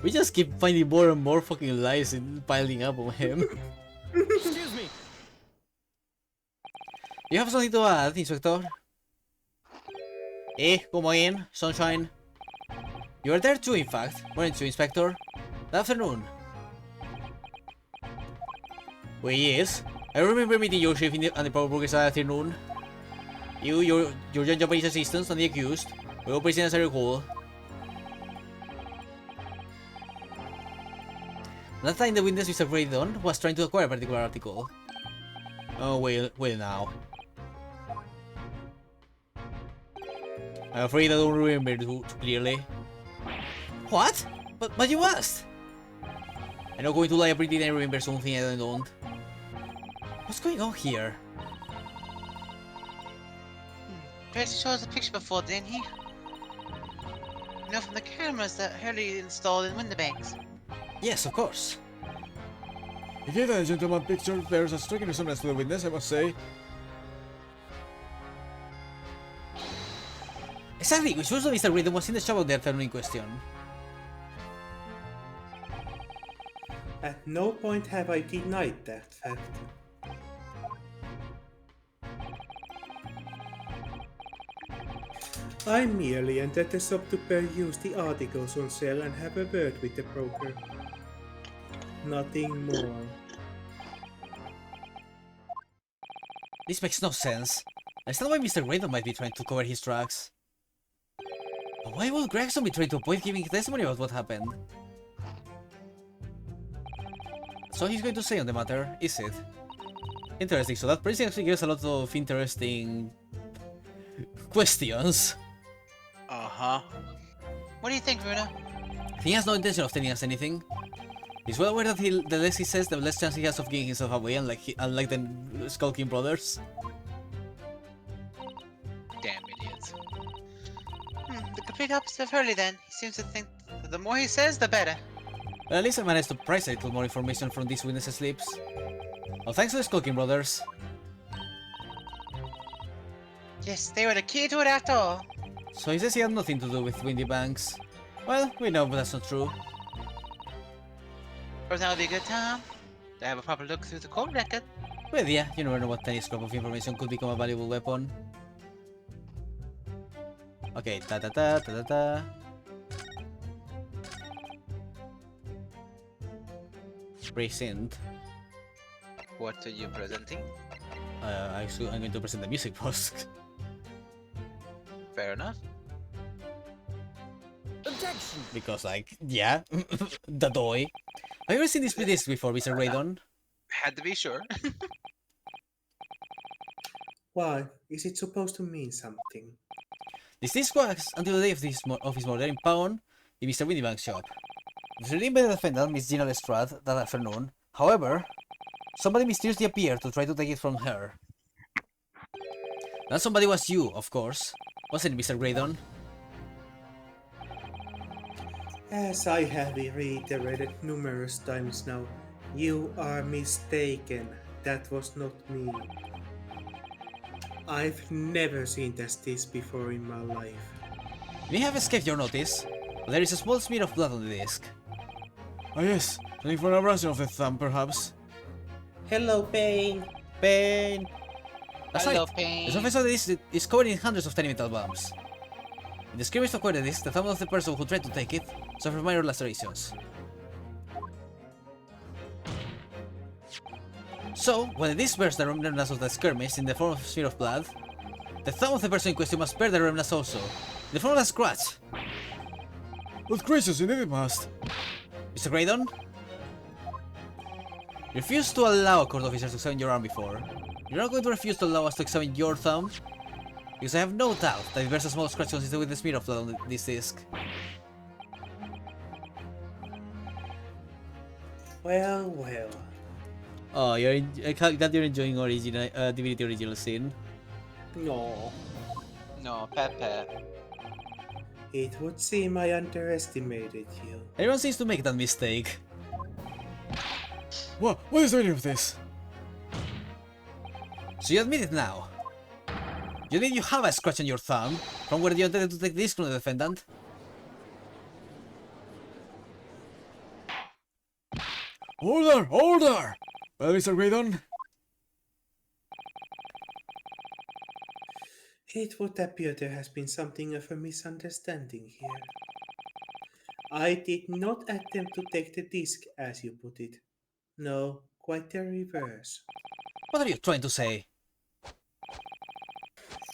We just keep finding more and more fucking lies and piling up on him. Excuse me. You have something to add, Inspector? Come in, sunshine. You were there too, in fact, weren't you, Inspector? Good afternoon. Well, yes. I remember meeting your chief and the pawnbrokers that afternoon. You, your young Japanese assistants, and the accused were all present as I recall. That time the witness, Mr. Graydon, was trying to acquire a particular article. Oh, well now. I'm afraid I don't remember too clearly. What? But you must! I'm not going to lie and pretend I remember something I don't. What's going on here? Tracy showed us a picture before, didn't he? You know, from the cameras that Hurley installed in window banks. Yes, of course. He gave that gentleman picture. There's a striking resemblance to the witness, I must say. Exactly, which was Mr. Graydon was in the shop of the afternoon in question. At no point have I denied that fact. I merely entered the shop to peruse the articles on sale and have a word with the broker. Nothing more. This makes no sense. I understand why Mr. Graydon might be trying to cover his tracks. But why would Gregson be trying to avoid giving testimony about what happened? So he's going to say on the matter, is it? Interesting, so that person actually gives a lot of interesting questions. Uh-huh. What do you think, Runa? He has no intention of telling us anything. He's well aware that the less he says, the less chance he has of getting himself away, unlike the Skulking brothers. Damn idiots. The complete opposite of Hurley then. He seems to think that the more he says, the better. Well, at least I managed to pry a little more information from these witnesses' lips. Well, thanks to the Skulking brothers. Yes, they were the key to it after all. So he says he had nothing to do with Windy Banks. Well, we know, but that's not true. Or now would be a good time to have a proper look through the court record. Well, yeah, you never know what tiny scrap of information could become a valuable weapon. Okay, ta-ta-ta. Present. What are you presenting? Actually, I'm going to present the music post. Fair enough. Objection! Because, like, yeah, the toy. Have you ever seen this before, Mr. Graydon? Had to be sure. Why? Is it supposed to mean something? This disc was until the day of his murder in pawn in Mr. Windybank's shop. It was redeemed by the defendant, Miss Gina Lestrade, that afternoon. However, somebody mysteriously appeared to try to take it from her. That somebody was you, of course. Wasn't it, Mr. Graydon? As I have reiterated numerous times now, you are mistaken. That was not me. I've never seen this before in my life. You may have escaped your notice, but there is a small smear of blood on the disc. Ah yes, looking for an abrasion of the thumb, perhaps. Hello, Payne. Pain! That's Hello, right. Pain. The surface of the disc is covered in hundreds of tiny metal bumps. In the skirmish to acquire the disc, the thumb of the person who tried to take it suffered minor lacerations. So, when the disc bears the remnants of the skirmish in the form of a smear of blood, the thumb of the person in question must bear the remnants also, The phone has scratch. But gracious, indeed it must. Mr. Graydon? You refused to allow court officers to examine your arm before. You're not going to refuse to allow us to examine your thumb? Because I have no doubt that it bears a small scratch consistent with the smear of blood on this disc. Well, well. Oh, I glad you're enjoying original Divinity Original Sin. No. No, Pepe. It would seem I underestimated you. Everyone seems to make that mistake. What is the meaning of this? So you admit it now? You admit you have a scratch on your thumb from where you intended to take this from the defendant? Order! Order! Well, Mr. Graydon? It would appear there has been something of a misunderstanding here. I did not attempt to take the disc, as you put it. No, quite the reverse. What are you trying to say?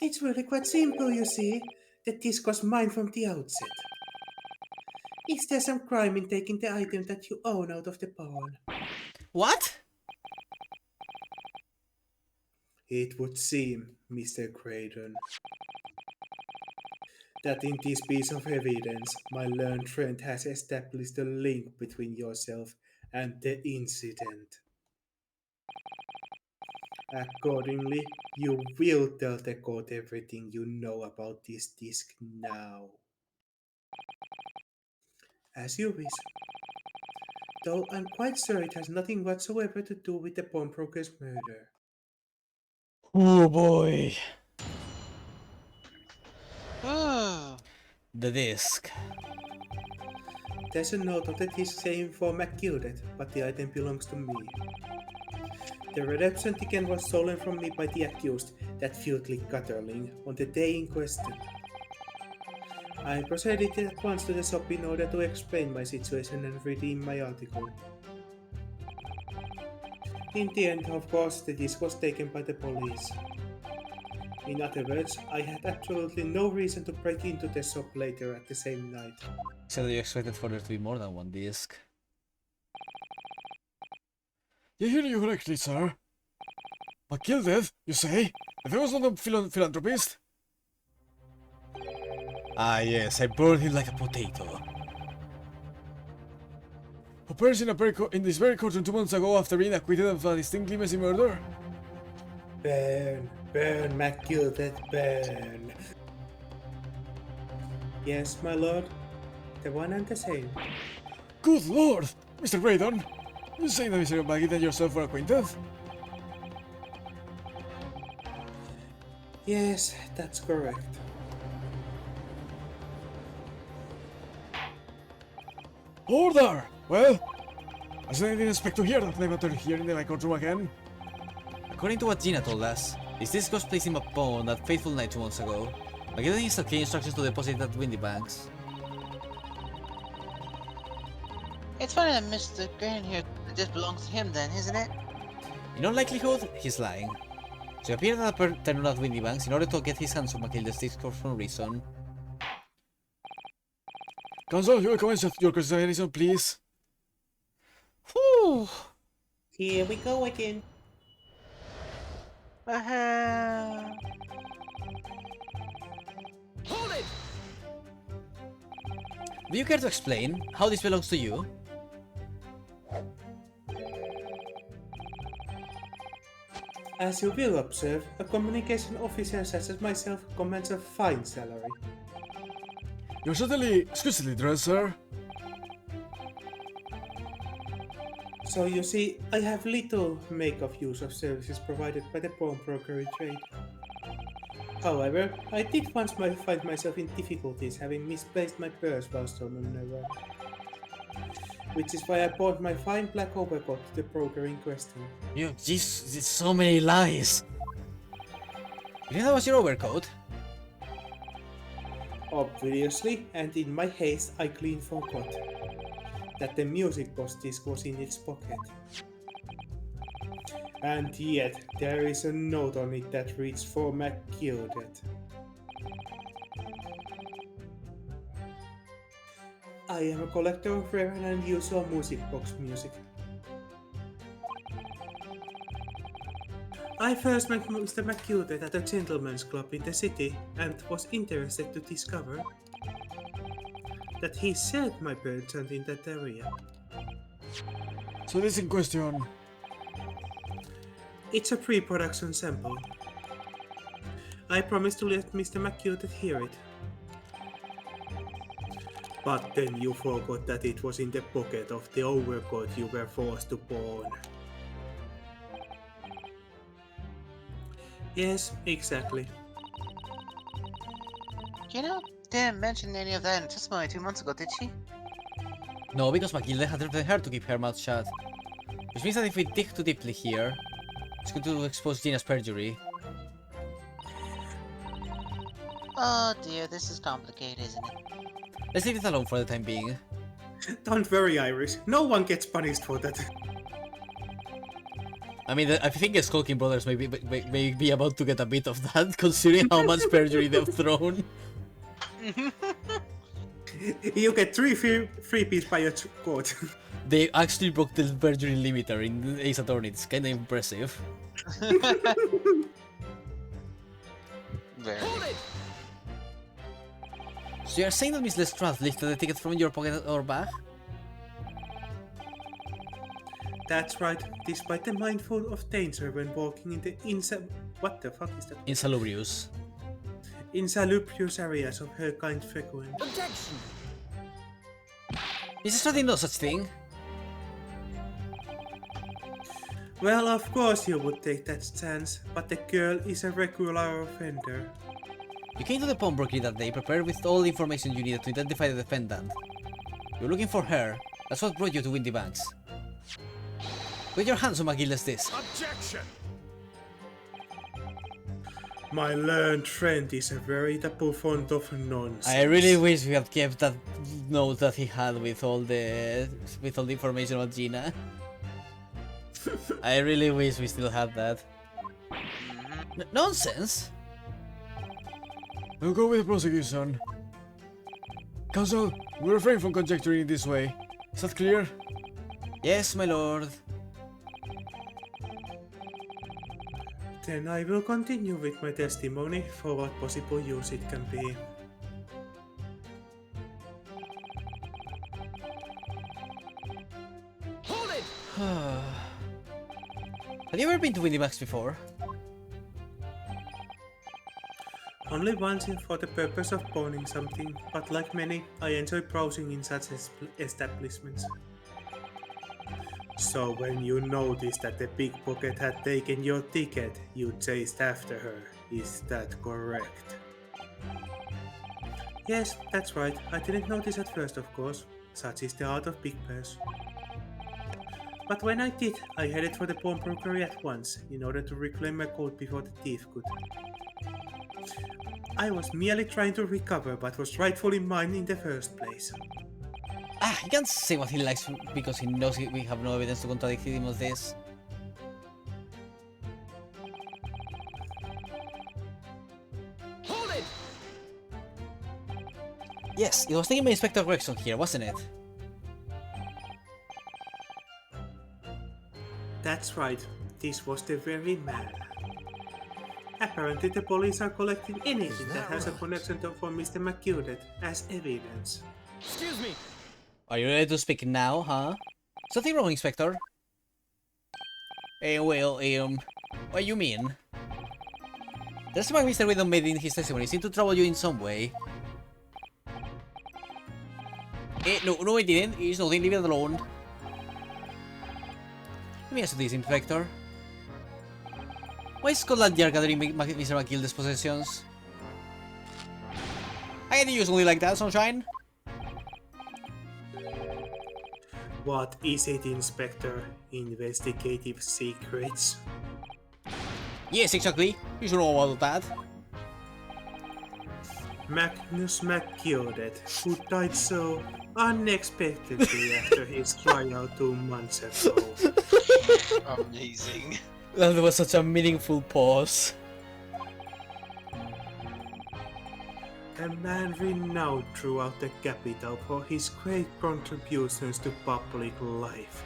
It's really quite simple, you see. The disc was mine from the outset. Is there some crime in taking the item that you own out of the pawn? What? It would seem, Mr. Graydon, that in this piece of evidence, my learned friend has established a link between yourself and the incident. Accordingly, you will tell the court everything you know about this disc now. As you wish. Though I'm quite sure it has nothing whatsoever to do with the pawnbroker's murder. Oh boy. Ooh. The disc. There's a note on the disc saying for McGilded, but the item belongs to me. The redemption ticket was stolen from me by the accused, that filthy Cutterling, on the day in question. I proceeded at once to the shop in order to explain my situation and redeem my article. In the end, of course, the disc was taken by the police. In other words, I had absolutely no reason to break into the shop later at the same night. So you expected for there to be more than one disc. I hear you correctly, sir. But Gilded, you say? If he was not a philanthropist? Ah yes, I burned him like a potato. Who perished in this very courtroom 2 months ago after being acquitted of a distinctly messy murder? Burn, burn, McGilded, burn. Yes, my lord. The one and the same. Good lord! Mr. Graydon, you saying that Mr. Baggett and yourself were acquainted? Yes, that's correct. Order! Well, I didn't expect to hear that name after hearing my courtroom again. According to what Gina told us, this disc was placed in a pawn that fateful night 2 months ago. McGillen instantly gave instructions to deposit it at Windy Banks. It's funny that Mr. Green here just belongs to him then, isn't it? In all likelihood, he's lying. So he appeared at a terminal at Windy Banks in order to get his hands on Matilda's disc for some reason. Counsel, you will commence your consideration, please. Whew. Here we go again. Hold it! Do you care to explain how this belongs to you? As you will observe, a communication officer such as myself commands a fine salary. You're certainly exquisitely dressed, sir. So you see, I have little make-of use of services provided by the pawnbrokery trade. However, I did once find myself in difficulties having misplaced my purse whilst on a run. Which is why I bought my fine black overcoat to the broker in question. You, jeez, it's so many lies. You think that was your overcoat? Obviously, and in my haste I clean forgot that the music box disc was in its pocket. And yet, there is a note on it that reads for McGilded. I am a collector of rare and unusual music box music. I first met Mr. McCudet at a gentleman's club in the city and was interested to discover that he shared my penchant in that area. So this in question. It's a pre-production sample. I promised to let Mr. McCudet hear it. But then you forgot that it was in the pocket of the overcoat you were forced to pawn. Yes, exactly. You know, didn't mention any of that in testimony 2 months ago, did she? No, because Matilda had threatened her to keep her mouth shut. Which means that if we dig too deeply here, it's going to expose Gina's perjury. Oh dear, this is complicated, isn't it? Let's leave it alone for the time being. Don't worry, Iris. No one gets punished for that. I mean, I think the Skulking Brothers may be about to get a bit of that, considering how much perjury they've thrown. You get three freebies by your code. They actually broke the perjury limiter in Ace Attorney. It's kind of impressive. Very. So you're saying that Miss Lestrade lifted the ticket from your pocket or bag? That's right, despite the mindful of danger when walking in the what the fuck is that? Insalubrious. Insalubrious areas of her kind frequent. Objection! Is there no such thing? Well, of course you would take that chance, but the girl is a regular offender. You came to the pawnbroker that day prepared with all the information you needed to identify the defendant. You're looking for her. That's what brought you to Windy Banks. Put your hands on McGillis this. Objection! My learned friend is a veritable fond of nonsense. I really wish we had kept that note that he had with all the information about Gina. I really wish we still had that. Nonsense! We'll go with the prosecution. Counsel, we refrain from conjecturing in this way. Is that clear? Yes, my lord. Then I will continue with my testimony for what possible use it can be. Hold it! Have you ever been to Windy Banks before? Only once for the purpose of pawning something, but like many, I enjoy browsing in such establishments. So when you noticed that the pickpocket had taken your ticket, you chased after her. Is that correct? Yes, that's right. I didn't notice at first, of course. Such is the art of big bears. But when I did, I headed for the pawnbroker at once, in order to reclaim my coat before the thief could. I was merely trying to recover what was rightfully mine in the first place. Ah, he can't say what he likes because he knows we have no evidence to contradict him with this. Hold it! Yes, it was taken by Inspector Gregson here, wasn't it? That's right, this was the very man. Apparently the police are collecting anything that has a connection to for Mr. McCudet as evidence. Excuse me! Are you ready to speak now, huh? Something wrong, Inspector? What you mean? That's why Mr. Widow made in his testimony seem to trouble you in some way. No, it didn't. It's nothing, leave it alone. Let me ask you this, Inspector. Why is Scotland Yard gathering Mr. McGillis' possessions? I get usually like that, Sunshine. What is it, Inspector? Investigative secrets? Yes, exactly. You should know about that. Magnus McCudet, who died so unexpectedly after his trial 2 months ago. Amazing. That was such a meaningful pause. A man renowned throughout the capital for his great contributions to public life.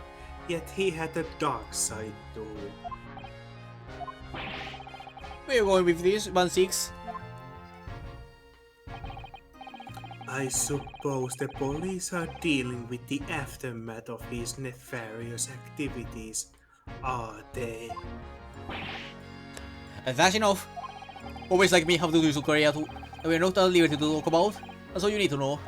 Yet he had a dark side too. Where you going with this? 1-6? I suppose the police are dealing with the aftermath of his nefarious activities, are they? And that's enough. Always like me have duties to carry out that we're not at liberty to talk about. That's all you need to know.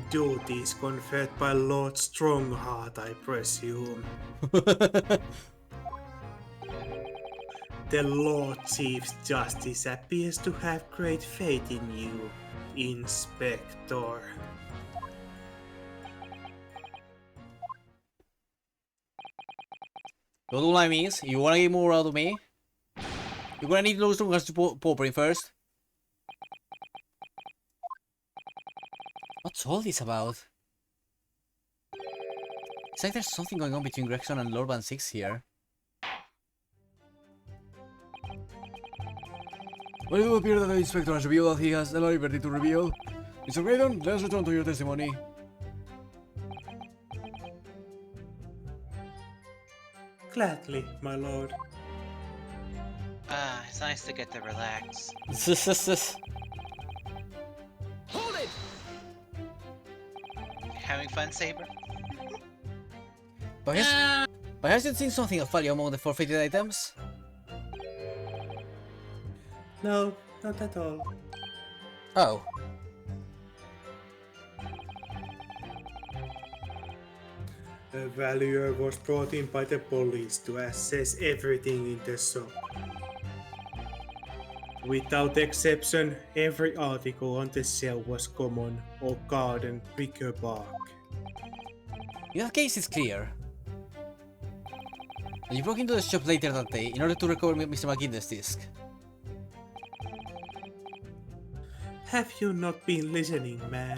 Duties conferred by Lord Strongheart, I presume. The Lord Chief Justice appears to have great faith in you, Inspector. Don't do like me. You wanna get more out of me? You're gonna need those strongers to pop first. What's all this about? It's like there's something going on between Gregson and Lord Van Six here. Well, it will appear that the inspector has revealed that he has the liberty to reveal. Mr. Graydon, let's return to your testimony. Gladly, my lord. Ah, it's nice to get to relax. Hold it! Having fun, Saber? But has you seen something of value among the forfeited items? No, not at all. Oh. A valuer was brought in by the police to assess everything in the shop. Without exception, every article on the shelf was common or garden bric-a-brac. Your case is clear. And you broke into the shop later that day in order to recover Mr. McGinnis' disc. Have you not been listening, man?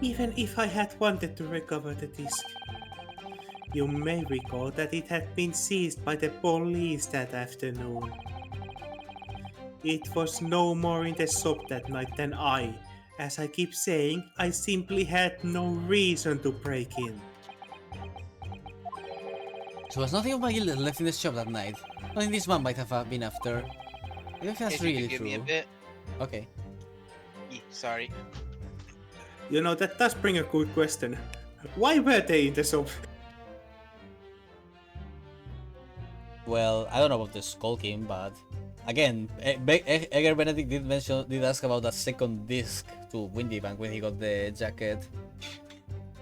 Even if I had wanted to recover the disc, you may recall that it had been seized by the police that afternoon. It was no more in the shop that night than as I keep saying, I simply had no reason to break in. So was nothing of McGinnis left in the shop that night. Nothing this man might have been after. If that's If really you could give true. me a bit. Okay. Sorry. You know, that does bring a good question. Why were they in the shop? Well, I don't know about the Skull King, but again, Edgar Benedict did ask about that second disc to Windy Bank when he got the jacket.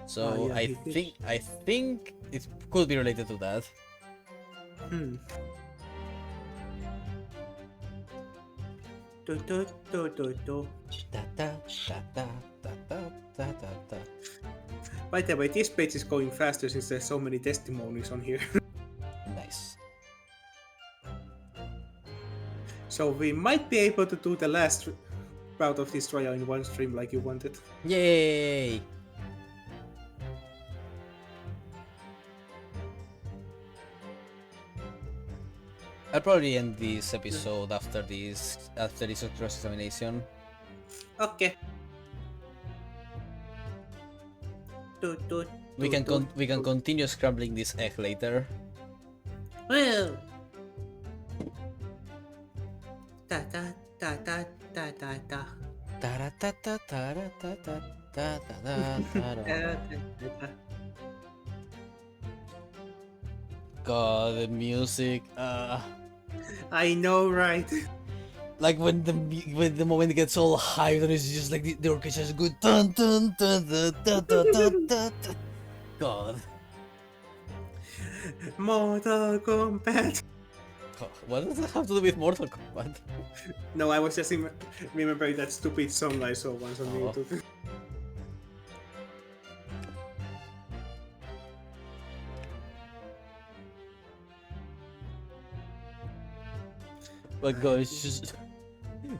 So Yeah, I he did. think it could be related to that. Hmm. Do, do, do, do, do. Da, da, da, da, da, da, da, da, da. By the way, this page is going faster since there's so many testimonies on here. Nice. So we might be able to do the last route of this trial in one stream like you wanted. Yay! I'll probably end this episode after this cross-examination. Okay. Do, do, We do, can do. continue scrambling this egg later. Well. Da da da da da da da. Ta-ra-ta-ta-ta-ra-ta-ta-ta-ta-ta. God, the music. I know, right? Like when the moment gets all hyped and it's just like the orchestra is good. Dun, dun, dun, dun, dun, dun, dun, dun, dun. God. Mortal Kombat. God. What does that have to do with Mortal Kombat? No, I was just remembering that stupid song I saw once on Oh. YouTube. But God, it's just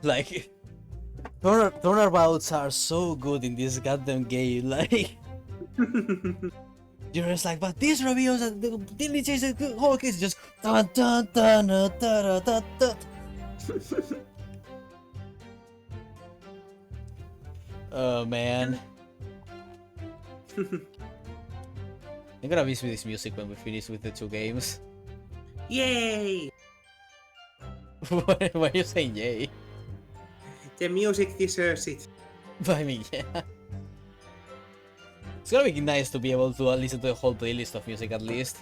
like turnabouts are so good in this goddamn game. Like you're just like, but these reveals that didn't change the whole case. Just dun dun dun dun dun dun dun. Oh man. I'm gonna miss this music when we finish with the 2 games. Yay! Why are you saying yay? The music deserves it. I mean, yeah. It's gonna be nice to be able to listen to a whole playlist of music at least.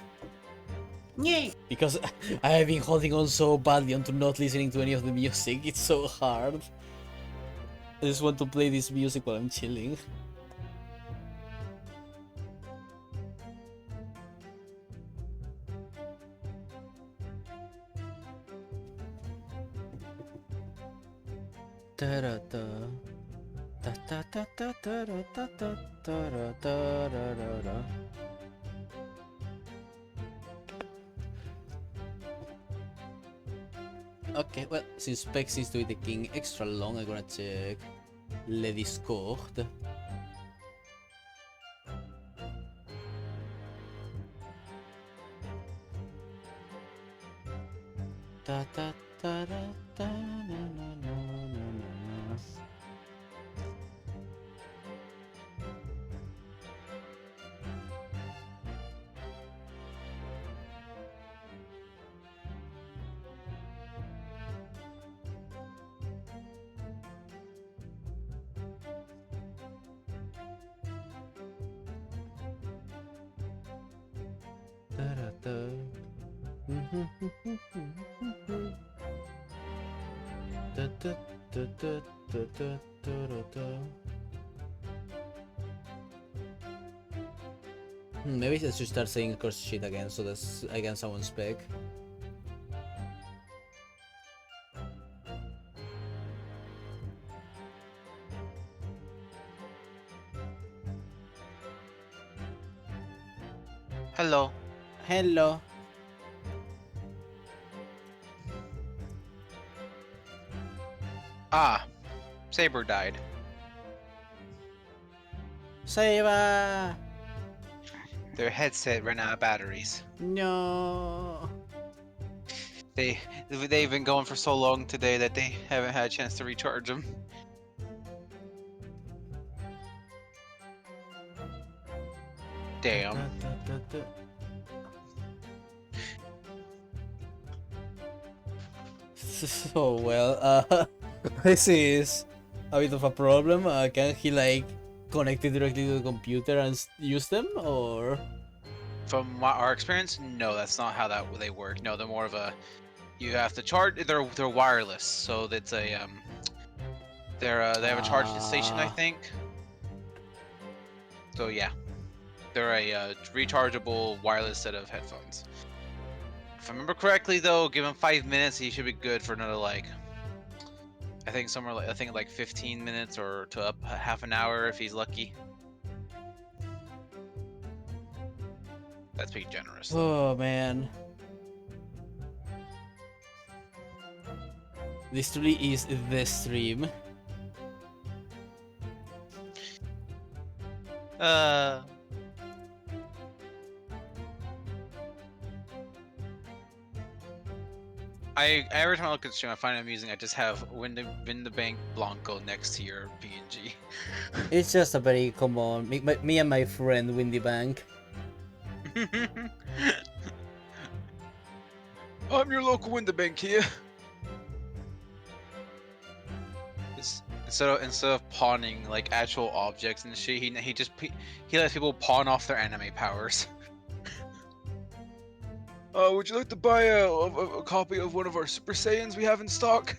Yay! Because I have been holding on so badly onto not listening to any of the music. It's so hard. I just want to play this music while I'm chilling. Okay, well, since Spec seems to be taking extra long, I'm gonna check Le Discord. Ta ta ta ra, ta na na na na na. Ta-ra-ta. Ta-ta-ta-ta-ta-ta-ta-ra-ta. Maybe I should start saying curse shit again so that I can summon Spec. Hello. Hello. Ah, Saber died. Seiba! Their headset ran out of batteries. No. They've been going for so long today that they haven't had a chance to recharge them. Damn. So well, this is a bit of a problem. Can he like connect it directly to the computer and use them, or? From our experience, no, that's not how they work. No, they're more of a you have to charge. They're wireless, so that's a they have a charging station, I think. So yeah, they're a rechargeable wireless set of headphones. If I remember correctly, though, give him 5 minutes, he should be good for another like I think somewhere like 15 minutes or to up half an hour if he's lucky. That's pretty generous. Oh man. This truly is the stream. Every time I look at the stream, I find it amusing. I just have Win the Bank Blanco next to your PNG. It's just a very common. Me and my friend Windy Bank. I'm your local window bank here. Instead of pawning like actual objects and shit, he lets people pawn off their anime powers. Would you like to buy a copy of one of our Super Saiyans we have in stock?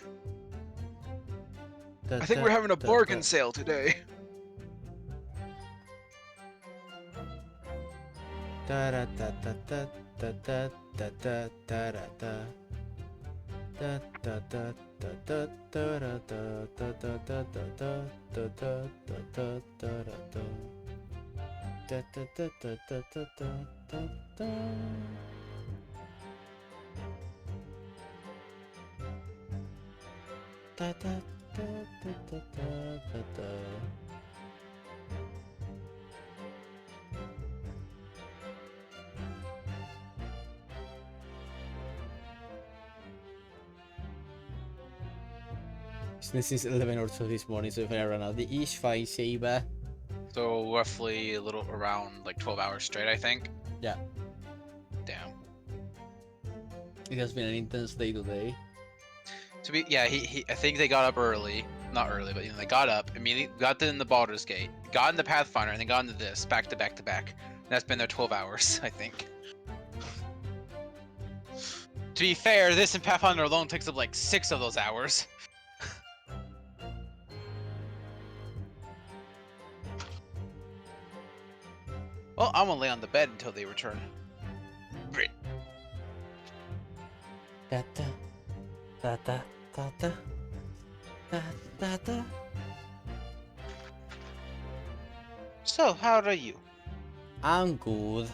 I think we're having a bargain sale today. This is 11 or 2 this morning, so if I run out the ish, fine, Sheba. So roughly a little around like 12 hours straight, I think. Yeah. Damn. It has been an intense day today. To be, yeah, I think they got up early. Not early, but they got up immediately, got in the Baldur's Gate, got into Pathfinder, and then got into this back to back to back. And that's been their 12 hours, I think. To be fair, this and Pathfinder alone takes up like 6 of those hours. Well, I'm gonna lay on the bed until they return. Da da da da da da da da da. So, how are you? I'm good.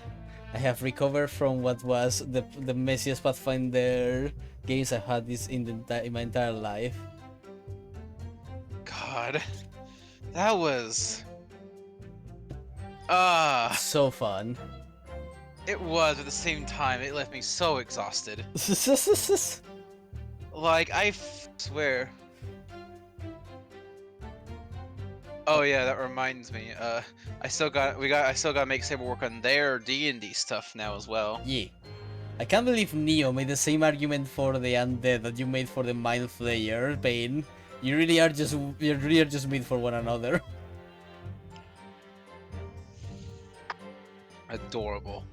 I have recovered from what was the messiest Pathfinder games I've had in my entire life. God, that was So fun. it was. At the same time, it left me so exhausted. Like swear. Oh yeah, that reminds me. I still got to make Saber work on their D&D stuff now as well. Yeah. I can't believe Neo made the same argument for the undead that you made for the Mind Flayer, Bane. You really are just made for one another. Adorable.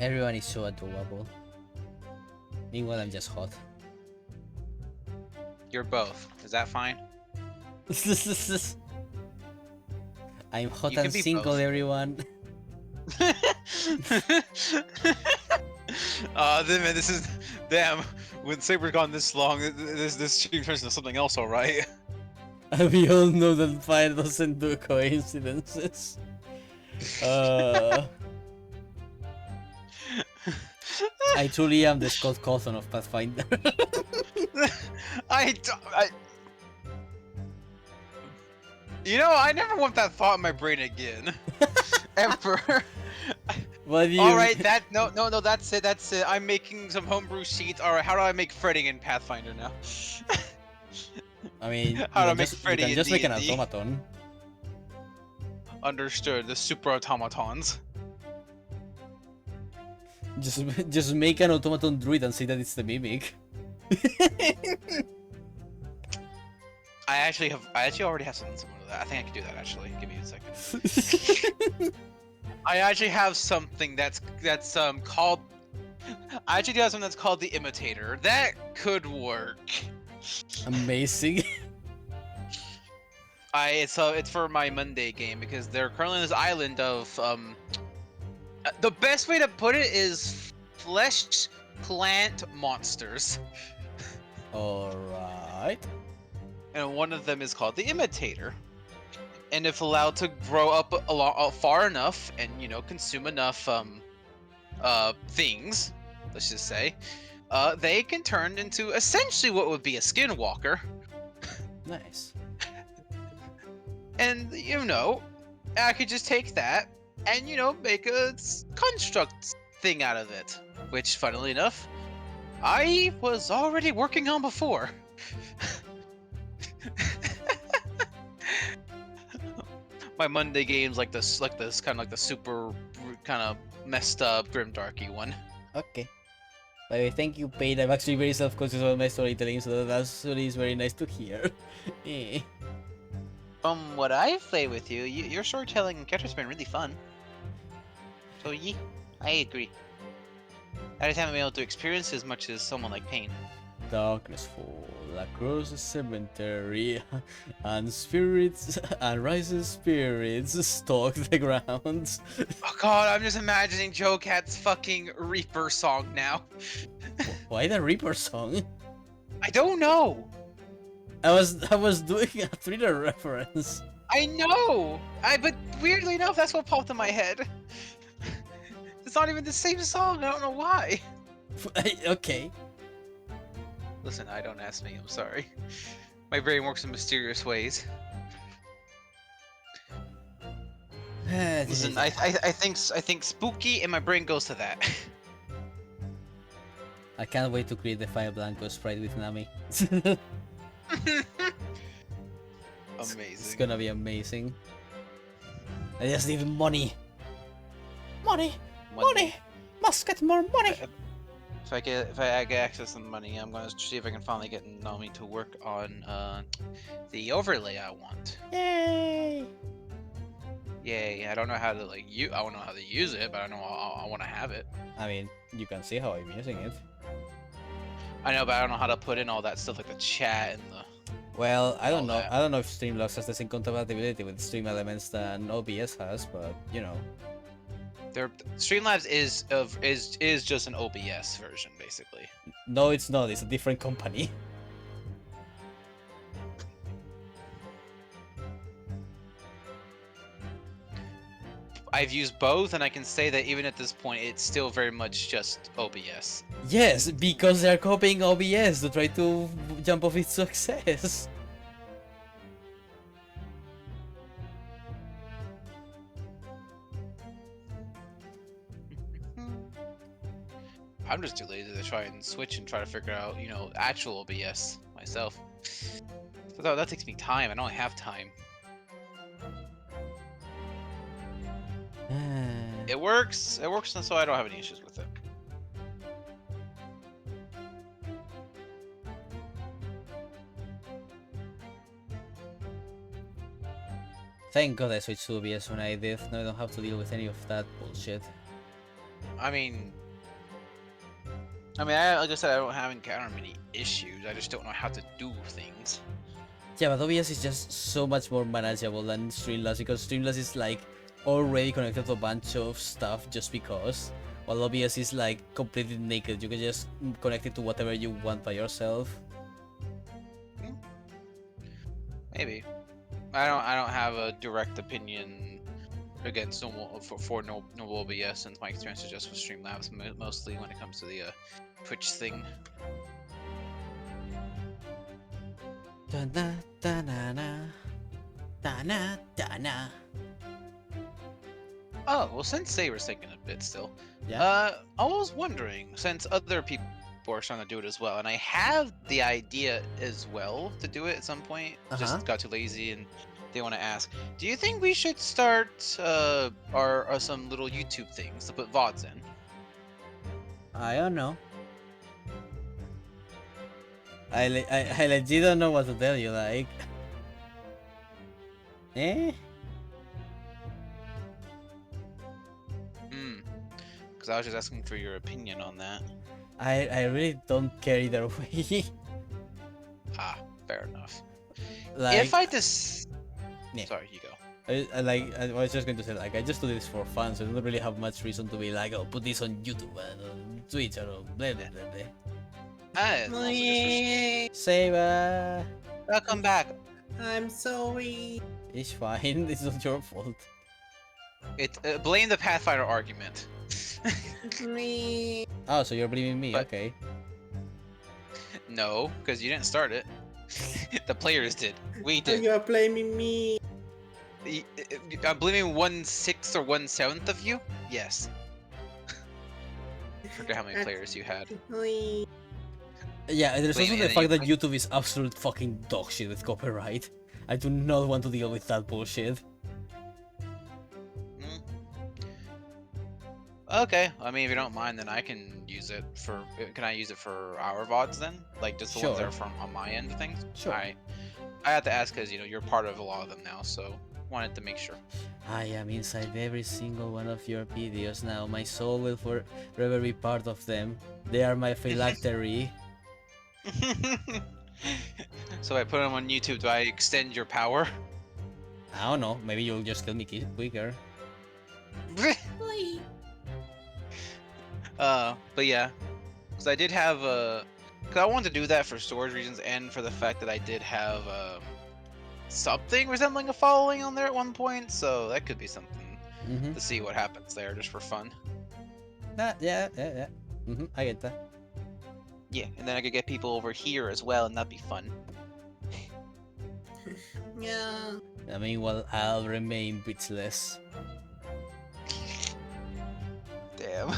Everyone is so adorable. Meanwhile, I'm just hot. You're both. Is that fine? I'm hot You can and be single, both. everyone. Man, this is damn. When Saber's gone this long, this turns into something else, all right. We all know that fire doesn't do coincidences. I truly am the Scott Cawthon of Pathfinder. You know, I never want that thought in my brain again. Ever. What do you... Alright, that's it, I'm making some homebrew sheets. Alright, how do I make fretting in Pathfinder now? I mean, How to you make can Freddy just in make an D&D. automaton. Understood, the super automatons. Just make an automaton druid and say that it's the mimic. I actually already have something similar to that. I think I can do that actually. Give me a second. I actually have something that's called. I actually do have something that's called the Imitator. That could work. Amazing. It's for my Monday game because they're currently on this island of the best way to put it is flesh plant monsters. Alright. And one of them is called the Imitator. And if allowed to grow up far enough and consume enough things, let's just say, they can turn into essentially what would be a skinwalker. Nice. And I could just take that and make a construct thing out of it, which funnily enough I was already working on before. My Monday game's like this kind of like the super kind of messed up grimdarky one. Okay. By the way, thank you, Paige. I'm actually very self-conscious about my storytelling, so that actually is very nice to hear. Eh. From what I've played with you, your storytelling and character's been really fun. So yeah, I agree. I just haven't been able to experience as much as someone like Payne. Darkness fall across the cemetery, and spirits and rising spirits stalk the ground. Oh god, I'm just imagining Joe Cat's fucking Reaper song now. Why the Reaper song? I don't know. I was doing a Thriller reference. I know. But weirdly enough, that's what popped in my head. It's not even the same song. I don't know why. Okay. Listen, don't ask me. I'm sorry. My brain works in mysterious ways. Listen, I think spooky, and my brain goes to that. I can't wait to create the Fire Blanco sprite with Nami. It's Amazing. gonna be amazing. I just need money. Money! Money! Must get more money! If I get access to the money, I'm gonna see if I can finally get Nami to work on the overlay I want. Yay! Yay! I don't know how to I don't know how to use it, but I know I want to have it. I mean, you can see how I'm using it. I know, but I don't know how to put in all that stuff like the chat and the. Well, I don't All know. that. I don't know if Streamlabs has the same compatibility with Stream Elements than OBS has, but you know. Streamlabs is just an OBS version basically. No, it's not. It's a different company. I've used both, and I can say that even at this point, it's still very much just OBS. Yes, because they're copying OBS to try to jump off its success. I'm just too lazy to try and switch and try to figure out, actual OBS myself. So that takes me time. I don't have time. It works. It works, and so I don't have any issues with it. Thank God I switched to OBS when I did. Now I don't have to deal with any of that bullshit. I mean, like I said, I don't have encountered many issues. I just don't know how to do things. Yeah, but OBS is just so much more manageable than Streamlabs because Streamlabs is like already connected to a bunch of stuff just because, while OBS is like completely naked. You can just connect it to whatever you want by yourself. Maybe. I don't have a direct opinion against for no OBS, since my experience is just with Streamlabs mostly when it comes to the Twitch thing. Da-na, da-na-na. Da-na, da-na. Oh, well, since they were thinking a bit still, Yeah. I was wondering, since other people are trying to do it as well, and I have the idea as well to do it at some point, just got too lazy and they want to ask, do you think we should start our some little YouTube things to put VODs in? I don't know. I legit don't know what to tell you, like. Eh? Because I was just asking for your opinion on that. I really don't care either way. Ah, fair enough. Like, If I just... Yeah. Sorry, you go. I was just going to say, like, I just do this for fun, so I don't really have much reason to be like, oh, put this on YouTube and on Twitch or blah blah blah blah. It's also just Saber! welcome back. I'm sorry. It's fine, it's not your fault. It's blame the Pathfinder argument. Oh, so you're blaming me, But- okay. No, because you didn't start it. The players did. We did. You're blaming me. I'm blaming 1/6 or 1/7 of you? Yes. I forget how many players you had. Yeah, there's Wait, also and the then fact you that YouTube is absolute fucking dog shit with copyright. I do not want to deal with that bullshit. Okay, I mean, if you don't mind, then I can use it for. Can I use it for our VODs then? Like just the ones that Sure. are from on my end of things? Sure. Alright. I have to ask because, you're part of a lot of them now, so wanted to make sure. I am inside every single one of your videos now. My soul will forever be part of them. They are my phylactery. So if I put them on YouTube, do I extend your power? I don't know, maybe you'll just kill me quicker. But yeah, because I did have because I wanted to do that for storage reasons and for the fact that I did have something resembling a following on there at one point, so that could be something Mm-hmm. to see what happens there, just for fun. Yeah. Mm-hmm, I get that. Yeah, and then I could get people over here as well, and that'd be fun. Yeah. I mean, well, I'll remain bitchless. Damn.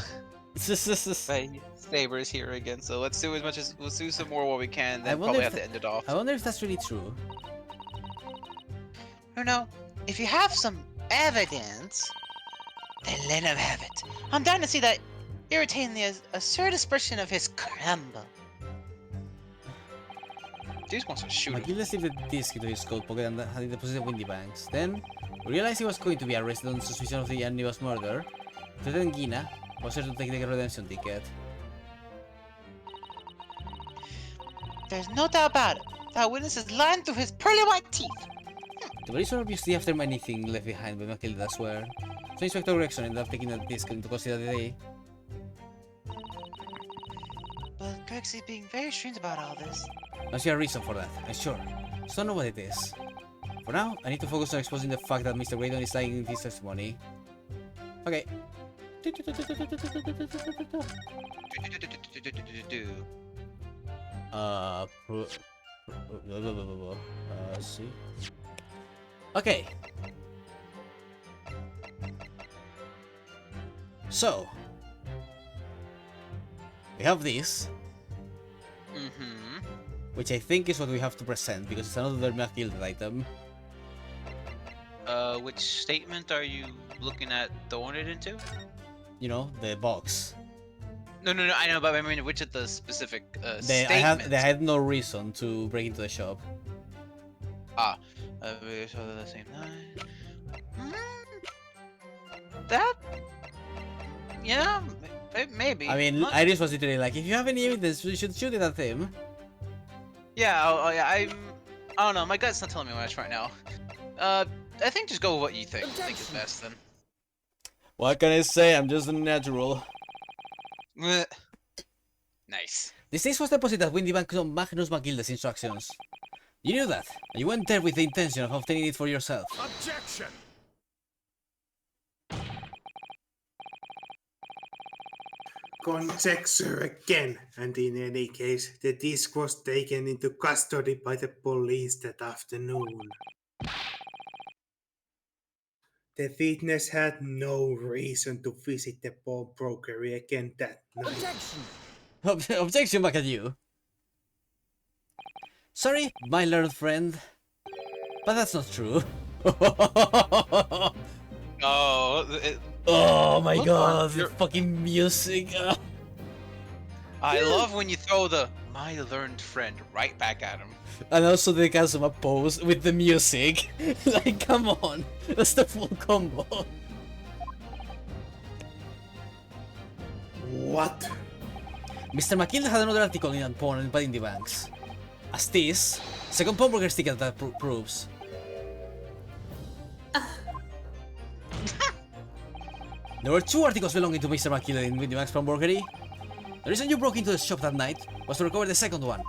It's But Saber's here again, so let's do let's do some more while we can, I then wonder probably if have to end it off. I wonder if that's really true. You know, if you have some evidence, then let him have it. I'm down to see that irritatingly absurd expression of his crumble. Dude wants to shoot him. Matilda slipped the disc into his coat pocket and had it deposited Windy Banks. Then, realized he was going to be arrested on suspicion of the Annibal's murder. Threatened Gina was here to take the redemption ticket. There's no doubt about it. That witness is lying through his pearly white teeth. The police were obviously after anything left behind by Matilda, I swear. So Inspector Gregson ended up taking the disc into custody the day. But Grexy's being very strange about all this. I see a reason for that, I'm sure. Just don't know what it is. For now, I need to focus on exposing the fact that Mr. Graydon is lying in his testimony. Okay. See. Okay. So, we have this, Mm-hmm. which I think is what we have to present because it's another Matilda item. Which statement are you looking at throwing it into? You know, the box. No, I know, but I mean, which of the specific They statements? had no reason to break into the shop. We saw the same night. That? Yeah, maybe. I mean, Not- Iris was literally like, if you have any evidence, you should shoot it at him. Yeah, yeah, I don't know. My gut's not telling me much right now. I think just go with what you think. I think is best then. What can I say? I'm just a natural. Blech. Nice. This case was deposited at Windy Bank on Magnus Magilda's instructions. You knew that, and you went there with the intention of obtaining it for yourself. Objection! Conjecture again, and in any case, the disc was taken into custody by the police that afternoon. The witness had no reason to visit the pawnbrokery again that night. Objection! Objection back at you. Sorry, my learned friend, but that's not true. Oh, Oh my Hold god, on, the you're- fucking music. I love when you throw the "my learned friend" right back at him. And also the Kazuma pose with the music. Like, come on. That's the full combo. What? Mr. McKill had another article in Pawn and Indie Banks. As this, second pawnbroker's ticket that proves. There were two articles belonging to Mr. McKill in Windy Bank's pawnbrokery. The reason you broke into the shop that night was to recover the second one.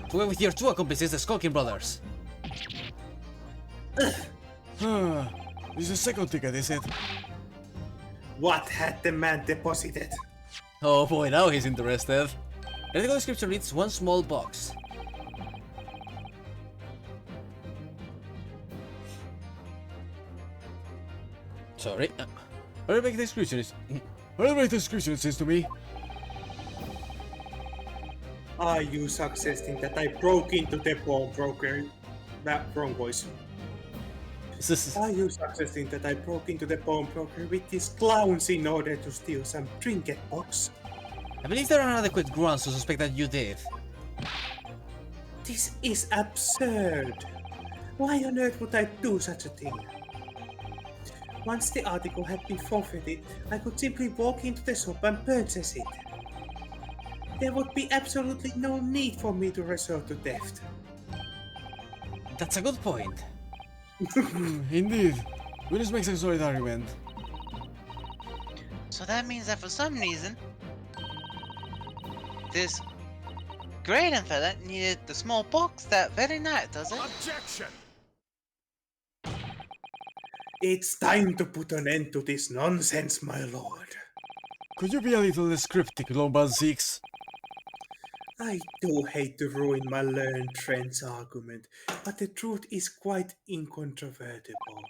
To go with your two accomplices, the Skulking brothers. This is the second ticket, is it? What had the man deposited? Oh boy, now he's interested. The article description reads one small box. Sorry. Very big description is. Very big description, it seems to me. Are you suggesting that I broke into the pawnbrokery? That wrong voice. Are you suggesting that I broke into the pawnbrokery with these clowns in order to steal some trinket box? I believe there are adequate grounds to suspect that you did. This is absurd. Why on earth would I do such a thing? Once the article had been forfeited, I could simply walk into the shop and purchase it. There would be absolutely no need for me to resort to theft. That's a good point. Indeed. Willis makes a solid argument. So that means that for some reason, this Graydon fella needed the small box that very night, does it? Objection! It's time to put an end to this nonsense, my lord. Could you be a little less cryptic, Lombard 6? I do hate to ruin my learned friend's argument, but the truth is quite incontrovertible.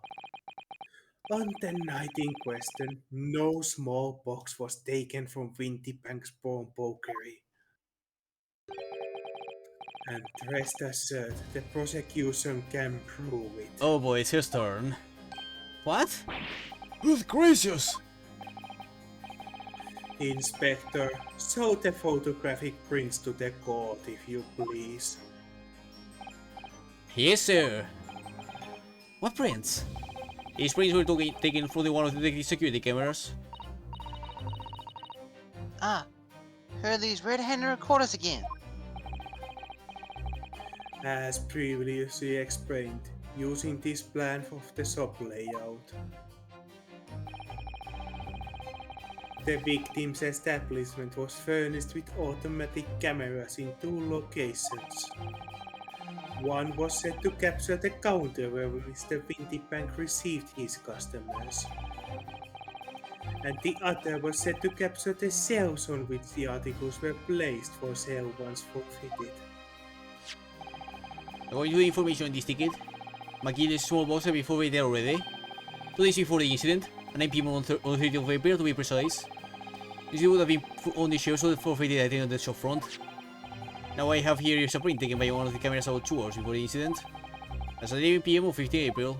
On the night in question, no small box was taken from Windibank's pawn pokery. And rest assured, the prosecution can prove it. Oh boy, it's his turn. What? Good gracious! Inspector, show the photographic prints to the court if you please. Yes, sir. What prints? These prints were taken from one of the security cameras. Ah, Hurley's red-handed recorders again. As previously explained, using this plan of the shop layout. The victim's establishment was furnished with automatic cameras in 2 locations. One was set to capture the counter where Mr. Windibank received his customers. And the other was set to capture the shelves on which the articles were placed for sale once forfeited. According to the information on this ticket, McGill's small box had been forfeited already. 2 days before the incident, at 9 PM on 30th of April to be precise. This would have been on the shelves of the forfeited item on the shop front. Now I have here is a print taken by one of the cameras about 2 hours before the incident. As at 11 PM on 15 April.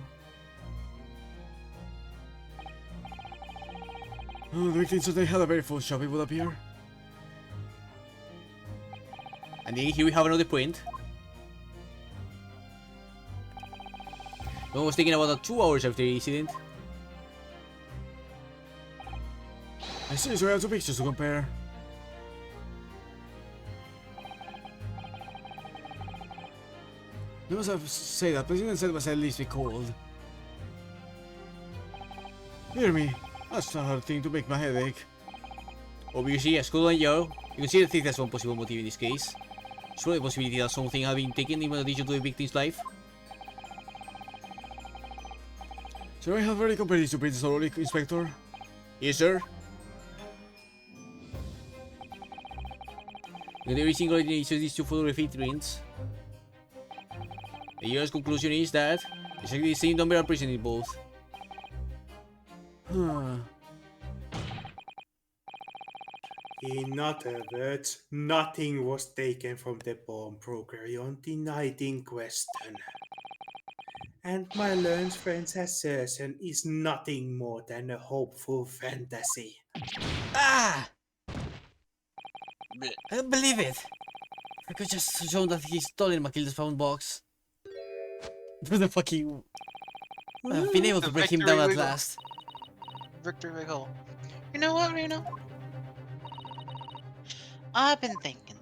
Oh, the victim certainly had a very full shop, it would appear. And then here we have another print. The one was taken about 2 hours after the incident. I see, so I have 2 pictures to compare. I must have say that President said was at least be cold. Hear me, that's a hard thing to make my headache. Obviously, as cold and yellow, you can see that that's one possible motive in this case. It's probably the possibility that something had been taken in addition to the victim's life. So I have already compared these 2 prints thoroughly, Inspector? Yes, sir. And every single each of these 2 photographic prints. The year's conclusion is that exactly the same number are present in both. Huh. In other words, nothing was taken from the pawn brokery on the night in question. And my learned friend's assertion is nothing more than a hopeful fantasy. Ah! I don't believe it. I could just show that he's stolen Matilda's phone box. The fucking... I've been able to break him down at last. Victory wiggle. You know what, Reno? I've been thinking.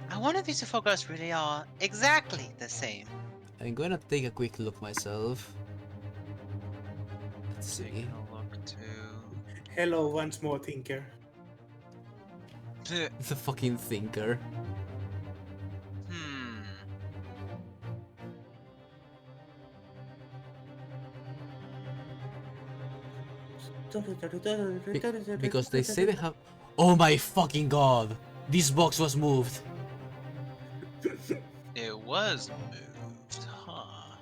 I wonder if these two photographs really are exactly the same. I'm gonna take a quick look myself. Let's see. Taking a look too. Hello once more, Tinker. The fucking thinker. Because they say they have... Oh my fucking god! This box was moved! It was moved, huh?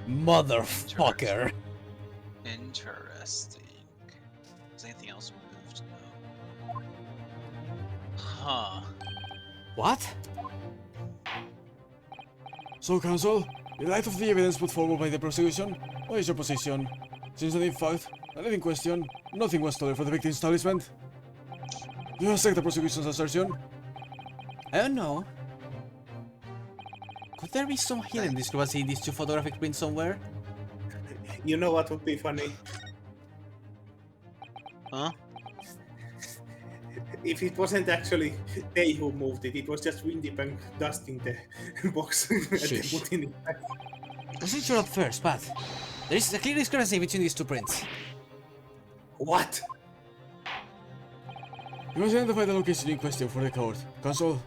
Motherfucker! Interesting. Is anything else moved? No. Huh. What? So, counsel, in light of the evidence put forward by the prosecution, what is your position? Since that in fact, the in question, nothing was stolen from the victim's establishment. Do you accept the prosecution's assertion? I don't know. Could there be some hidden discrepancy in these 2 photographic prints somewhere? You know what would be funny? Huh? If it wasn't actually they who moved it, it was just Windibank dusting the box and then Shush. putting it back. Let's ensure at first, but there is a clear discrepancy between these 2 prints. What? You must identify the location in question for the court. Counsel,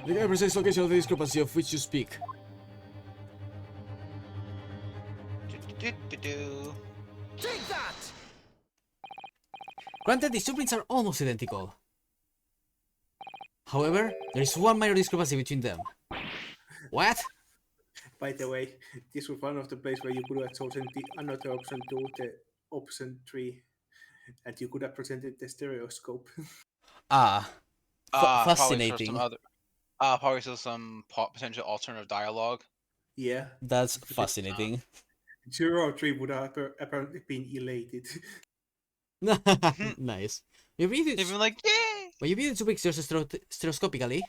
the precise location of the discrepancy of which you speak. Take that! Granted, these 2 prints are almost identical. However, there is one minor discrepancy between them. What? By the way, this was one of the places where you could have chosen another option to the option 3, and you could have presented the stereoscope. Ah, Probably for some fascinating. other. Probably for some potential alternative dialogue. Yeah. That's fascinating. 03 would have apparently been elated. Nice. You read They'd it. be like, yay! When you read it 2 pictures stereoscopically.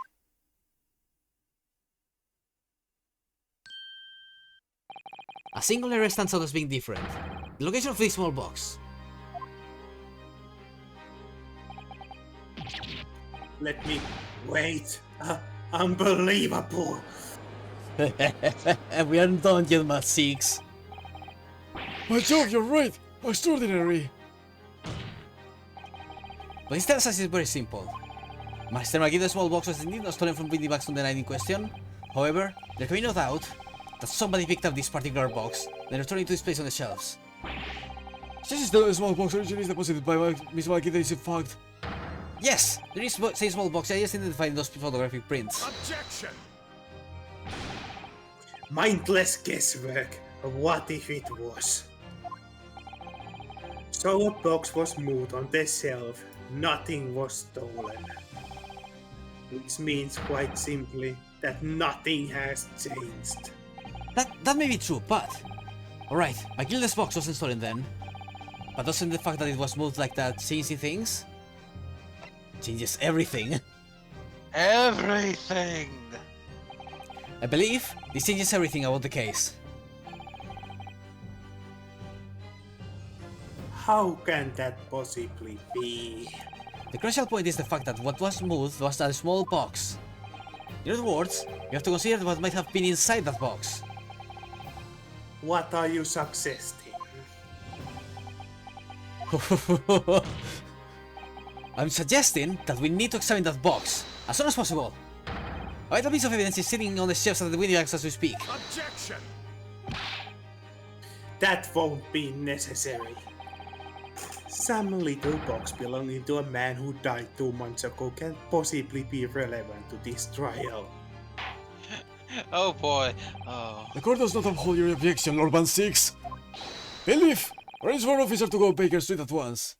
A single area stands out as being different. The location of this small box. Let me wait. Unbelievable. We aren't done yet, Matt 6. My job, you're right! Extraordinary! But instead, is very simple. Master Magida's small box was indeed not stolen from the bags on the night in question. However, there can be no doubt that somebody picked up this particular box, then returned it to its place on the shelves. This is the small box originally deposited by Miss Magida is in fact. Yes, there is same small box. I just identified those photographic prints. Objection! Mindless guesswork. What if it was? So a box was moved on the shelf. Nothing was stolen. Which means quite simply that nothing has changed. That may be true, but... Alright, my Gilda's box wasn't stolen then. But doesn't the fact that it was moved like that change things? Changes everything. Everything! I believe this changes everything about the case. How can that possibly be? The crucial point is the fact that what was moved was a small box. In other words, you have to consider what might have been inside that box. What are you suggesting? I'm suggesting that we need to examine that box as soon as possible. A vital piece of evidence is sitting on the shelves at the window as we speak. Objection! That won't be necessary. Some little box belonging to a man who died 2 months ago can't possibly be relevant to this trial. Oh boy. Oh. The court does not uphold your objection, Lord Van 6. Believe! Arrange for an officer to go Baker Street at once.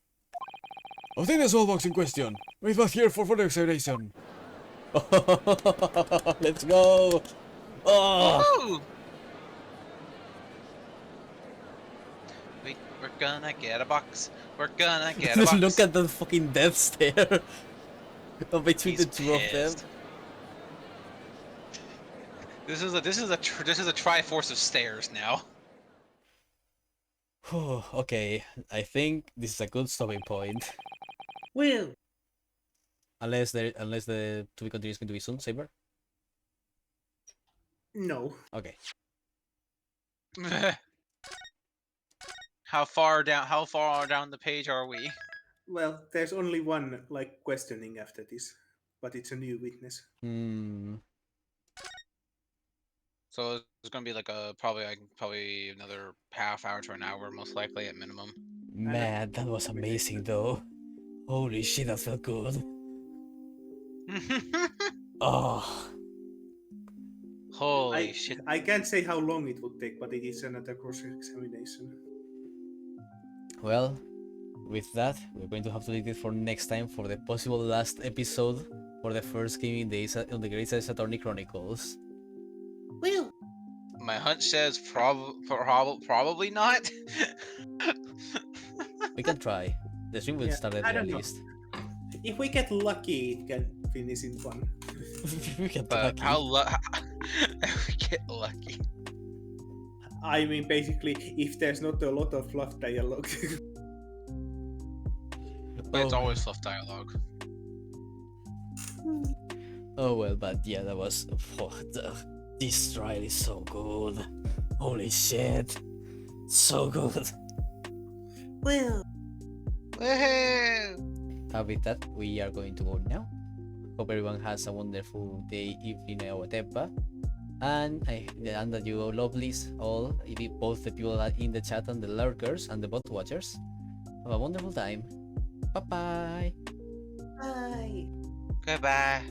Obtain the small box in question. Wait back here for further examination. Let's go! Oh! Woo! We're gonna get a box. We're gonna get a box. Look at that fucking death stare between He's the two of them. pissed. This is a triforce of stairs now. Okay, I think this is a good stopping point. Well, Unless the to be continued is going to be soon, Saber. no. Okay. How far down the page are we? Well, there's only one questioning after this, but it's a new witness. So it's gonna be like probably another half hour to an hour, most likely at minimum. Man, that was amazing though. Holy shit, that felt good. Oh. Holy shit! I can't say how long it would take, but it is another cross-examination. Well, with that, we're going to have to leave it for next time for the possible last episode for the first game in on the Great Ace Attorney Chronicles. Well, My hunch says probably not. We can try. The stream will Yeah, start I at don't know. least. if we get lucky, it can finish in one. We get But lucky. how we get lucky? I mean, basically, if there's not a lot of fluff dialogue. But it's Oh. always fluff dialogue. Oh well, but yeah, that was. This trial is so good. Holy shit. So good. Well, Woohoo! With that, we are going to go now. Hope everyone has a wonderful day, evening, or whatever. And that you lovelies, all, both the people in the chat and the lurkers and the bot watchers, have a wonderful time. Bye bye. bye. Goodbye.